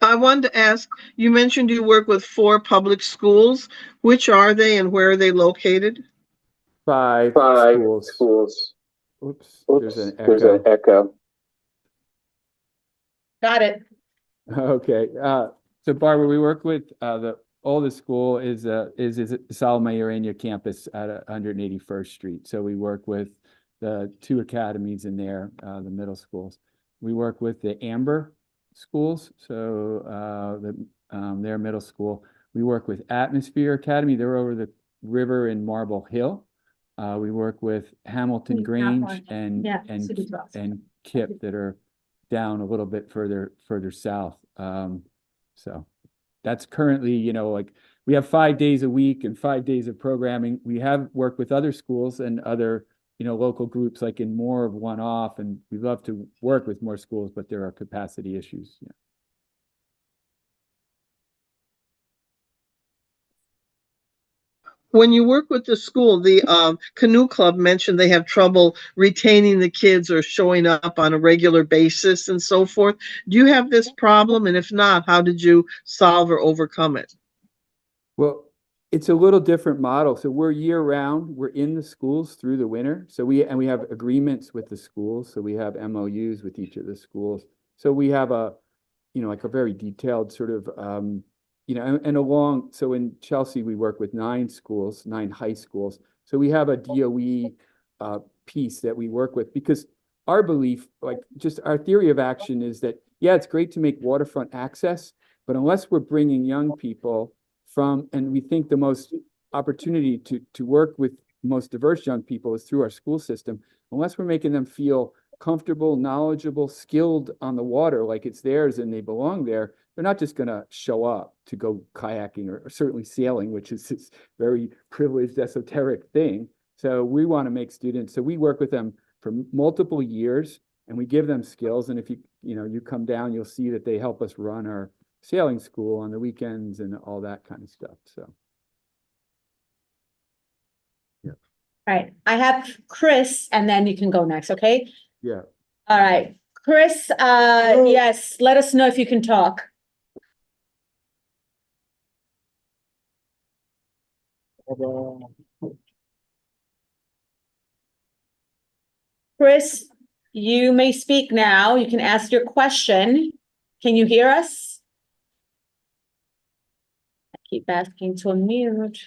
I wanted to ask, you mentioned you work with 4 public schools. Which are they and where are they located? 5 schools. Oops, there's an echo. Got it. Okay, so Barbara, we work with the oldest school is Salome Urania campus at 181st Street. So we work with the 2 academies in there, the middle schools. We work with the Amber schools, so their middle school. We work with Atmosphere Academy. They're over the river in Marble Hill. We work with Hamilton Grange and KIP that are down a little bit further south. So that's currently, you know, like we have 5 days a week and 5 days of programming. We have worked with other schools and other, you know, local groups like in more of one-off, and we love to work with more schools, but there are capacity issues. Yeah. When you work with the school, the canoe club mentioned they have trouble retaining the kids or showing up on a regular basis and so forth. Do you have this problem? And if not, how did you solve or overcome it? Well, it's a little different model. So we're year round. We're in the schools through the winter. So we have agreements with the schools. So we have MOUs with each of the schools. So we have a, you know, like a very detailed sort of, you know, and so in Chelsea, we work with 9 schools, 9 high schools. So we have a DOE piece that we work with, because our belief, like just our theory of action is that, yeah, it's great to make waterfront access, but unless we're bringing young people from, and we think the most opportunity to work with most diverse young people is through our school system, unless we're making them feel comfortable, knowledgeable, skilled on the water, like it's theirs and they belong there, they're not just going to show up to go kayaking or certainly sailing, which is this very privileged, esoteric thing. So we want to make students, so we work with them for multiple years and we give them skills. And if you come down, you'll see that they help us run our sailing school on the weekends and all that kind of stuff. So. Yeah. All right, I have Chris, and then you can go next, okay? Yeah. All right, Chris, yes, let us know if you can talk. Chris, you may speak now. You can ask your question. Can you hear us? I keep asking to unmute.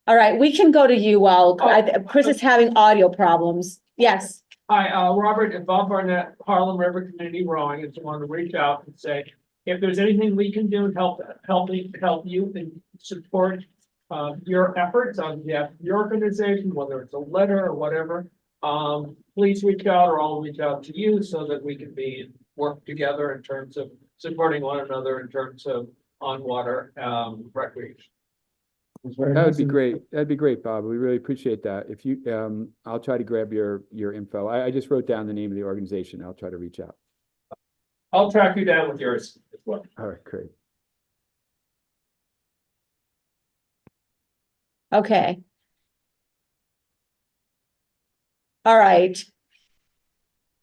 All right, we can go to you while Chris is having audio problems. Yes. Hi, Robert and Bob Barnett, Harlem River Community Rowing. I just wanted to reach out and say, if there's anything we can do to help you and support your efforts on behalf of your organization, whether it's a letter or whatever, please reach out, or I'll reach out to you so that we can work together in terms of supporting one another in terms of on-water recreation. That would be great. That'd be great, Bob. We really appreciate that. If you, I'll try to grab your info. I just wrote down the name of the organization. I'll try to reach out. I'll track you down with yours as well. All right, great. Okay. All right.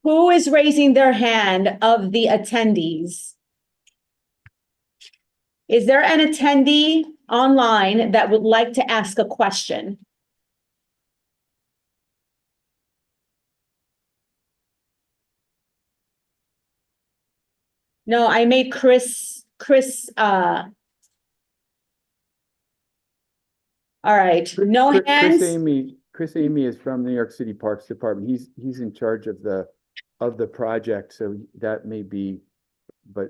Who is raising their hand of the attendees? Is there an attendee online that would like to ask a question? No, I made Chris, All right, no hands. Chris Amy is from New York City Parks Department. He's in charge of the project, so that may be, but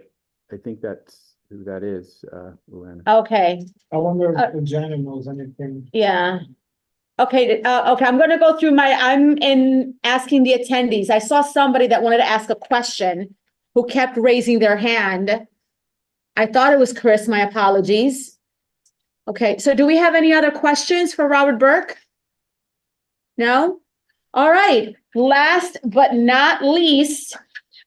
I think that's who that is, Luana. Okay, I wonder if Janet knows anything. yeah. Okay, okay, I'm gonna go through I'm in asking the attendees. I saw somebody that wanted to ask a question who kept raising their hand. I thought it was Chris, my apologies. Okay, so do we have any other questions for Robert Burke? No? All right, last but not least,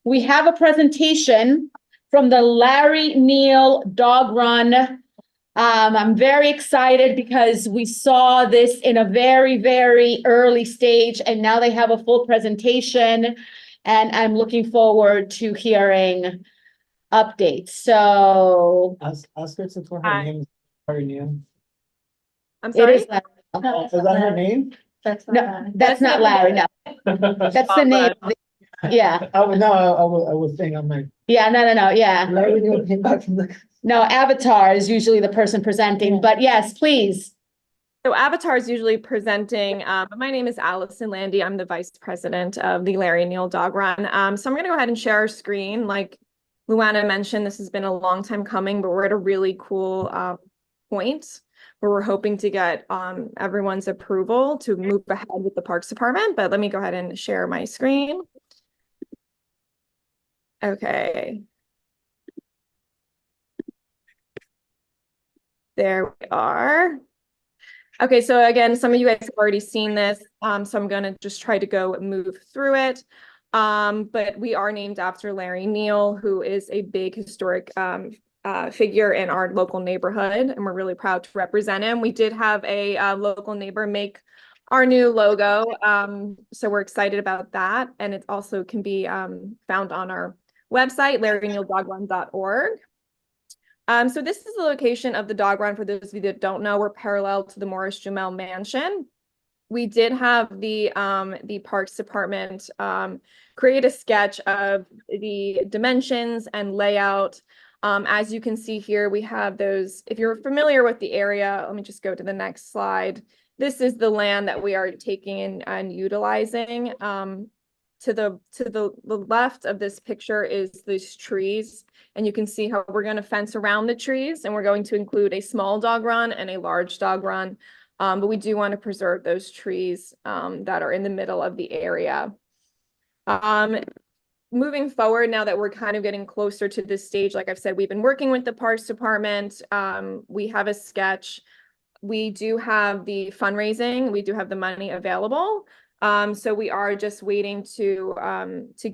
we have a presentation from the Larry Neal Dog Run. I'm very excited because we saw this in a very, very early stage, and now they have a full presentation, and I'm looking forward to hearing updates. So Ask her to put her name is Larry Neal. I'm it sorry? is. Is that her name? That's not No, Larry. that's not Larry, no. That's the name. Yeah, I would think, I'm like, yeah, no, yeah. Larry Neal came back from the. No, Avatar is usually the person presenting, but yes, please. So Avatar is usually presenting, but my name is Allison Landy. I'm the vice president of the Larry Neal Dog Run. So I'm going to go ahead and share our screen. Like Luana mentioned, this has been a long time coming, but we're at a really cool point where we're hoping to get everyone's approval to move ahead with the Parks Department. But let me go ahead and share my screen. Okay. There we are. Okay, so again, some of you guys have already seen this, so I'm going to just try to move through it. But we are named after Larry Neal, who is a big historic figure in our local neighborhood, and we're really proud to represent him. We did have a local neighbor make our new logo, so we're excited about that, and it also can be found on our website, LarryNealDogRun.org. So this is the location of the dog run. For those of you that don't know, we're parallel to the Morris Jumel Mansion. We did have the Parks Department create a sketch of the dimensions and layout. As you can see here, we have those. If you're familiar with the area, let me just go to the next slide. This is the land that we are taking in and utilizing. To the left of this picture is these trees, and you can see how we're going to fence around the trees, and we're going to include a small dog run and a large dog run, but we do want to preserve those trees that are in the middle of the area. Moving forward, now that we're kind of getting closer to this stage, like I've said, we've been working with the Parks Department. We have a sketch. We do have the fundraising. We do have the money available. So we are just waiting to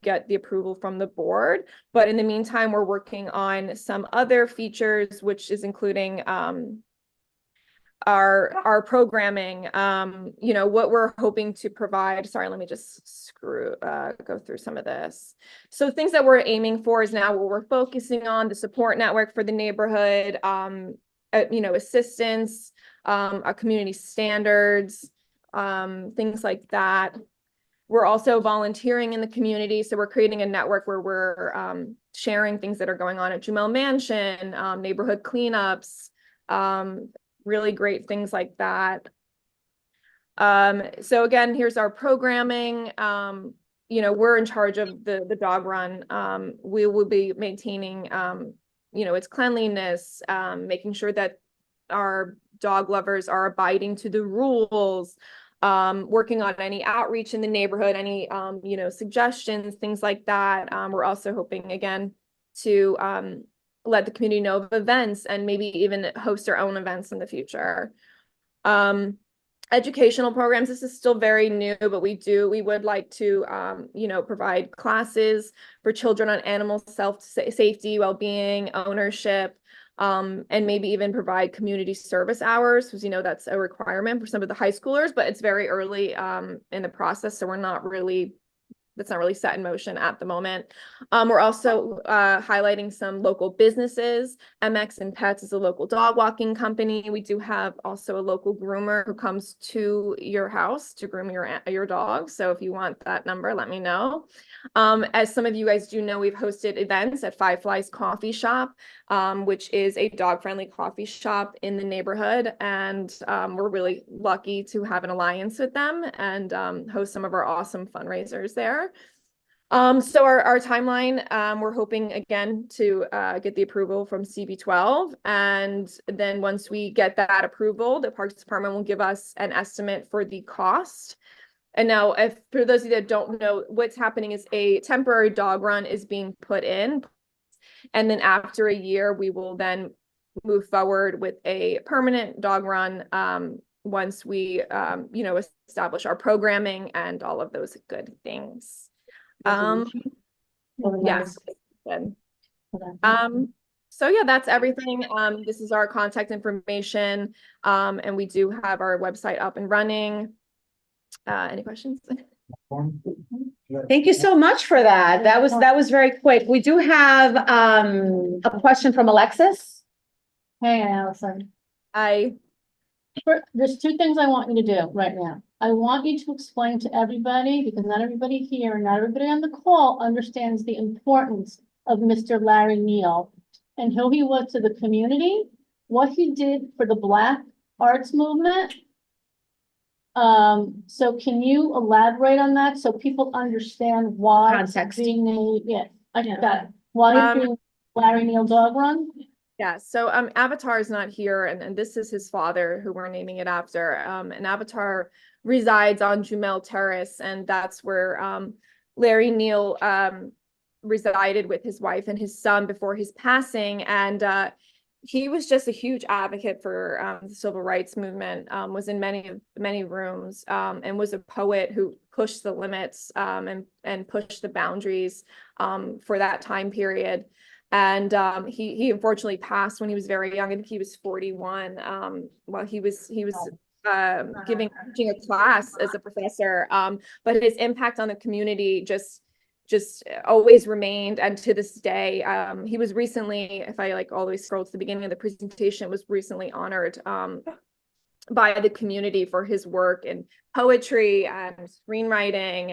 get the approval from the board. But in the meantime, we're working on some other features, which is including our programming, you know, what we're hoping to provide. Sorry, let me just go through some of this. So things that we're aiming for is now what we're focusing on, the support network for the neighborhood, you know, assistance, our community standards, things like that. We're also volunteering in the community. So we're creating a network where we're sharing things that are going on at Jumel Mansion, neighborhood cleanups, really great things like that. So again, here's our programming. You know, we're in charge of the dog run. We will be maintaining, you know, its cleanliness, making sure that our dog lovers are abiding to the rules, working on any outreach in the neighborhood, any, you know, suggestions, things like that. We're also hoping, again, to let the community know of events and maybe even host our own events in the future. Educational programs, this is still very new, but we would like to, you know, provide classes for children on animal safety, well-being, ownership, and maybe even provide community service hours, because, you know, that's a requirement for some of the high schoolers, but it's very early in the process, so we're not really that's not really set in motion at the moment. We're also highlighting some local businesses. MX and Pets is a local dog walking company. We do have also a local groomer who comes to your house to groom your dog. So if you want that number, let me know. As some of you guys do know, we've hosted events at Five Flies Coffee Shop, which is a dog-friendly coffee shop in the neighborhood. And we're really lucky to have an alliance with them and host some of our awesome fundraisers there. So our timeline, we're hoping again to get the approval from CB12. And then once we get that approval, the Parks Department will give us an estimate for the cost. And now, if for those of you that don't know, what's happening is a temporary dog run is being put in. And then after a year, we will then move forward with a permanent dog run once we, establish our programming and all of those good things. Yes. So yeah, that's everything. This is our contact information. And we do have our website up and running. Any questions? Thank you so much for that. That was very quick. We do have a question from Alexis. Hey, Allison. There's 2 things I want you to do right now. I want you to explain to everybody, because not everybody here, not everybody on the call understands the importance of Mr. Larry Neal and who he was to the community, what he did for the Black arts movement. So can you elaborate on that so people understand why context being named, I got it. Why being Larry Neal Dog Run? Yeah, so Avatar is not here, and this is his father who we're naming it after. And Avatar resides on Jumel Terrace, and that's where Larry Neal resided with his wife and his son before his passing. And he was just a huge advocate for the civil rights movement, was in many rooms, and was a poet who pushed the limits and pushed the boundaries for that time period. And he unfortunately passed when he was very young. I think he was 41 while he was teaching a class as a professor. But his impact on the community just always remained, and to this day, he was recently, if I all the way scroll to the beginning of the presentation, was recently honored by the community for his work in poetry and screenwriting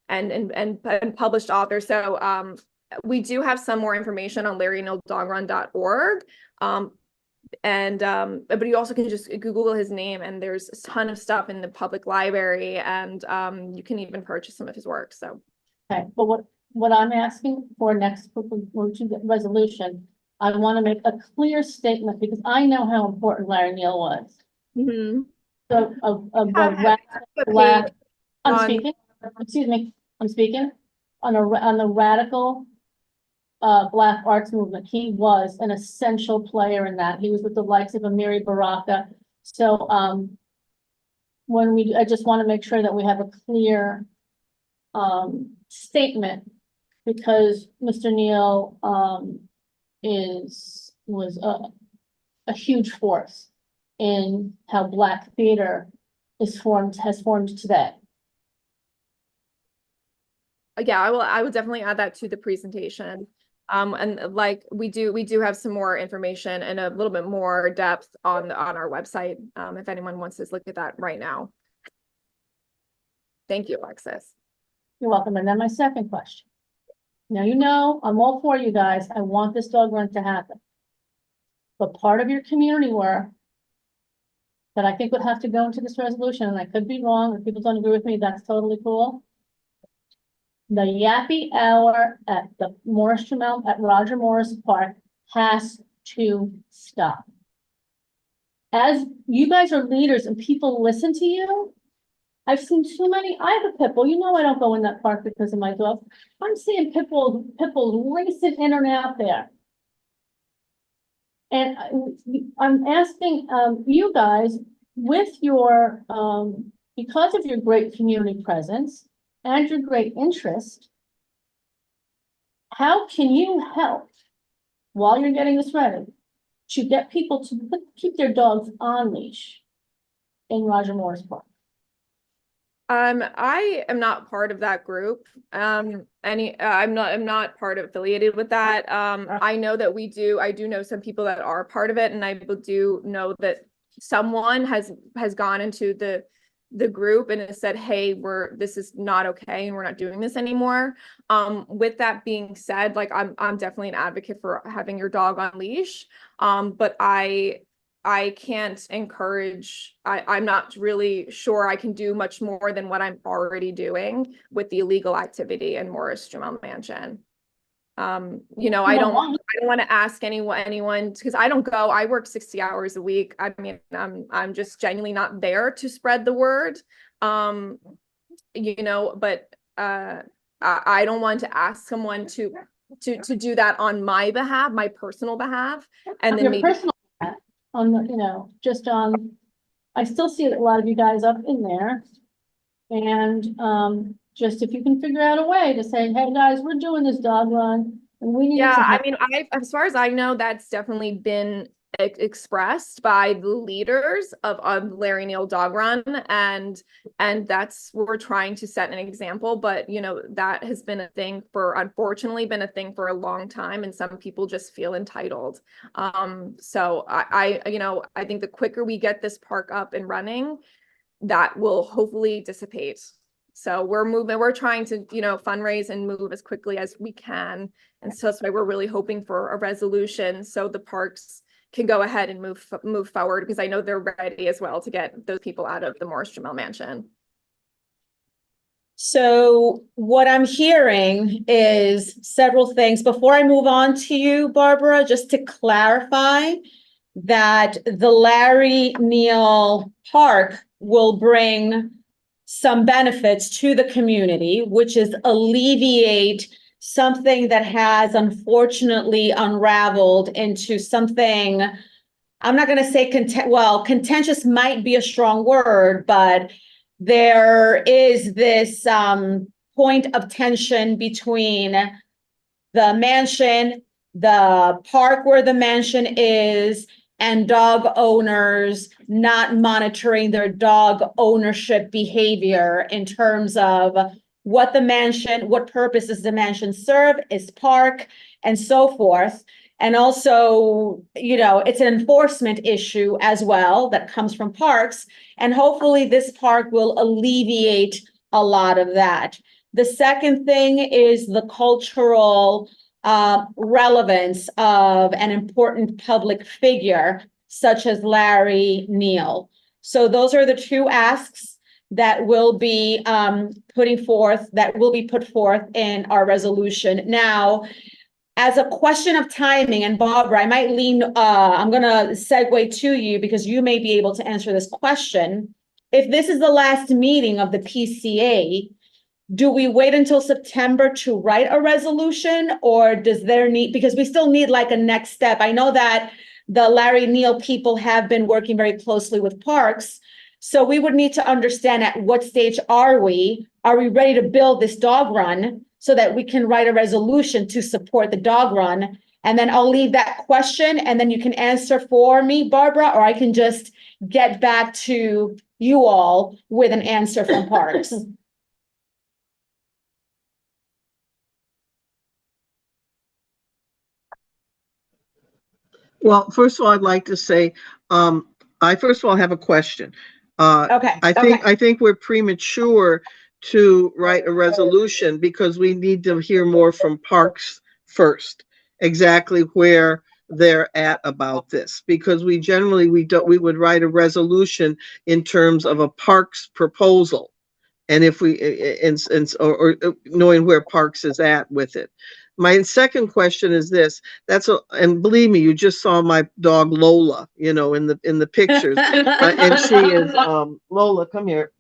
and published author. So we do have some more information on LarryNealDogRun.org. But you also can just Google his name, and there's a ton of stuff in the public library, and you can even purchase some of his work. So. Okay, but what I'm asking for next resolution, I want to make a clear statement because I know how important Larry Neal was. Mm-hmm. So I'm speaking on the radical Black arts movement. He was an essential player in that. He was with the likes of Amiri Baraka. So I just want to make sure that we have a clear statement, because Mr. Neal was a huge force in how Black theater has formed today. Yeah, I would definitely add that to the presentation. And we do have some more information and a little bit more depth on our website, if anyone wants to look at that right now. Thank you, Alexis. You're welcome. And then my second question. Now, I'm all for you guys. I want this dog run to happen. But part of your community work that I think would have to go into this resolution, and I could be wrong, if people don't agree with me, that's totally cool. The Yappy Hour at the at Roger Morris Park has to stop. As you guys are leaders and people listen to you, I've seen too many. I have a pit bull. I don't go in that park because of my dog. I'm seeing pit bulls racing in and out there. And I'm asking you guys, with your because of your great community presence and your great interest, how can you help while you're getting this ready to get people to keep their dogs on leash in Roger Morris Park? I am not part of that group. I'm not part of affiliated with that. I know that I do know some people that are part of it, and I do know that someone has gone into the group and has said, hey, this is not okay and we're not doing this anymore. With that being said, like I'm definitely an advocate for having your dog on leash. But I can't encourage, I'm not really sure I can do much more than what I'm already doing with the illegal activity in Morris Jamel Mansion. I don't want to ask anyone because I don't go, I work 60 hours a week. I mean, I'm just genuinely not there to spread the word. But I don't want to ask someone to do that on my behalf, my personal behalf, and then maybe just on, I still see a lot of you guys up in there. And just if you can figure out a way to say, hey guys, we're doing this dog run and we need some help. I mean, as far as I know, that's definitely been expressed by the leaders of Larry Neal Dog Run, and that's we're trying to set an example. But that has been unfortunately been a thing for a long time, and some people just feel entitled. So I think the quicker we get this park up and running, that will hopefully dissipate. So we're trying to, fundraise and move as quickly as we can. And so that's why we're really hoping for a resolution so the parks can go ahead and move forward, because I know they're ready as well to get those people out of the Morris Jamel Mansion. So what I'm hearing is several things. Before I move on to you, Barbara, just to clarify that the Larry Neal Park will bring some benefits to the community, which is alleviate something that has unfortunately unraveled into something, I'm not going to say contentious might be a strong word, but there is this point of tension between the mansion, the park where the mansion is, and dog owners not monitoring their dog ownership behavior in terms of what purpose does the mansion serve, is park, and so forth. And also, it's an enforcement issue as well that comes from parks. And hopefully this park will alleviate a lot of that. The second thing is the cultural relevance of an important public figure such as Larry Neal. So those are the two asks that will be put forth in our resolution. Now, as a question of timing, and Barbara, I might I'm going to segue to you because you may be able to answer this question. If this is the last meeting of the PCA, do we wait until September to write a resolution, or because we still need like a next step? I know that the Larry Neal people have been working very closely with parks. So we would need to understand at what stage are we? Are we ready to build this dog run so that we can write a resolution to support the dog run? And then I'll leave that question and then you can answer for me, Barbara, or I can just get back to you all with an answer from parks. Well, first of all, I'd like to say, I first of all have a question. Okay. I think we're premature to write a resolution because we need to hear more from parks first, exactly where they're at about this. Because we would write a resolution in terms of a parks proposal. And if we, or knowing where parks is at with it. My second question is this, and believe me, you just saw my dog Lola, in the pictures, and she is, Lola, come here,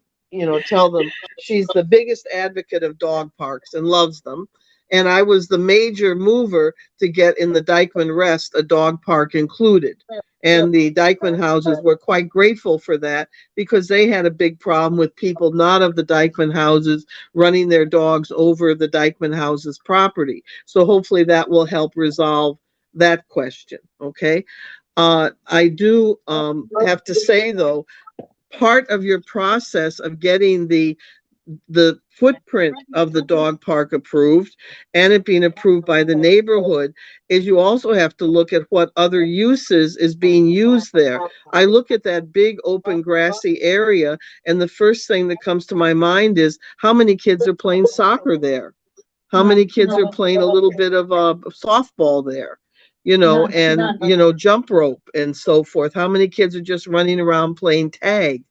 tell them she's the biggest advocate of dog parks and loves them. And I was the major mover to get in the Dyckman Rest a dog park included. And the Dyckman houses were quite grateful for that because they had a big problem with people not of the Dyckman houses running their dogs over the Dyckman houses property. So hopefully that will help resolve that question. Okay. I do have to say though, part of your process of getting the the footprint of the dog park approved and it being approved by the neighborhood is you also have to look at what other uses is being used there. I look at that big open grassy area and the first thing that comes to my mind is how many kids are playing soccer there? How many kids are playing a little bit of softball there? And jump rope and so forth. How many kids are just running around playing tag?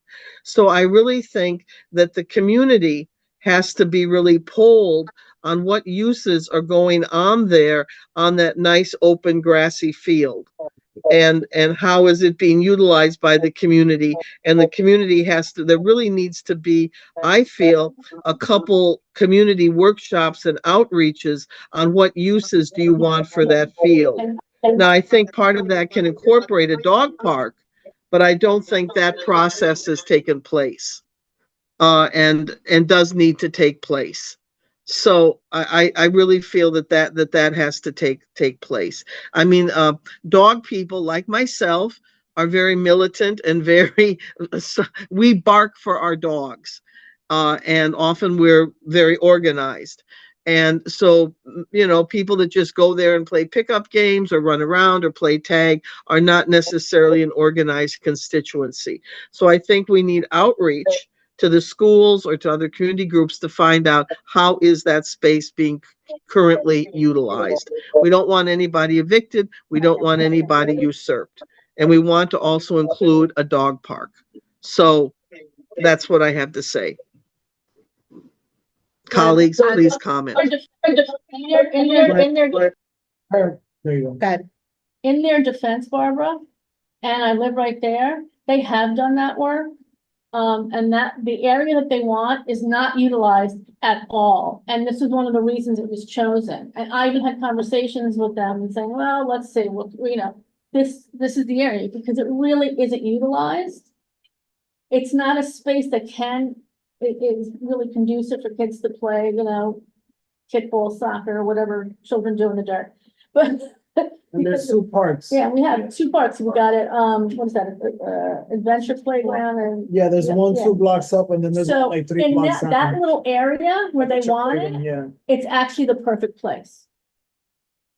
So I really think that the community has to be really polled on what uses are going on there on that nice open grassy field. And how is it being utilized by the community? And the community there really needs to be, I feel, a couple community workshops and outreaches on what uses do you want for that field. Now, I think part of that can incorporate a dog park, but I don't think that process has taken place, and does need to take place. So I really feel that has to take place. I mean, dog people like myself are very militant and we bark for our dogs, and often we're very organized. And so, people that just go there and play pickup games or run around or play tag are not necessarily an organized constituency. So I think we need outreach to the schools or to other community groups to find out how is that space being currently utilized. We don't want anybody evicted. We don't want anybody usurped. And we want to also include a dog park. So that's what I have to say. Colleagues, please comment. In their defense, Barbara, and I live right there, they have done that work. And that the area that they want is not utilized at all. And this is one of the reasons it was chosen. And I even had conversations with them and saying, well, let's see, this is the area because it really isn't utilized. It's not a space that it is really conducive for kids to play, kickball, soccer, whatever children do in the dirt. But and there's 2 parks. Yeah, we have 2 parks. We got it, what is that, adventure playground and. Yeah, there's 2 blocks up and then there's So like 3 in blocks that down. little area where they want it, Yeah. it's actually the perfect place.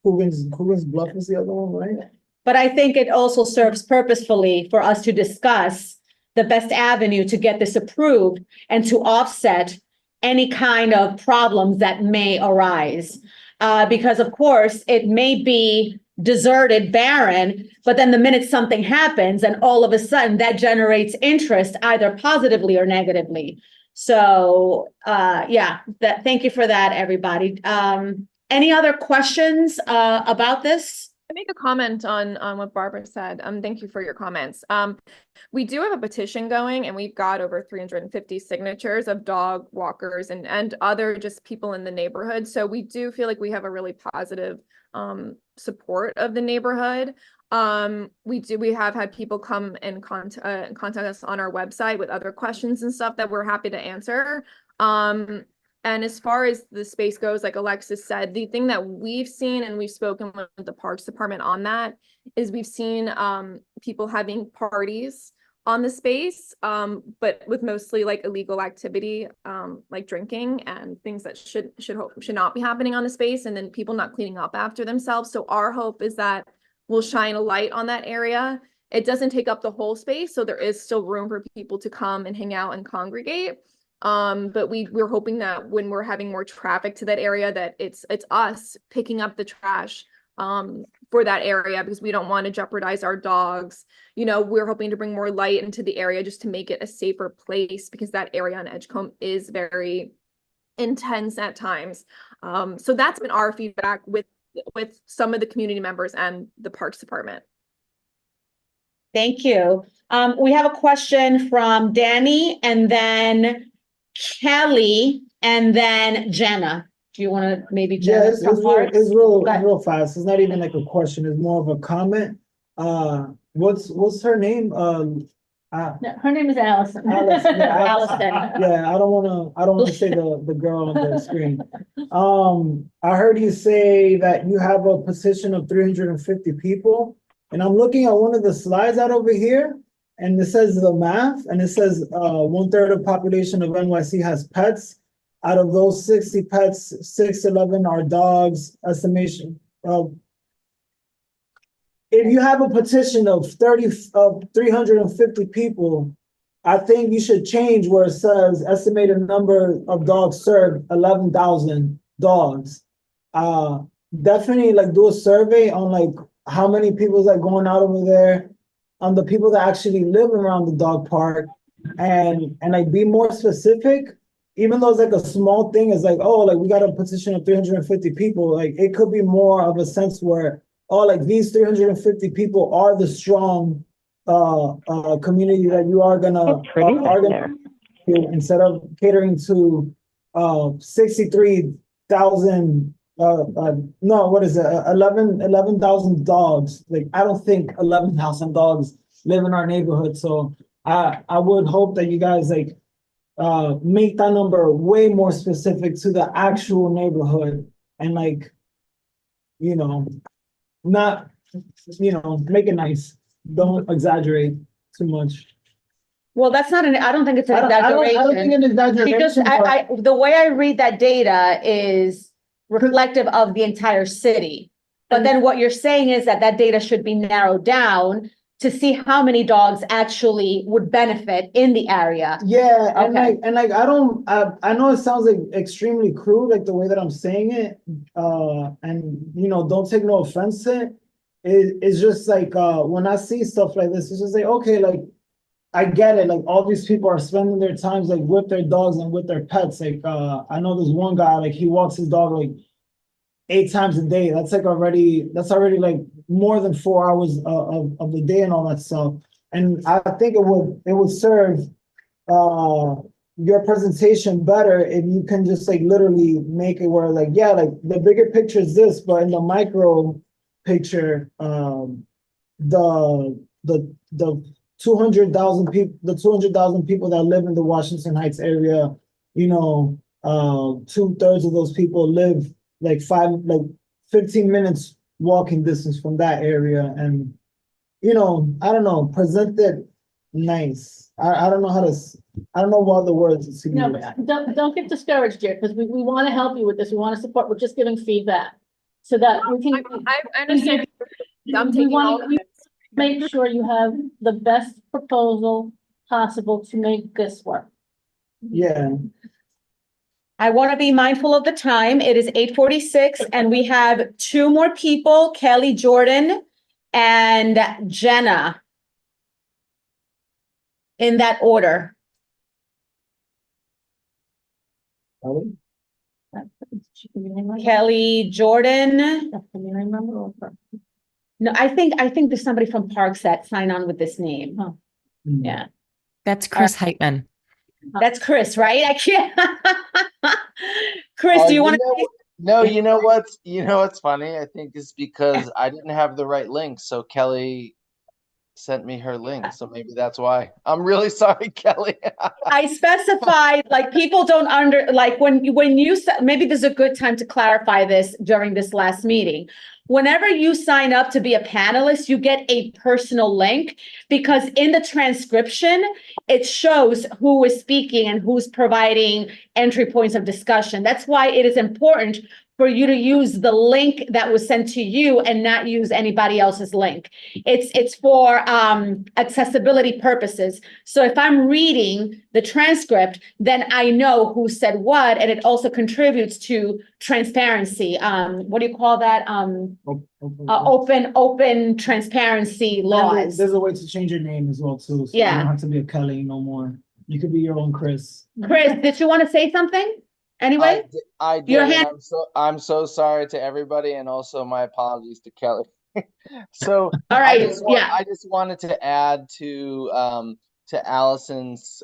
Coogan's Bluff is the other one, right? But I think it also serves purposefully for us to discuss the best avenue to get this approved and to offset any kind of problems that may arise. Because of course, it may be deserted, barren, but then the minute something happens and all of a sudden that generates interest either positively or negatively. So thank you for that, everybody. Any other questions about this? I make a comment on what Barbara said. Thank you for your comments. We do have a petition going and we've got over 350 signatures of dog walkers and other just people in the neighborhood. So we do feel like we have a really positive support of the neighborhood. We have had people come and contact us on our website with other questions and stuff that we're happy to answer. And as far as the space goes, like Alexis said, the thing that we've seen, and we've spoken with the Parks Department on that, is we've seen people having parties on the space, but with mostly like illegal activity, like drinking and things that should not be happening on the space, and then people not cleaning up after themselves. So our hope is that we'll shine a light on that area. It doesn't take up the whole space, so there is still room for people to come and hang out and congregate. But we're hoping that when we're having more traffic to that area, that it's us picking up the trash for that area, because we don't want to jeopardize our dogs. We're hoping to bring more light into the area just to make it a safer place, because that area on Edgecombe is very intense at times. So that's been our feedback with some of the community members and the Parks Department. Thank you. We have a question from Danny and then Kelly and then Jenna. Do you want to maybe Jenna? Yeah, it's real fast. It's not even like a question. It's more of a comment. What's her name? Her name is Allison. Allison. Yeah, Allison. Yeah, I don't want to say the girl on the screen. I heard you say that you have a petition of 350 people, and I'm looking at one of the slides out over here, and it says the math, and it says 1/3 of population of NYC has pets. Out of those 60 pets, 611 are dogs. Estimation of if you have a petition of 350 people, I think you should change where it says estimated number of dogs served, 11,000 dogs. Definitely like do a survey on like how many people's like going out over there, on the people that actually live around the dog park, and like be more specific. Even though it's like a small thing, it's like, oh, like we got a petition of 350 people. Like it could be more of a sense where, oh, like these 350 people are the strong community that you are gonna instead of catering to 63,000 no, what is it? 11,000 dogs. Like I don't think 11,000 dogs live in our neighborhood. So I would hope that you guys like make that number way more specific to the actual neighborhood and like, you know, not, you know, make it nice. Don't exaggerate too much. Well, that's not I don't think it's an I don't think an exaggeration. Because exaggeration. the way I read that data is reflective of the entire city. But then what you're saying is that that data should be narrowed down to see how many dogs actually would benefit in the area. Yeah, Okay. and like I know it sounds like extremely crude, like the way that I'm saying it. And you know, don't take no offense to it. It's just like when I see stuff like this, it's just like, okay, like I get it. Like all these people are spending their times like with their dogs and with their pets. Like I know there's one guy, like he walks his dog like 8 times a day. That's already like more than 4 hours of the day and all that stuff. And I think it would serve your presentation better if you can just like literally make it where like, yeah, like the bigger picture is this, but in the micro picture, the 200,000 people that live in the Washington Heights area, you know, 2/3 of those people live like 15 minutes walking distance from that area. And, you know, I don't know, present it nice. I don't know I don't know what the words to use. No, but don't get discouraged here, because we want to help you with this. We want to support. We're just giving feedback so that we can. I understand. I'm We taking all want of to it. make sure you have the best proposal possible to make this work. Yeah. I want to be mindful of the time. It is 8:46 and we have 2 more people, Kelly Jordan and Jenna. In that order. Kelly Jordan. No, I think there's somebody from Parks that signed on with this name. Yeah. That's Chris Heitman. That's Chris, right? I can't. Chris, do you want to? No, you know what's funny? I think is because I didn't have the right link, so Kelly sent me her link, so maybe that's why. I'm really sorry, Kelly. I specified, like, people don't when you maybe this is a good time to clarify this during this last meeting. Whenever you sign up to be a panelist, you get a personal link, because in the transcription, it shows who is speaking and who's providing entry points of discussion. That's why it is important for you to use the link that was sent to you and not use anybody else's link. It's for accessibility purposes. So if I'm reading the transcript, then I know who said what, and it also contributes to transparency. What do you call that? Open transparency laws. There's a way to change your name as well too. So Yeah. You don't have to be a Kelly no more. You could be your own Chris. Chris, did you want to say something? Anyway, I did. Your And hand- I'm so sorry to everybody, and also my apologies to Kelly. So all right, I just wanted to add to Allison's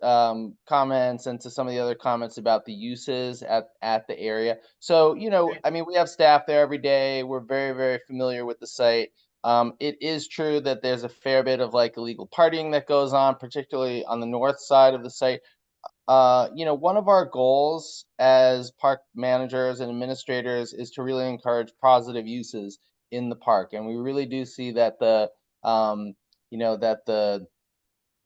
comments and to some of the other comments about the uses at the area. So, you know, I mean, we have staff there every day. We're very, very familiar with the site. It is true that there's a fair bit of like illegal partying that goes on, particularly on the north side of the site. You know, one of our goals as park managers and administrators is to really encourage positive uses in the park. And we really do see that you know, that the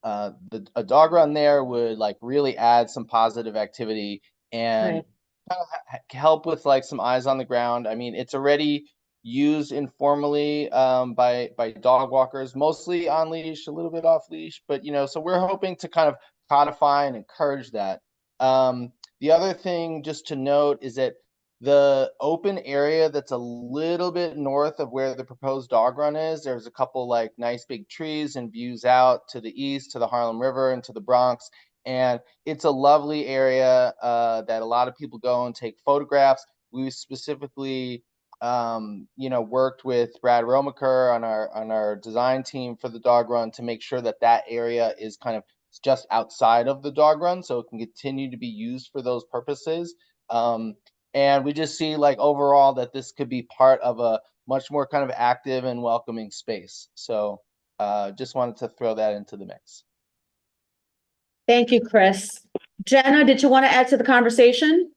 a dog run there would like really add some positive activity and Right. kind of help with like some eyes on the ground. I mean, it's already used informally by dog walkers, mostly on leash, a little bit off leash, but so we're hoping to kind of codify and encourage that. The other thing just to note is that the open area that's a little bit north of where the proposed dog run is, there's a couple like nice big trees and views out to the east, to the Harlem River and to the Bronx. And it's a lovely area that a lot of people go and take photographs. We specifically, worked with Brad Romaker on our design team for the dog run to make sure that that area is kind of just outside of the dog run, so it can continue to be used for those purposes. And we just see like overall that this could be part of a much more kind of active and welcoming space. So just wanted to throw that into the mix. Thank you, Chris. Jenna, did you want to add to the conversation?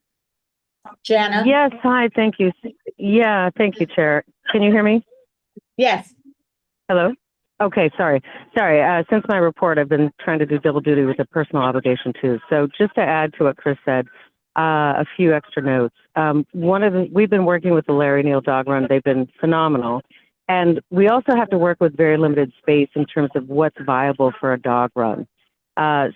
Jana? Yes, hi, thank you. Yeah, thank you, Chair. Can you hear me? Yes. Hello? Okay, sorry. Since my report, I've been trying to do double duty with a personal obligation too. So just to add to what Chris said, a few extra notes. We've been working with the Larry Neal Dog Run. They've been phenomenal. And we also have to work with very limited space in terms of what's viable for a dog run.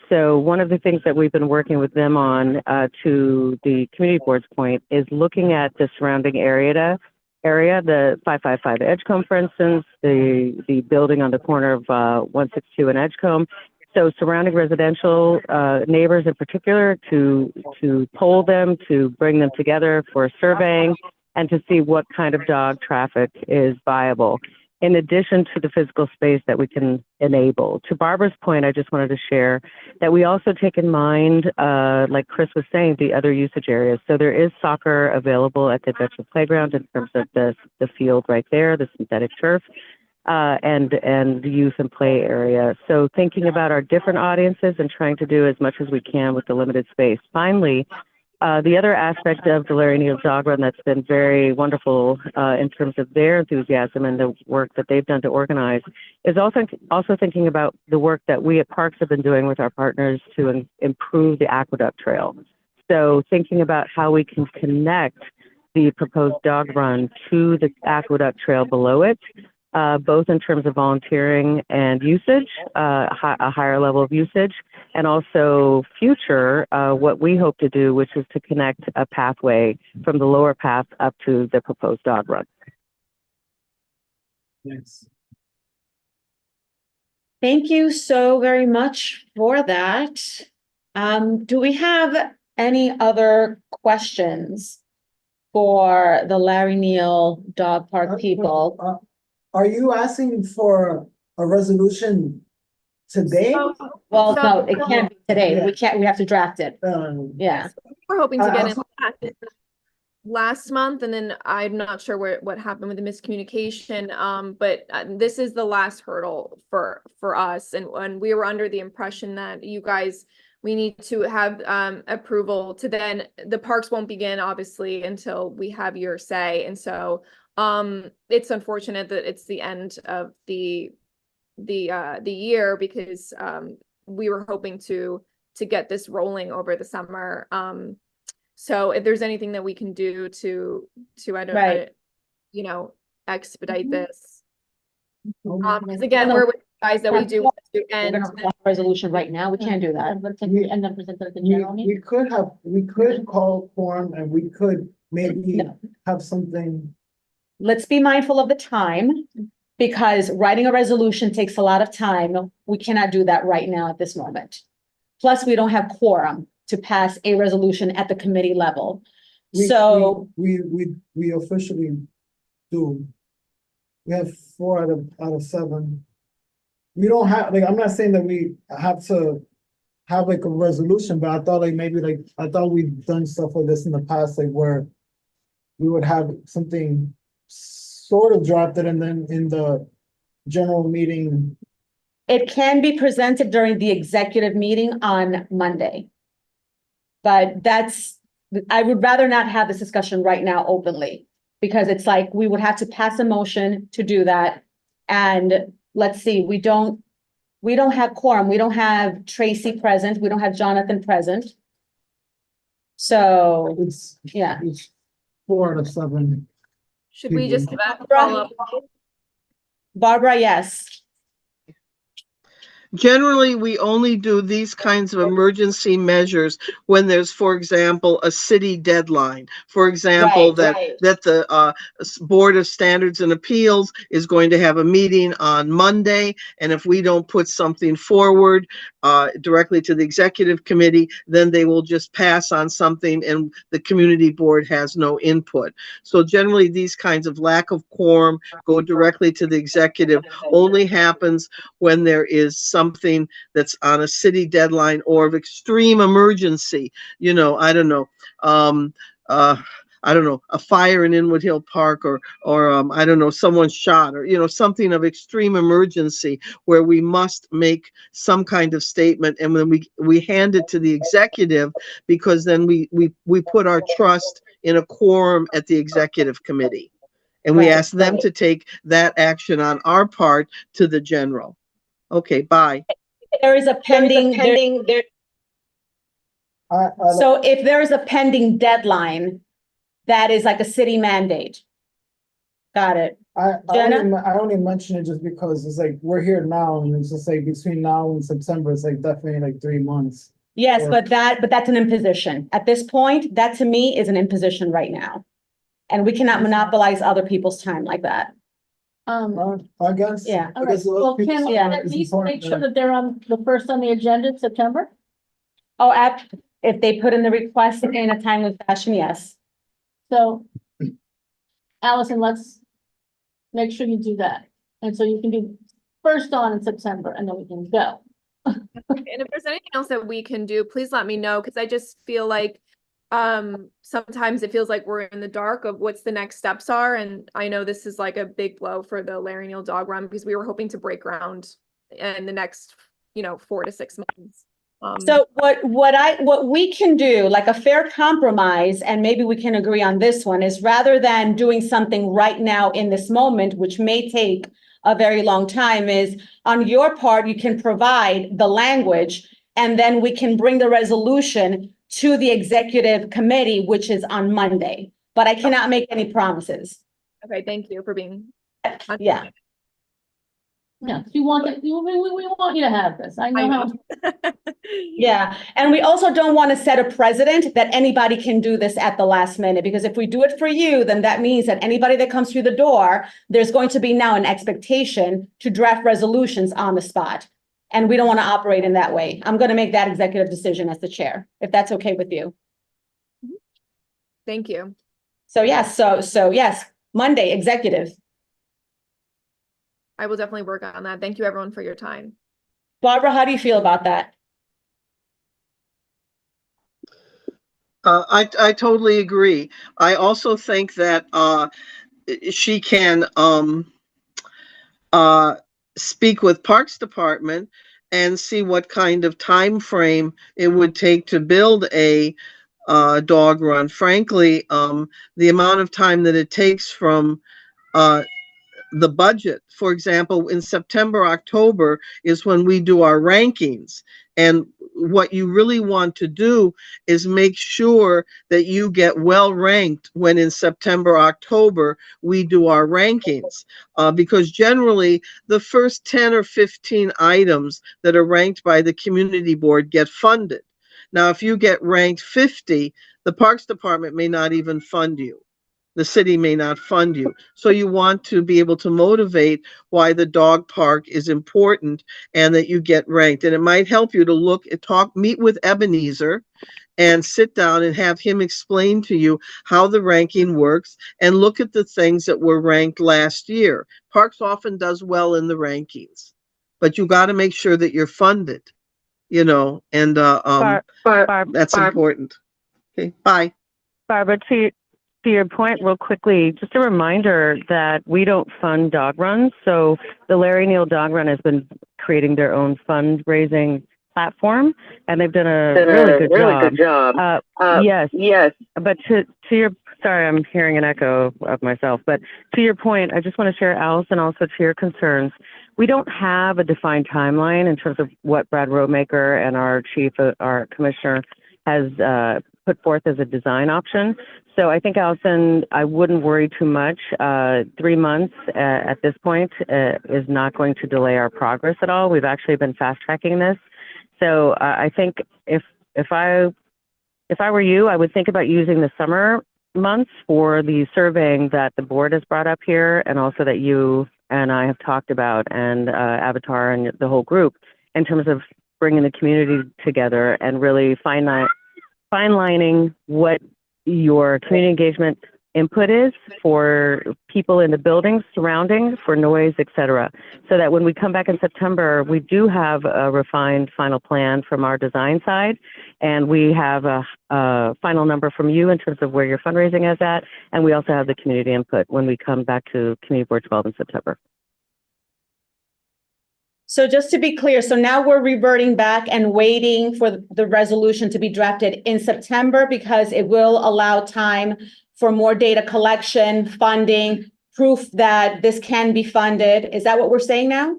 So one of the things that we've been working with them on, to the community board's point, is looking at the surrounding area, the 555 Edgecombe, for instance, the building on the corner of 162 and Edgecombe. So surrounding residential neighbors in particular, to poll them, to bring them together for surveying, and to see what kind of dog traffic is viable, in addition to the physical space that we can enable. To Barbara's point, I just wanted to share that we also take in mind, like Chris was saying, the other usage areas. So there is soccer available at the vegetable playground in terms of the field right there, the synthetic turf, and the youth and play area. So thinking about our different audiences and trying to do as much as we can with the limited space. Finally, the other aspect of the Larry Neal Dog Run that's been very wonderful in terms of their enthusiasm and the work that they've done to organize is also thinking about the work that we at Parks have been doing with our partners to improve the Aqueduct Trail. So thinking about how we can connect the proposed dog run to the Aqueduct Trail below it, both in terms of volunteering and usage, a higher level of usage, and also future, what we hope to do, which is to connect a pathway from the lower path up to the proposed dog run. Thanks. Thank you so very much for that. Do we have any other questions for the Larry Neal Dog Park people? Are you asking for a resolution today? Well, no, it can't be today. Yeah. We have to draft it. Yeah. We're hoping to get I it last month, and then I'm not sure what happened with the miscommunication. But this is the last hurdle for us, and we were under the impression that you guys, we need to have approval to then, the parks won't begin obviously until we have your say. And so it's unfortunate that it's the end of the year, because we were hoping to get this rolling over the summer. So if there's anything that we can do to expedite this, because again, we're with guys that we do want to end. We're gonna call a resolution right now. We can't do that. And then present it at the general meeting. We could call quorum and we could maybe have something. Let's be mindful of the time, because writing a resolution takes a lot of time. We cannot do that right now at this moment. Plus, we don't have quorum to pass a resolution at the committee level. We officially do. We have 4 out of 7. We don't have, like, I'm not saying that we have to have like a resolution, but I thought I thought we've done stuff like this in the past, like where we would have something sort of drafted and then in the general meeting. It can be presented during the executive meeting on Monday. But I would rather not have this discussion right now openly, because it's like we would have to pass a motion to do that. And let's see, we don't We don't have quorum. We don't have Tracy present. We don't have Jonathan present. So, It's, yeah. it's 4 out of 7. Should we just people. follow up? Barbara, yes. Generally, we only do these kinds of emergency measures when there's, for example, a city deadline. For example, that the Board of Standards and Appeals is going to have a meeting on Monday, and if we don't put something forward directly to the executive committee, then they will just pass on something and the community board has no input. So generally, these kinds of lack of quorum go directly to the executive. Only happens when there is something that's on a city deadline or of extreme emergency. You know, I don't know, a fire in Inwood Hill Park, or I don't know, someone shot, or, you know, something of extreme emergency where we must make some kind of statement, and when we hand it to the executive, because then we put our trust in a quorum at the executive committee. And we ask them to take that action on our part to the general. Okay, bye. There is a pending, so if there is a pending deadline, that is like a city mandate. Got it. I Jenna? only mention it just because it's like, we're here now, and it's just like between now and September, it's like definitely like 3 months. Yes, Or- but that's an imposition. At this point, that to me is an imposition right now. And we cannot monopolize other people's time like that. I guess. Yeah. I All guess right, well, can we Yeah. at least make sure that they're on the first on the agenda in September? Oh, if they put in the request in a timely fashion, yes. So, Allison, let's make sure you do that. And so you can be first on in September, and then we can go. And if there's anything else that we can do, please let me know, because I just feel like sometimes it feels like we're in the dark of what's the next steps are. And I know this is like a big blow for the Larry Neal Dog Run, because we were hoping to break ground in the next, 4 to 6 months. So what we can do, like a fair compromise, and maybe we can agree on this one, is rather than doing something right now in this moment, which may take a very long time, is on your part, you can provide the language, and then we can bring the resolution to the executive committee, which is on Monday. But I cannot make any promises. Okay, thank you for being. Yeah. Yeah, we want you to have this. I know how. Yeah, and we also don't want to set a precedent that anybody can do this at the last minute, because if we do it for you, then that means that anybody that comes through the door, there's going to be now an expectation to draft resolutions on the spot. And we don't want to operate in that way. I'm going to make that executive decision as the chair, if that's okay with you. Thank you. So yes, so yes, Monday, executive. I will definitely work on that. Thank you everyone for your time. Barbara, how do you feel about that? I totally agree. I also think that she can speak with Parks Department and see what kind of time frame it would take to build a dog run. Frankly, the amount of time that it takes from the budget, for example, in September, October is when we do our rankings. And what you really want to do is make sure that you get well ranked when in September, October, we do our rankings. Because generally the first 10 or 15 items that are ranked by the community board get funded. Now, if you get ranked 50, the Parks Department may not even fund you. The city may not fund you. So you want to be able to motivate why the dog park is important and that you get ranked. And it might help you to meet with Ebenezer and sit down and have him explain to you how the ranking works and look at the things that were ranked last year. Parks often does well in the rankings, but you got to make sure that you're funded, and that's important. Okay, bye. Barbara, to your point real quickly, just a reminder that we don't fund dog runs. So the Larry Neal Dog Run has been creating their own fundraising platform, and they've done a really good job. Yes. But to your, sorry, I'm hearing an echo of myself, but to your point, I just want to share, Allison, also to your concerns. we don't have a defined timeline in terms of what Brad Roadmaker and our commissioner has put forth as a design option. So I think, Allison, I wouldn't worry too much. 3 months at this point is not going to delay our progress at all. We've actually been fast tracking this. So I think if I were you, I would think about using the summer months for the surveying that the board has brought up here, and also that you and I have talked about, and Avatar and the whole group, in terms of bringing the community together and really fine-lining what your community engagement input is for people in the buildings surrounding, for noise, et cetera, so that when we come back in September, we do have a refined final plan from our design side, and we have a final number from you in terms of where your fundraising is at, and we also have the community input when we come back to Community Board 12 in September. So just to be clear, so now we're reverting back and waiting for the resolution to be drafted in September, because it will allow time for more data collection, funding, proof that this can be funded. Is that what we're saying now?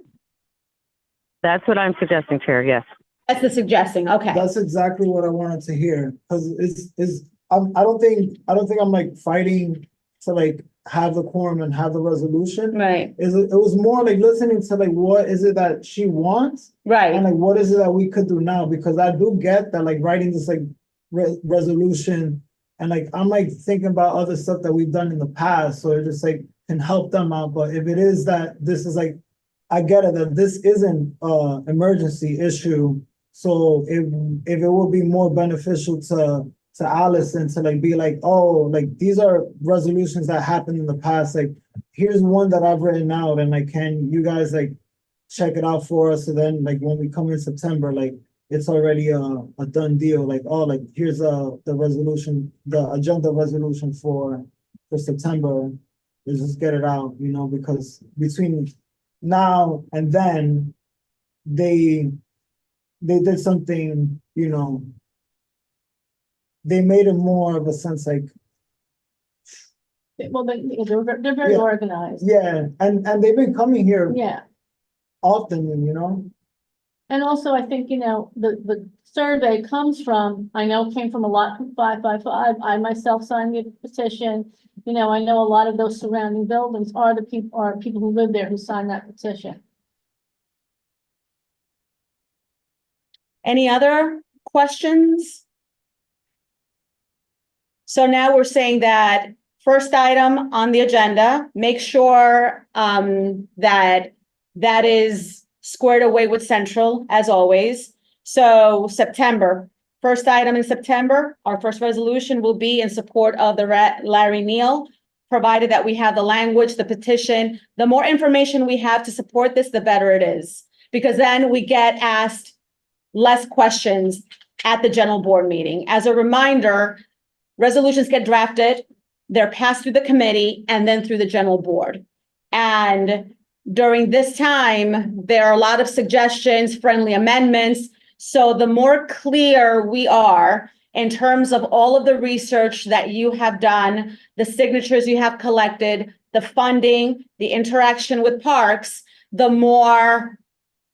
That's what I'm suggesting, Chair, yes. That's the suggesting, okay. That's exactly what I wanted to hear, because I don't think I'm like fighting to like have the quorum and have the resolution. Right. It was more like listening to like what is it that she wants, right, and like what is it that we could do now, because I do get that like writing this like resolution, and like I'm like thinking about other stuff that we've done in the past, so it just like can help them out. But if it is that this is like, I get it that this isn't emergency issue, so if it would be more beneficial to Allison to like be like, oh, like these are resolutions that happened in the past, like here's one that I've written out, and like can you guys like check it out for us, so then like when we come in September, like it's already a done deal, like, oh, like here's the resolution, the agenda resolution for September. Let's just get it out, you know, because between now and then they did something, you know, they made it more of a sense like, Well, they're very Yeah. organized. yeah, and they've been coming here Yeah. often, you know. And also, I think, you know, the survey comes from, I know it came from a lot from 555. I myself signed the petition. You know, I know a lot of those surrounding buildings are people who live there who signed that petition. Any other questions? So now we're saying that first item on the agenda, make sure that is squared away with Central, as always. So September, first item in September, our first resolution will be in support of the Larry Neal, provided that we have the language, the petition. The more information we have to support this, the better it is, because then we get asked less questions at the general board meeting. As a reminder, resolutions get drafted, they're passed through the committee and then through the general board. And during this time, there are a lot of suggestions, friendly amendments. So the more clear we are in terms of all of the research that you have done, the signatures you have collected, the funding, the interaction with parks, the more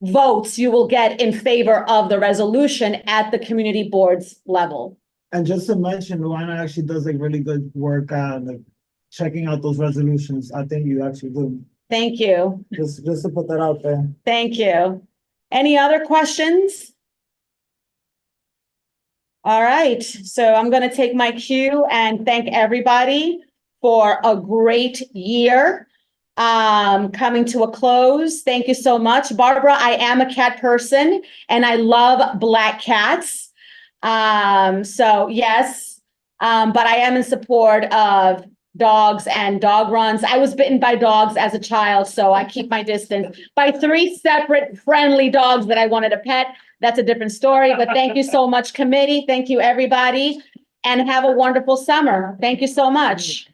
votes you will get in favor of the resolution at the community board's level. And just to mention, Luana actually does like really good work on like checking out those resolutions. I think you actually do. Thank you. Just to put that out there. Thank you. Any other questions? All right, so I'm going to take my cue and thank everybody for a great year. Coming to a close. Thank you so much. Barbara, I am a cat person and I love black cats. So yes, but I am in support of dogs and dog runs. I was bitten by dogs as a child, so I keep my distance. By 3 separate friendly dogs that I wanted to pet. That's a different story, but thank you so much, committee. Thank you, everybody, and have a wonderful summer. Thank you so much.